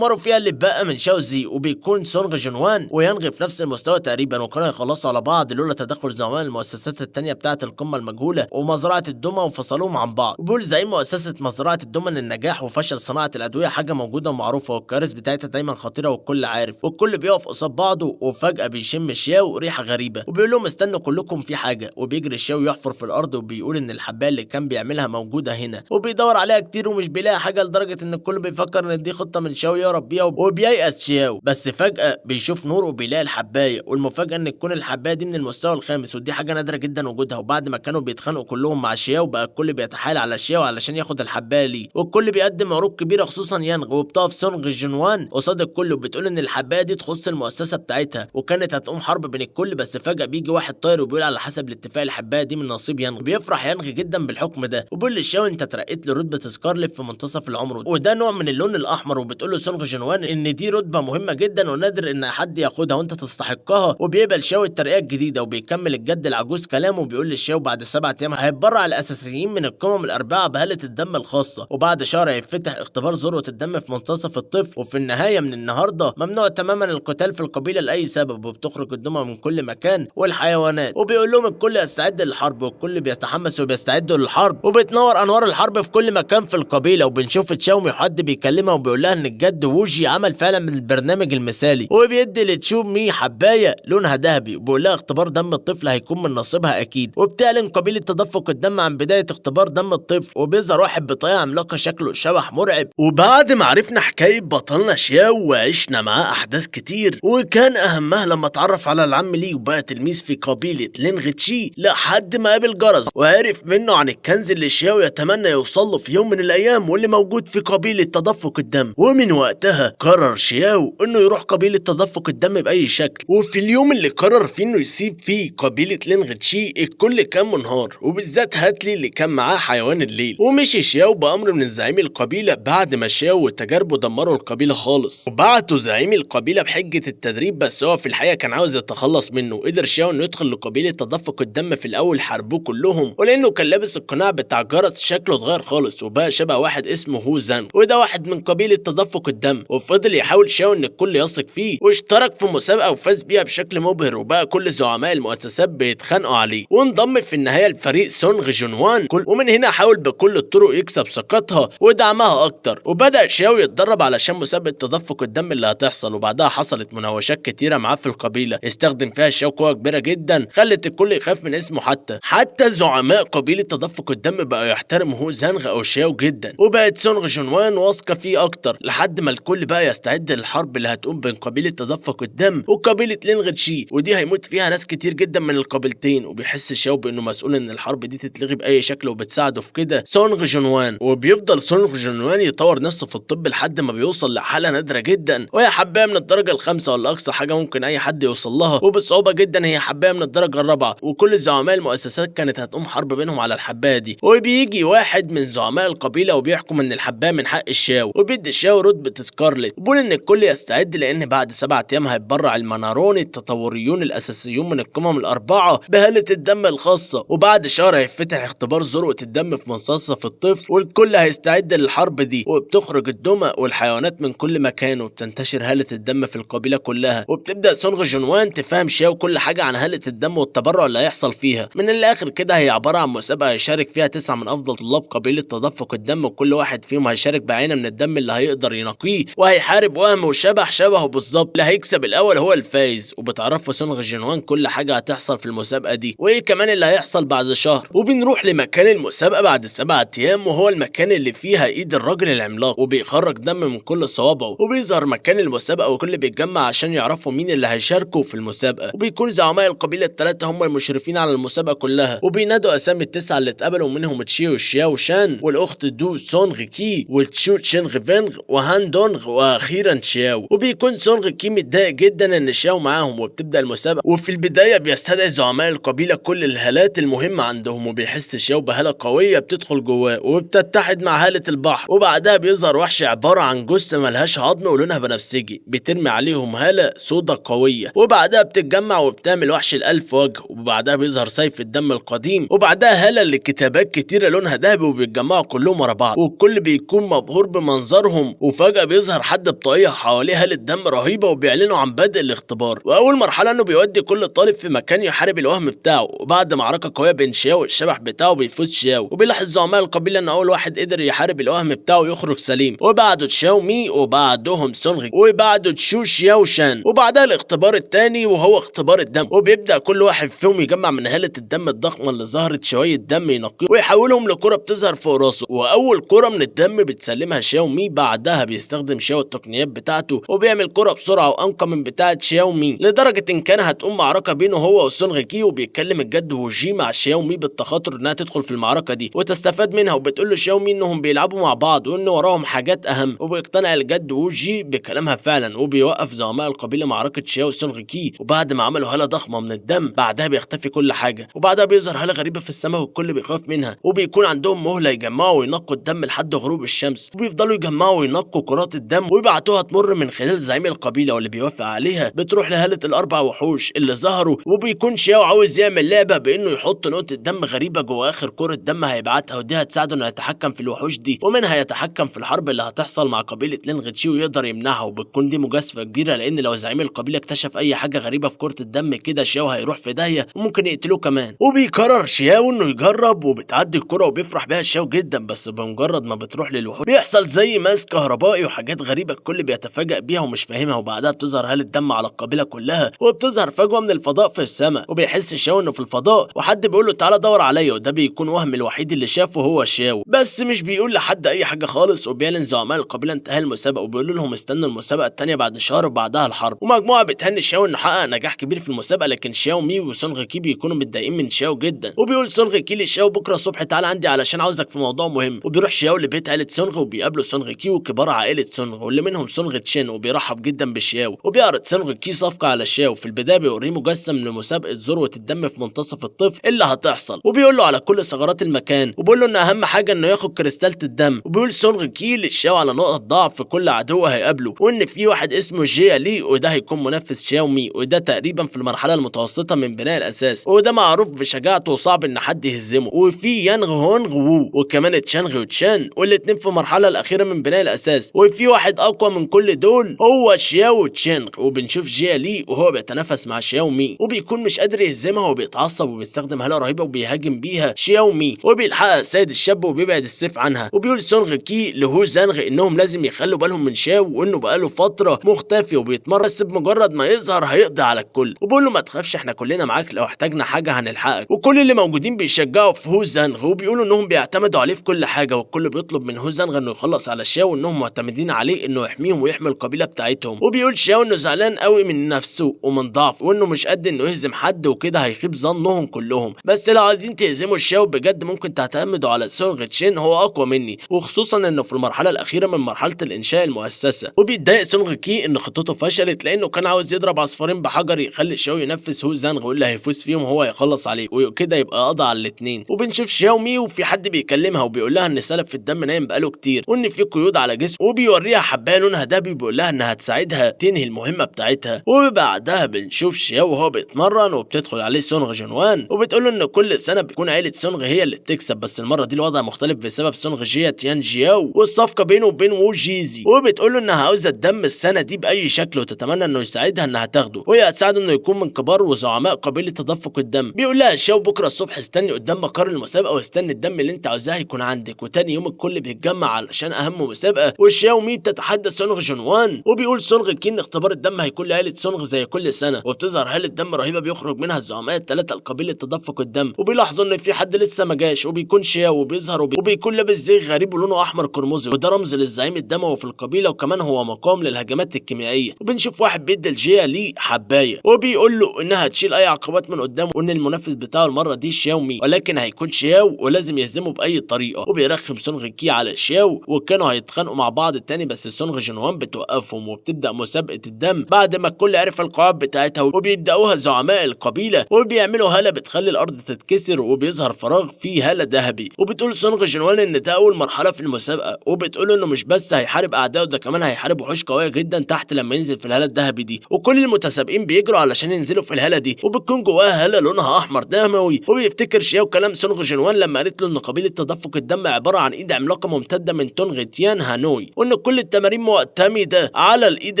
اللي بقى من شاو زي. وبيكون سونغ جنوان ويانغ في نفس المستوى تقريبا وكانوا يخلصوا على بعض لولا تدخل زعماء المؤسسات التانية بتاعه القمه المجهوله ومزرعه الدمى وانفصلوهم عن بعض. وبيقول زعيم مؤسسه مزرعه الدمى ان النجاح وفشل صناعه الادويه حاجه موجوده ومعروفه والكوارث بتاعتها دايما خطيره والكل عارف، والكل بيقف قصاد بعضه. وفجاه بيشم شاو ريحه غريبه وبيقول لهم استنوا كلكم في حاجه. وبيجري شاو يحفر في الارض وبيقول ان الحبايه اللي كان بيعملها موجوده هنا وبيدور عليها كتير ومش بيلاقي حاجه لدرجه ان الكل بيفكر ان دي خطه من شاو يهرب بيها وبييأس شاو. بس فجاه بيشوف نور وبيلاقي الحبايه، والمفاجاه ان تكون الحبايه دي من المستوى الخامس ودي حاجه نادره جدا وجودها. وبعد ما كانوا بيتخانقوا كلهم مع شاو بقى الكل بيتحايل على شاو علشان ياخد الحبايه ليه، والكل بيقدم عروض كبيره خصوصا يانغ. وبتقف سونغ جنوان قصاد الكل وبتقول ان الحبايه دي تخص المؤسسه بتاعتها وكانت هتقوم حرب بين الكل. بس فجاه بيجي واحد طاير وبيقول على حسب الاتفاق الحبايه دي من نصيب يانغ. بيفرح يانغ جدا بالحكم ده وبيقول لشاو انت اترقيت لرتبه سكارلت في منتصف العمر وده نوع من اللون الاحمر. وبتقول له سونغ جنوان ان دي رتبه مهمه جدا ونادر ان حد ياخدها وانت تستحقها. وبيقبل شاو الترقيه الجديده وبيكمل الجد العجوز كلامه وبيقول للشاو بعد 7 ايام هيتبرع الاساسيين من القمم الاربعه بهاله الدم الخاصه، وبعد شهر هيفتح اختبار ذروه الدم في منتصف الطفل. وفي النهايه من النهارده ممنوع تماما القتال في القبيله لاي سبب وبتخرج الدمى من كل مكان والحيوانات. وبيقول لهم الكل يستعد للحرب والكل بيتحمس وبيستعدوا للحرب وبتنور انوار الحرب في كل مكان في القبيله. وبنشوف تشاومي حد بيكلمها وبيقول لها ان الجد ووجي عمل فعلا من البرنامج المثالي وبيدي لتشومي حبايه لونها ذهبي وبيقول لها اختبار دم الطفل هيكون من نصيبها اكيد. وبتعلن قبيله تدفق الدم عن بدايه اختبار دم الطفل وبيظهر واحد بطاقه عملاقه شكله شبح مرعب. وبعد ما عرفنا حكايه بطلنا شاو وعشنا معاه احداث كتير وكان اهمها لما اتعرف على العم ليه وبقى تلميذ في قبيله لينغ تشي لحد ما قابل جرز وعرف منه عن الكنز اللي شاو يتمنى يوصل له في يوم من الايام واللي موجود في قبيله تدفق الدم. ومن وقتها قرر شاو انه يروح قبيله تدفق الدم باي شكل. وفي اليوم اللي قرر فيه انه يسيب فيه قبيله لينغ تشي الكل كان منهار وبالذات هاتلي اللي كان معاه حيوان الليل. ومشي شاو بامر من زعيم القبيله بعد ما شاو وتجاربه دمروا القبيله خالص وبعتوا زعيم القبيله بحجه التدريب بس هو في الحقيقه كان عاوز يتخلص منه. قدر شاو انه يدخل لقبيله تدفق الدم في الاول حاربوه كلهم ولانه كان لابس القناع بتاع جرس شكله اتغير خالص وبقى شبه واحد اسمه هو زان وده واحد من قبيله تدفق الدم. وفضل يحاول شاو ان الكل يثق فيه واشترك في مسابقه وفاز بيها بشكل مبهر وبقى كل زعماء المؤسسات بيتخانقوا عليه. وانضم في النهايه لفريق سونغ جنوان ومن هنا حاول بكل الطرق يكسب ثقتها ودعمها اكتر. وبدا شاو يتدرب علشان مسابقه تدفق الدم اللي هتحصل وبعدها حصلت مناوشات كتيره معاه في القبيله استخدم فيها شاو قوه كبيره جدا خلت الكل يخاف من اسمه حتى زعماء قبيله تدفق الدم بقوا يحترموا هو زانغ او شاو جدا وبقت سونغ جنوان واثقه فيه اكتر لحد ما الكل بقى يستعد للحرب اللي هتقوم بين قبيله تدفق الدم وقبيله لينغ تشي ودي هيموت فيها ناس كتير جدا من القبيلتين. وبيحس شاو بانه مسؤول ان الحرب دي تتلغي باي شكل وبتساعده في كده سونغ جنوان. وبيفضل سونغ جنوان يطور نفسه في الطب لحد ما بيوصل لحاله نادره جدا وهي حبايه من الدرجه الخامسه ولا اقصى حاجه ممكن اي حد يوصل لها وبصعوبه جدا هي حبايه من الدرجه الرابعه. وكل زعماء المؤسسات كانت هتقوم حرب بينهم على الحبايه دي وبيجي واحد من زعماء القبيله وبيحكم ان الحبايه من حق الشاو وبيدي الشاو رتبه سكارلت وبيقول ان الكل يستعد لان بعد 7 ايام هيتبرع المنارون التطوريون الاساسيون من القمم الاربعه بهاله الدم الخاصه. وبعد شهر هيفتح اختبار ذروه الدم في منتصف الطفل والكل هيستعد للحرب دي. وبتخرج الدمى والحيوانات من كل مكان وبتنتشر هاله الدم في القبيله كلها وبتبدا سونغ جنوان تفهم شاو كل حاجه عن هاله الدم والتبرع اللي هيحصل فيها. من الاخر كده هي عباره عن مسابقه هيشارك فيها فيها 9 من افضل طلاب قبيله تدفق الدم، وكل واحد فيهم هيشارك بعينه من الدم اللي هيقدر ينقيه، وهيحارب وهم وشبح شبهه بالظبط. اللي هيكسب الاول هو الفايز. وبتعرفوا سونغ جينوان كل حاجه هتحصل في المسابقه دي، وايه كمان اللي هيحصل بعد شهر. وبنروح لمكان المسابقه بعد 7 ايام، وهو المكان اللي فيها ايد الراجل العملاق وبيخرج دم من كل صوابعه. وبيظهر مكان المسابقه وكل بيتجمع عشان يعرفوا مين اللي هيشاركوا في المسابقه. وبيكون زعماء القبيله الثلاثه هم المشرفين على المسابقه كلها، وبينادوا اسامي التسعه اللي اتقبلوا، منهم تشيو شياو شان والاخت دو سونغ كي وتشو تشينغ فينغ وهان دونغ واخيرا شياو. وبيكون سونغ كي متضايق جدا ان شياو معاهم، وبتبدا المسابقه. وفي البدايه بيستدعي زعماء القبيله كل الهالات المهمه عندهم، وبيحس شياو بهاله قويه بتدخل جواه وبتتحد مع هاله البحر. وبعدها بيظهر وحش عباره عن جثه ملهاش عظم ولونها بنفسجي، بترمي عليهم هاله سودا قويه. وبعدها بتتجمع وبتعمل وحش الالف وجه. وبعدها بيظهر سيف الدم القديم. وبعدها هاله اللي كتابات كتيره لونها ذهبي، وبيتجمعوا كلهم ورا بعض، والكل بيكون مبهور بمنظرهم. وفجاه بيظهر حد بطاقيه حواليه هاله دم رهيبه، وبيعلنوا عن بدء الاختبار. واول مرحله انه بيودي كل طالب في مكان يحارب الوهم بتاعه. وبعد معركه قويه بين شياو والشبح بتاعه بيفوز شياو، وبيلاحظ زعماء القبيله ان اول واحد قدر يحارب الوهم بتاعه يخرج سليم. وبعده تشاو مي، وبعدهم سونغ، وبعده تشو شياو شان. وبعدها الاختبار الثاني وهو اختبار الدم، وبيبدا كل واحد فيهم يجمع من هاله الدم الضخمه اللي ظهرت شويه دم ينقيه ويحولهم لكره بتظهر فوق راسه. واول كره من الدم بتسلمها شياو مي. بعدها بيستخدم شياو التقنيات بتاعته وبيعمل كره بسرعه وانقى من بتاعه شياو مي، لدرجه ان كان هتقوم معركه بينه هو وسونغ كي. وبيتكلم الجد وجي مع شياو مي بالتخاطر انها تدخل في المعركه دي وتستفاد منها، وبتقول له شياو مي انهم بيلعبوا مع بعض وان وراهم حاجات اهم. وبيقتنع الجد وجي بكلامها فعلا، وبيوقف زعماء القبيله معركه شياو وسونغ كي. وبعد ما عملوا هاله ضخمه من الدم بعدها بيختفي كل حاجه. وبعدها بيظهر هاله غريبه في السماء والكل بيخاف منها. وبيكون عندهم مهله يجمعوا وينقوا الدم لحد غروب الشمس، وبيفضلوا يجمعوا وينقوا كرات الدم ويبعتوها تمر من خلال زعيم القبيله، واللي بيوافق عليها بتروح لهاله الاربع وحوش اللي ظهروا. وبيكون شياو عاوز يعمل لعبه بانه يحط نقطه دم غريبه جوه اخر كره دم هيبعتها، ودي هتساعده انه يتحكم في الوحوش دي، ومنها يتحكم في الحرب اللي هتحصل مع قبيله لينغ تشي ويقدر يمنعها. وبتكون دي مجازفه كبيره، لان لو زعيم القبيله اكتشف اي حاجه غريبه في كره الدم كده شياو هيروح في داهيه وممكن يقتلوه كمان. وبيقرر شياو انه يجرب، وبتعدي الكره وبيفرح بيها شياو جدا. بس بمجرد ما بتروح للوحوش بيحصل زي ماس كهربائي وحاجات غريبه الكل بيتفاجئ بيها ومش فاهمها. وبعدها بتظهر هاله دم على القبيله كلها، وبتظهر فجوه من الفضاء في السماء، وبيحس شياو انه في الفضاء وحد بيقول له تعالى دور عليا. وده بيكون وهم الوحيد اللي شافه هو شياو، بس مش بيقول لحد اي حاجه خالص. وبيعلن زعماء القبيله انتهاء المسابقه، وبيقولوا لهم استنوا المسابقه الثانيه بعد شهر وبعدها الحرب. ومجموعه بتهني شياو انه حقق نجاح كبير في المسابقه، لكن شياو مي وسونغ كي بيكونوا متضايقين من شياو جدا. وبيقول سونغ كي لشياو بكره الصبح تعالى عندي علشان عاوزك في موضوع مهم. وبيروح شياو لبيت عائله سونغ، وبيقابلوا سونغ كي وكبار عائله سونغ واللي منهم سونغ تشين، وبيرحب جدا بشياو. وبيعرض سونغ كي صفقه على شياو. في البدايه بيوريه مجسم لمسابقه ذروه الدم في منتصف الطفل اللي هتحصل، وبيقول له على كل ثغرات المكان، وبيقول له ان اهم حاجه انه ياخد كريستالة الدم. وبيقول سونغ كي لشياو على نقط ضعف في كل عدو هيقابله، وان في واحد اسمه جيا لي وده هيكون منافس شياو مي، وده تقريبا في المرحله المتوسطه من بناء الاساس، وده معروف بشجاعته وصعب ان حد يهزمه. وفي يانغ هونغ وو وكمان تشانغ وتشان، والاتنين في المرحله الاخيره من بناء الاساس. وفي واحد اقوى من كل دول هو شياو تشانغ. وبنشوف جيا لي وهو بيتنافس مع شياو مي، وبيكون مش قادر يهزمها وبيتعصب وبيستخدم هاله رهيبه وبيهاجم بيها شياو مي، وبيلحقها السيد الشاب وبيبعد السيف عنها. وبيقول سونغ كي لهو زانغ انهم لازم يخلوا بالهم من شياو وانه بقاله فتره مختفي وبيتمرن، بس بمجرد ما يظهر هيقضي على الكل. وبيقول له ما تخافش احنا كلنا معاك، لو احتاجنا حاجه هنلحقك. وكل اللي موجودين بيشجعوا في هو زانغ، وبيقولوا انهم بيعتمدوا عليه في كل حاجه، والكل بيطلب من هو زانغ انه يخلص على شياو وانهم معتمدين عليه انه يحميهم ويحمي القبيله بتاعتهم. وبيقول شياو انه زعلان قوي من نفسه ومن ضعف، وانه مش قد انه يهزم حد وكده هيخيب ظنهم كلهم. بس لو عايزين تهزموا شياو بجد ممكن تعتمدوا على سونغ تشين، هو اقوى مني، وخصوصا انه في المرحله الاخيره من مرحله الانشاء المؤسسه. وبيتضايق سونغ كي ان خطته فشلت، لانه كان عاوز يضرب عصفورين بحجر، يخلي شياو ينفذ هو زانغ واللي هيفوز فيهم هو يخلص عليه وكده يبقى قضى على الاثنين. وبنشوف شياو مي وفي حد بيكلمها وبيقول لها ان سلب في الدم نايم بقاله كتير، وان في قيود على جسمه، وبيوريها حبايه لونها دهبي بيقول لها انها تساعدها تنهي المهمه بتاعتها. وبعدها بنشوف شياو وهو بيتمرن، وبتدخل عليه سونغ جنوان وبتقول له ان كل سنه بتكون عيله سونغ هي اللي بتكسب، بس المره دي الوضع مختلف بسبب سونغ جيا تيان جياو والصفقه بينه وبين وو جيزي. وبتقول له انها عاوزه الدم السنه دي باي شكل، وتتمنى انه يساعدها انها تاخده، وهي هتساعده انه يكون من كبار وزعماء قبيله تدفق الدم. بيقول لها شياو بكره الصبح استني قدام مقر المسابقه المسابقه واستني الدم اللي انت عاوزاه هيكون عندك. وتاني يوم الكل بيتجمع علشان اهم مسابقه، والشياو مي بتتحدى سونغ جونوان، وبيقول سونغ كين اختبار الدم هيكون لعيله سونغ زي كل سنه، وبتظهر هاله دم رهيبه بيخرج منها الزعماء الثلاثه لقبيله تدفق الدم، وبيلاحظوا ان في حد لسه ما جاش، وبيكون شياو وبيظهر وبيكون لابس زي غريب ولونه احمر قرمزي، وده رمز للزعيم الدموي في القبيله، وكمان هو مقام للهجمات الكيميائيه. وبنشوف واحد بيدي لجيا ليه حبايه وبيقول له انها تشيل اي عقبات من قدامه، وان المنافس بتاعه المره دي شياو مي، ولكن هيكون شياو ولازم يهزمه باي طريقه. وبيرخم سونغ كي على شياو، وكانوا هيتخانقوا مع بعض تاني، بس سونغ جونوان بتوقفهم، وبتبدا مسابقه الدم بعد ما الكل عرف القواعد بتاعتها، وبيبداوها زعماء القبيله، وبيعملوا هاله بتخلي الارض تتكسر، وبيظهر فراغ فيه هاله ذهبي. وبتقول سونغ جونوان ان ده اول مرحله في المسابقه، وبتقول انه مش بس هيحارب اعدائه، ده كمان هيحارب وحوش قويه جدا تحت لما ينزل في الهاله الذهبي دي. وكل المتسابقين بيجروا علشان ينزلوا في الهاله دي، وبتكون جواها هاله لونها احمر دموي. وبيفتكر شياو كلام سونغ جونوان لما قالت له ان قبيله تدفق الدم عباره عن ايد عملاقه ممتده من تونغ تيان هانوي، وان كل التمارين معتمده على الايد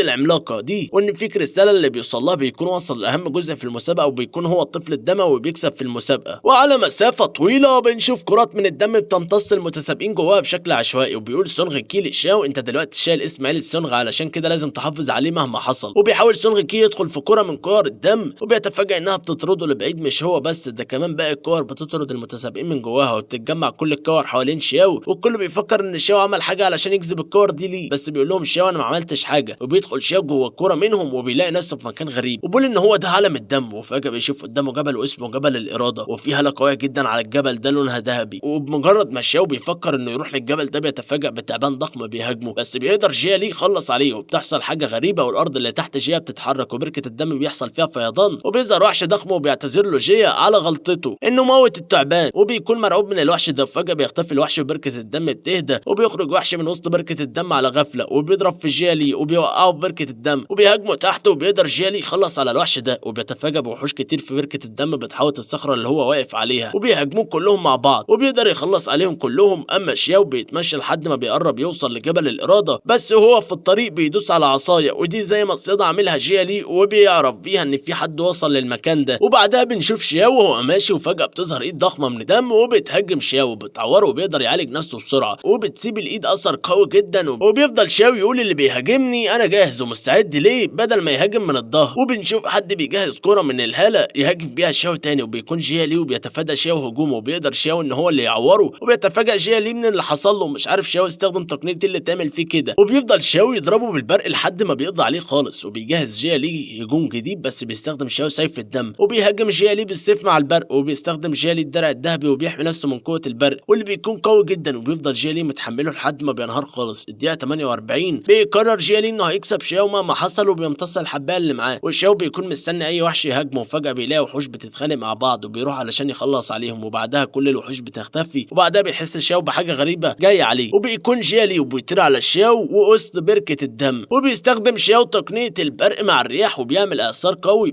العملاقه دي، وان في كريستال اللي بيوصل لها بيكون وصل لاهم جزء في المسابقه، وبيكون هو الطفل الدموي وبيكسب في المسابقه. وعلى مسافه طويله بنشوف كرات من الدم بتمتص المتسابقين جواها بشكل عشوائي، وبيقول سونغ كي لشياو انت دلوقتي شايل اسم عيله سونغ، علشان كده لازم تحافظ عليه مهما حصل. وبيحاول سونغ كي يدخل في كره من كور الدم، وبيتفاجئ انها بتطرده لبعيد. مش هو بس ده، كمان باقي الكور بتطرد المتسابقين من جواها، وبتتجمع كل الكور حوالين شياو، والكل بيفكر ان شياو عمل حاجه علشان يجذب الكور دي ليه، بس بيقول لهم شياو انا ما عملتش حاجه. وبيدخل شياو جوه الكوره منهم، وبيلاقي نفسه في مكان غريب، وبيقول ان هو ده عالم الدم. وفجاه بيشوف قدامه جبل واسمه جبل الاراده، وفي هاله قويه جدا على الجبل ده لونها ذهبي. وبمجرد ما شياو بيفكر انه يروح للجبل ده بيتفاجئ بتعبان ضخم بيهاجمه، بس بيقدر جيا ليه يخلص عليه، وبتحصل حاجه غريبه والارض اللي تحت جيا بتتحرك، وبركه الدم بيحصل فيها فيضان، وبيظهر وحش ضخم وبيعتذر له جيا على غلطته انه موت التعبان، وبيكون مرعوب من الوحش ده. فجاه بيختفي الوحش وبركه الدم بتهدى، وبيخرج وحش من وسط بركه الدم على غفله، وبيضرب في جيا ليه وبيوقعه في بركه الدم، وبيهاجمه تحت، وبيقدر جيا ليه يخلص على الوحش ده. وبيتفاجئ بوحوش كتير في بركه الدم بتحوط الصخره اللي هو واقف عليها، وبيهاجموه كلهم مع بعض، وبيقدر يخلص عليهم كلهم. اما شياو بيتمشى لحد ما بيقرب يوصل لجبل الاراده، بس وهو في الطريق بيدوس على عصايه، ودي زي ما الصيادة عاملها جيا ليه، وبيعرف بيها ان في حد وصل للمكان ده. وبعدها بنشوف شياو وهو ماشي، وفجاه بتظهر ايد ضخمه من دم وبتهاجم شياو وبتعوره، وبيقدر يعالج نفسه بسرعه، وبتسيب الايد اثر قوي جدا. وبيفضل شياو يقول اللي بيهاجمني انا جاهز ومستعد ليه، بدل ما يهاجم من الظهر. وبنشوف حد بيجهز كرة من الهاله يهاجم بيها شياو تاني، وبيكون جيا ليه وبيتفادى شياو هجومه، وبيقدر شياو ان هو اللي يعوره. وبيتفاجئ جيا ليه من اللي حصل له، مش عارف شياو استخدم تقنيه اللي تعمل فيه كده، وبيفضل شياو يضربه بالبرق لحد ما بيقضي عليه خالص. وبيجهز جيا ليه هجوم جديد، بس بيستخدم شياو سيف الدم، وبيهاجم جيا ليه بالسيف مع البرق، وبيستخدم جيا ليه الدرع الذهبي وبيحمي نفسه من قوه البرق، واللي بيكون قوي جدا. وبيفضل جيا ليه متحمله لحد ما بينهار خالص. الدقيقه 48 بيقرر جيا ليه انه هيكسب شياو مهما حصل، وبيمتص الحبايه اللي معاه، وشياو بيكون مستني اي وحش يهاجمه. وفجاه بيلاقي وحوش بتتخانق مع بعض، وبيروح علشان يخلص عليهم، وبعدها كل الوحوش بتختفي. وبعدها بيحس شياو بحاجه غريبه جايه عليه، وبيكون جيا ليه وبيطير على شياو وسط بركه الدم، وبيستخدم شياو تقنيه البرق مع الرياح، وبيعمل اثار قوي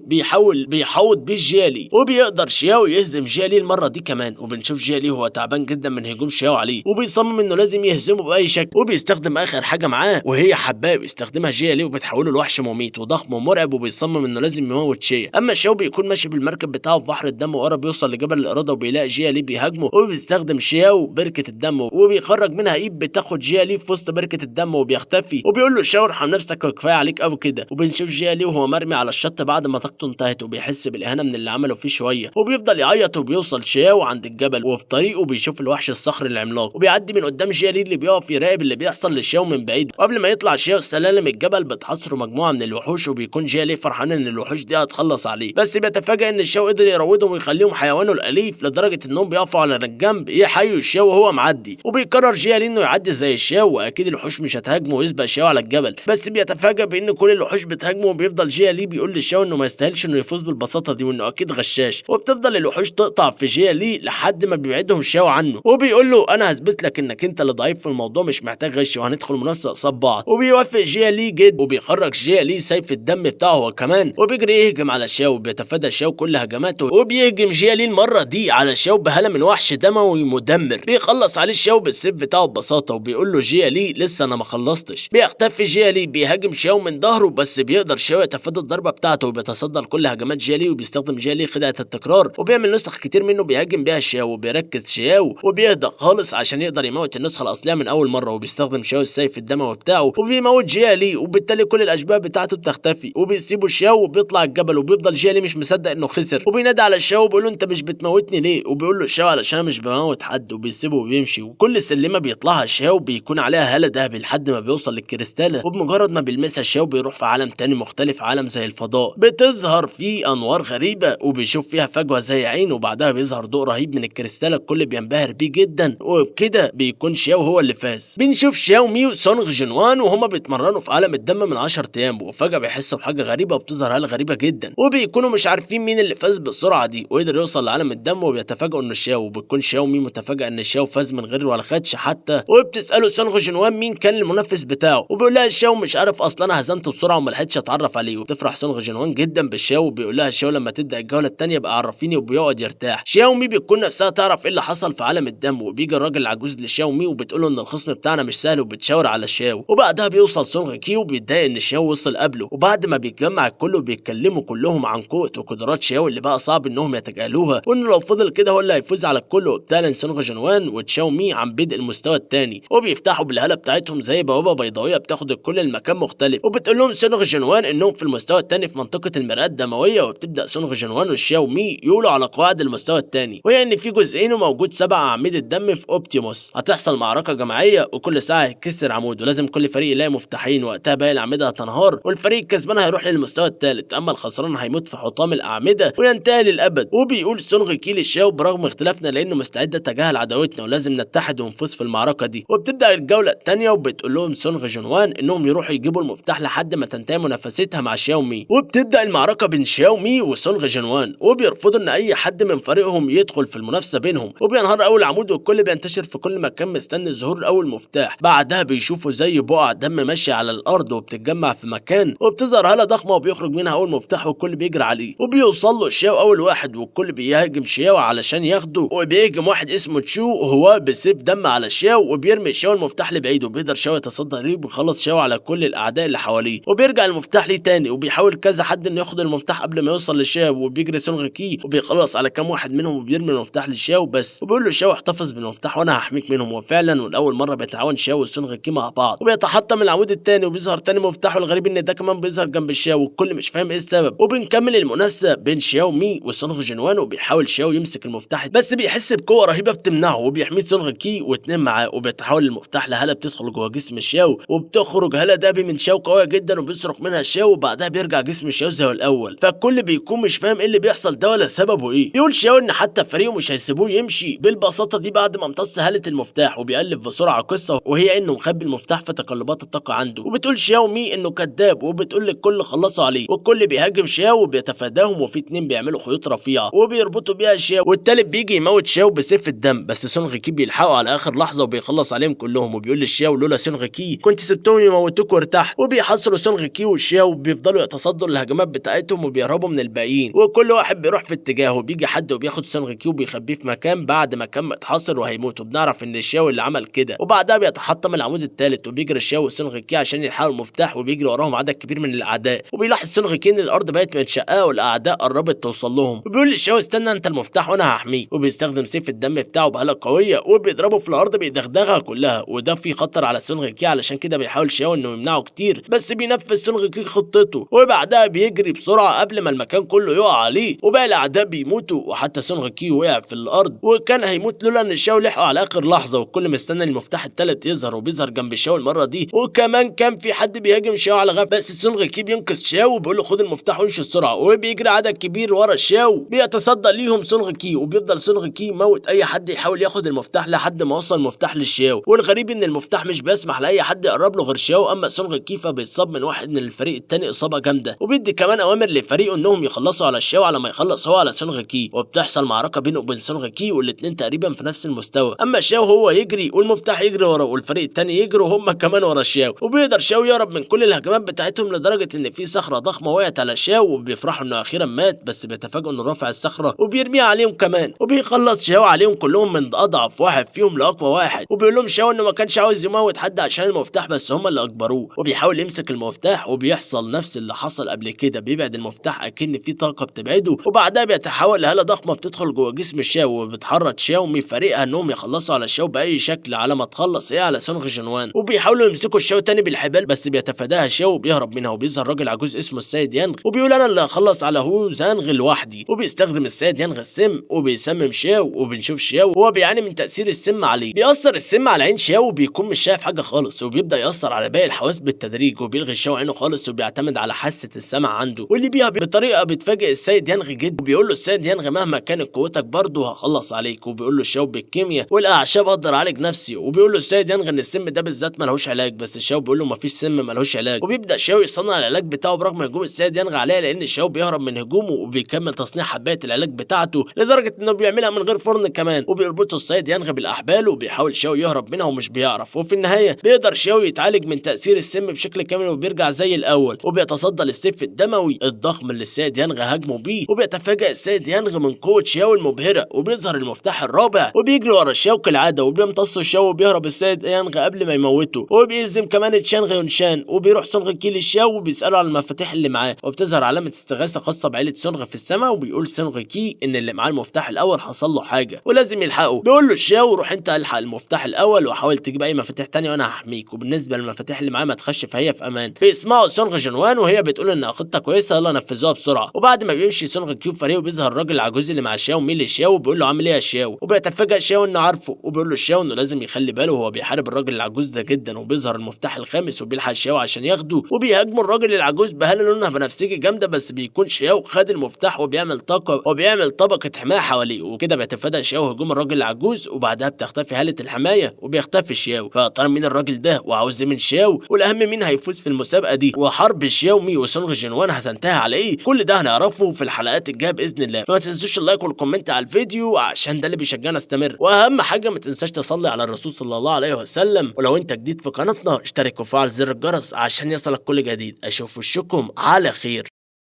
بيحوط بيه جيا ليه، وبيقدر شياو يهزم جيا ليه المره دي كمان. وبنشوف جيا ليه هو تعبان جدا من هجوم شياو عليه، وبيصمم انه لازم يهزمه باي شكل، وبيستخدم اخر حاجه معاه وهي حبايه بيستخدمها جيا ليه، وبتحوله لوحش مميت وضخم ومرعب، وبيصمم انه لازم يموت شيا. اما شياو بيكون ماشي بالمركب بتاعه في بحر الدم، وقرب يوصل لجبل الاراده، وبيلاقي جيا ليه بيهاجمه، وبيستخدم شياو بركه الدم، وبيخرج منها ايد بتاخد جيا ليه في وسط بركه الدم، وبيختفي، وبيقول له شاور ارحم نفسك وكفايه عليك قوي كده. وبنشوف جيا ليه وهو مرمي على الشط بعد ما طاقته انتهت، وبيحس بالاهانه من اللي عمله فيه شويه، وبيفضل يعيط. وبيوصل شياو عند الجبل، وفي طريقه بيشوف الوحش الصخري العملاق، وبيعدي من قدام جيا ليه اللي بيقف يراقب اللي بيحصل لشياو من بعيد. وقبل ما يطلع شياو سلالم الجبل بتحاصره مجموعه من الوحوش، وبيكون جيا ليه فرحان ان الوحوش دي هتخلص عليه، بس بيتفاجئ ان الشياو قدر يروضهم ويخليهم حيوانه الاليف، لدرجه انهم بيقفوا على الجنب يحيوا الشياو وهو معدي. وبيقرر جيا ليه انه يعدي زي الشياو، واكيد الوحوش مش هتهاجمه ويسبق الشياو على الجبل، بس بيتفاجئ بان كل الوحوش بتهاجمه. وبيفضل جيا ليه بيقول للشياو انه ما يستاهلش انه يفوز بالبساطه دي، وانه اكيد غشاش. وبتفضل الوحوش تقطع في جيا ليه لحد ما بيبعدهم الشياو عنه، وبيقول له انا هثبت لك انك انت اللي ضعيف في الموضوع، مش محتاج غش، وهندخل منافسه قصاد بعض. وبيوافق جيا ليه جد، وبيخرج جيا ليه سيف الدم بتاعه هو كمان، وبيجري يهجم على الشياو، وبيتفادى الشياو كل هجماته، وبيهجم جيا ليه المره دي على الشياو بهاله من وحش دموي مدمر، بيخلص عليه الشياو بالسيف بتاعه ببساطه، وبيقول له جيا ليه لسه انا ما خلصتش. بيختفي جيا ليه بيهاجم شياو من ظهره، بس بيقدر شياو يتفادى الضربه بتاعته، وبيتصدى لكل هجمات جيا ليه، وبيستخدم جيا ليه خدعه التكرار، وبيعمل نسخ كتير منه بيهاجم بيها فيها شاو، وبيركز شاو وبيهدى خالص عشان يقدر يموت النسخه الاصليه من اول مره، وبيستخدم شاو السيف الدموي بتاعه وبيموت جيالي، وبالتالي كل الاشباه بتاعته بتختفي، وبيسيبوا شاو وبيطلع الجبل، وبيفضل جيالي مش مصدق انه خسر، وبينادي على شاو وبيقول له انت مش بتموتني ليه؟ وبيقول له شاو علشان مش بموت حد، وبيسيبه وبيمشي. وكل سلمه بيطلعها شاو بيكون عليها هاله ذهبي لحد ما بيوصل للكريستاله، وبمجرد ما بيلمسها شاو بيروح في عالم تاني مختلف، عالم زي الفضاء بتظهر فيه انوار غريبه وبيشوف فيها فجوه زي عين، وبعدها بيظهر ضوء رهيب من الكريستاله الكل بينبهر بيه جدا، وبكده بيكون شاو هو اللي فاز. بنشوف شاو مي وسونغ جنوان وهما بيتمرنوا في عالم الدم من 10 ايام، وفجاه بيحسوا بحاجه غريبه وبتظهر هاله غريبه جدا، وبيكونوا مش عارفين مين اللي فاز بالسرعه دي، وقدر يوصل لعالم الدم، وبيتفاجئوا ان شاو، وبتكون شاو مي متفاجئه ان شاو فاز من غير ولا خدش حتى، وبتساله سونغ جنوان مين كان المنافس بتاعه، وبيقول لها شاو مش عارف اصلا انا هزمته بسرعه وما لحقتش اتعرف عليه، وبتفرح سونغ جنوان جدا بالشاو، وبيقول لها شاو لما تبدا الجوله الثانيه بقى عرفيني، وبيقعد يرتاح. شاو مي بتكون نفسها تعرف ايه اللي حصل في عالم الدم، وبيجي الراجل العجوز لشاو مي وبتقول له ان الخصم بتاعنا مش سهل، وبتشاور على شاو، وبعدها بيوصل سونغ كي وبيتضايق ان شاو وصل قبله، وبعد ما بيتجمع الكل بيتكلموا كلهم عن قوه وقدرات شاو اللي بقى صعب انهم يتجاهلوها، وانه لو فضل كده هو اللي هيفوز على الكل، وبتعلن سونغ جنوان وتشاو مي عن بدء المستوى الثاني، وبيفتحوا بالهاله بتاعتهم زي بوابه بيضاويه بتاخد الكل المكان مختلف، وبتقول لهم سونغ جنوان انهم في المستوى الثاني في منطقه المرآة الدمويه، وبتبدا سونغ جنوان وشاو مي يقولوا على قواعد المستوى الثاني، وهي ان في جزئين وموجود 7 اعمده دم في اوبتيموس، هتحصل معركه جماعيه وكل ساعه هيتكسر عمود، ولازم كل فريق يلاقي مفتاحين، وقتها باقي الاعمده هتنهار، والفريق الكسبان هيروح للمستوى الثالث، اما الخسران هيموت في حطام الاعمده وينتهي للابد. وبيقول سونغ كي للشاو برغم اختلافنا لانه مستعد اتجاهل عداوتنا ولازم نتحد ونفوز في المعركه دي، وبتبدا الجوله الثانيه وبتقول لهم سونغ جنوان انهم يروحوا يجيبوا المفتاح لحد ما تنتهي منافستها مع شاو مي، وبتبدا المعركه بين شاو مي وسونغ جنوان، وبيرفضوا ان اي حد من فريقهم يدخل في المنافسه بينهم، وبينهار اول عمود والكل بينتشر في كل مكان مستني ظهور اول مفتاح، بعدها بيشوفوا زي بقع دم ماشيه على الارض وبتتجمع في مكان، وبتظهر هاله ضخمه وبيخرج منها اول مفتاح والكل بيجري عليه، وبيوصل له شاو اول واحد، والكل بيهاجم شاو علشان ياخده، وبيهجم واحد اسمه تشو وهو بسيف دم على شاو، وبيرمي شاو المفتاح لبعيد، وبيقدر شاو يتصدى ليه وبيخلص شاو على كل الاعداء اللي حواليه، وبيرجع المفتاح ليه تاني، وبيحاول كذا حد انه ياخد المفتاح قبل ما يوصل لشاو، وبيجري سونغ كي وبيخلص على كام واحد منهم وبيرمي المفتاح لشاو بس، وبيقول له شاو احتفظ بالمفتاح وانا هحميك منهم، وفعلا ولاول مره بيتعاون شاو وسونغ كي مع بعض، وبيتحطم العمود التاني وبيظهر تاني مفتاح، والغريب ان ده كمان بيظهر جنب الشاو والكل مش فاهم ايه السبب، وبنكمل المنافسه بين شاو مي وسونغ جنوان، وبيحاول شاو يمسك المفتاح بس بيحس بقوه رهيبه بتمنعه، وبيحميه سونغ كي واتنين معاه، وبيتحول المفتاح لهاله بتدخل جوه جسم شاو، وبتخرج هاله دابي من شاو قويه جدا وبيصرخ منها شاو، وبعدها بيرجع جسم شاو زي الاول، فالكل بيكون مش فاهم ايه اللي بيحصل ده ولا سببه ايه. يقول شاو ان حتى فريقه مش هيسيبوه يمشي بالبساطه دي بعد ما امتص هاله المفتاح، وبيألف بسرعه قصه وهي انه مخبي المفتاح في تقلبات الطاقه عنده، وبتقول شاو مي انه كذاب، وبتقول للكل خلصوا عليه، والكل بيهاجم شاو وبيتفاداهم، وفي اتنين بيعملوا خيوط رفيعه وبيربطوا بيها شاو، والتالت بيجي يموت شاو بسيف الدم، بس سونغ كي بيلحقوا على اخر لحظه وبيخلص عليهم كلهم، وبيقول للشاو لولا سونغ كي كنت سبتهم يموتوك وارتحت، وبيحصروا سونغ كي والشاو بيفضلوا يتصدوا الهجمات بتاعتهم وبيهربوا من الباقيين، وكل واحد بيروح في اتجاهه، وبيجي حد وبياخد سونغ كي وبيخبيه في مكان بعد ما كان متحاصر وهيموت، وبنعرف ان الشاو اللي عمل كده، وبعدها بيتحطم العمود الثالث، وبيجري الشاو وسونغ كي عشان يلحقوا المفتاح، وبيجري وراهم عدد كبير من الاعداء، وبيلاحظ سونغ كي ان الارض بقت متشققه والاعداء قربت توصل لهم، وبيقول للشاو استنى انت المفتاح وانا هحميك، وبيستخدم سيف الدم بتاعه بآلة قويه وبيضربه في الارض بيدغدغها كلها، وده في خطر على سونغ كي علشان كده بيحاول شاو انه يمنعه كتير، بس بينفذ سونغ كي خطته، وبعدها بيجري بسرعه قبل ما المكان كله يقع عليه، وباقي الاعداء بيموتوا، وحتى سونغ كي وقع في الارض وكان هيموت لولا ان الشاو لحقه على اخر لحظه، والكل مستني المفتاح الثالث يظهر، وبيظهر جنب الشاو المره دي، وكمان كان في حد بيهاجم شاو على غفله، بس سونغ كي بينقذ شاو وبيقول له خد المفتاح وامشي بسرعه، وبيجري عدد كبير ورا الشاو بيتصدى ليهم سونغ كي، وبيفضل سونغ كي يموت اي حد يحاول ياخد المفتاح لحد ما وصل المفتاح للشاو، والغريب ان المفتاح مش بيسمح لاي حد يقرب له غير شاو، اما سونغ كي فبيتصاب من واحد من الفريق التاني اصابه جامده، وبيدي كمان اوامر لفريقه انهم يخلصوا على الشاو على ما يخلص هو على سونغ كي، وبتحصل معركه بينه وبين سونغ كي والاتنين تقريبا في نفس المستوى، اما شاو هو يجري والمفتاح يجري وراه، والفريق التاني يجروا هم كمان ورا الشاو، وبيقدر شاو يهرب من كل الهجمات بتاعتهم لدرجه ان في صخره ضخمه وقعت على شاو، وبيفرحوا انه اخيرا مات، بس بيتفاجئوا انه رافع الصخره وبيرميها عليهم كمان، وبيخلص شاو عليهم كلهم من اضعف واحد فيهم لاقوى واحد، وبيقول لهم شاو انه ما كانش عاوز يموت حد عشان المفتاح بس هم اللي اجبروه، وبيحاول يمسك المفتاح وبيحصل نفس اللي حصل قبل كده، بيبعد المفتاح اكن في طاقه بتبعده، وبعدها بيتحول لهاله ضخمه بتدخل جوه جسم جسم شاو وبتحرض شاو من فريقها انهم يخلصوا على شاو باي شكل على ما تخلص على سونغ جنوان، وبيحاولوا يمسكوا شاو تاني بالحبال بس بيتفاداها شاو وبيهرب منها. وبيظهر راجل عجوز اسمه السيد يانغ وبيقول انا اللي هخلص على هو زانغ لوحدي، وبيستخدم السيد يانغ السم وبيسمم شاو. وبنشوف شاو وهو بيعاني من تاثير السم عليه، بيأثر السم على عين شاو وبيكون مش شايف حاجه خالص، وبيبدا يأثر على باقي الحواس بالتدريج، وبيلغي شاو عينه خالص وبيعتمد على حاسه السمع عنده، واللي بيها بطريقه بتفاجئ السيد يانغ جدا. وبيقول له السيد يانغ مهما كانت قوتك برضه هخلص عليك. وبيقول له شاو بالكيمياء والاعشاب اقدر اعالج نفسي. وبيقول له السيد يانغ ان السم ده بالذات ملهوش علاج، بس شاو بيقول له مفيش سم ملهوش علاج. وبيبدا شاو يصنع العلاج بتاعه برغم هجوم السيد يانغ عليه، لان شاو بيهرب من هجومه وبيكمل تصنيع حبايه العلاج بتاعته لدرجه انه بيعملها من غير فرن كمان. وبيربطوا السيد يانغ بالاحبال وبيحاول شاو يهرب منها ومش بيعرف. وفي النهايه بيقدر شاو يتعالج من تاثير السم بشكل كامل وبيرجع زي الاول، وبيتصدى للسيف الدموي الضخم اللي السيد يانغ هاجمه بيه. وبيتفاجئ السيد يانغ من قوه شاو المبهره وبيظهر المفتاح الرابع وبيجري ورا شاو كالعاده، وبيمتص شاو وبيهرب السيد يانغ قبل ما يموته. وبيهزم كمان تشانغ يونشان، وبيروح سونغ كي للشاو وبيساله على المفاتيح اللي معاه، وبتظهر علامه استغاثه خاصه بعيله سونغ في السماء. وبيقول سونغ كي ان اللي معاه المفتاح الاول حصل له حاجه ولازم يلحقه. بيقول له الشاو روح انت الحق المفتاح الاول وحاول تجيب اي مفاتيح تانية وانا هحميك، وبالنسبه للمفاتيح اللي معاه ما تخش فهي في امان. بيسمعوا سونغ جنوان وهي بتقول ان خطه كويسه يلا نفذوها بسرعه. وبعد ما بيمشي سونغ كيو فريقه بيظهر الراجل العجوز اللي مع شاو ميل الشاو وبيقول له عامل ايه يا شاو، وبيتفاجئ شاو انه عارفه وبيقول له شاو انه لازم يخلي باله وهو بيحارب الراجل العجوز ده جدا. وبيظهر المفتاح الخامس وبيلحق شاو عشان ياخده، وبيهاجموا الراجل العجوز بهاله لونها بنفسجي جامده، بس بيكون شاو خد المفتاح وبيعمل طاقه وبيعمل طبقه حمايه حواليه، وكده بيتفادى شاو هجوم الراجل العجوز. وبعدها بتختفي هاله الحمايه وبيختفي شاو. فترى مين الراجل ده وعاوز من شاو، والاهم مين هيفوز في المسابقه دي، وحرب شاو مي وسونغ جنوان هتنتهي على ايه؟ كل ده هنعرفه في الحلقات الجايه باذن الله. فما تنسوش اللايك والكومنت على الفيديو عشان ده اللي بيشجعنا استمر، واهم حاجه ما تنساش تصلي على الرسول صلى الله عليه وسلم. ولو انت جديد في قناتنا اشترك وفعل زر الجرس عشان يصلك كل جديد. اشوف وشكم على خير.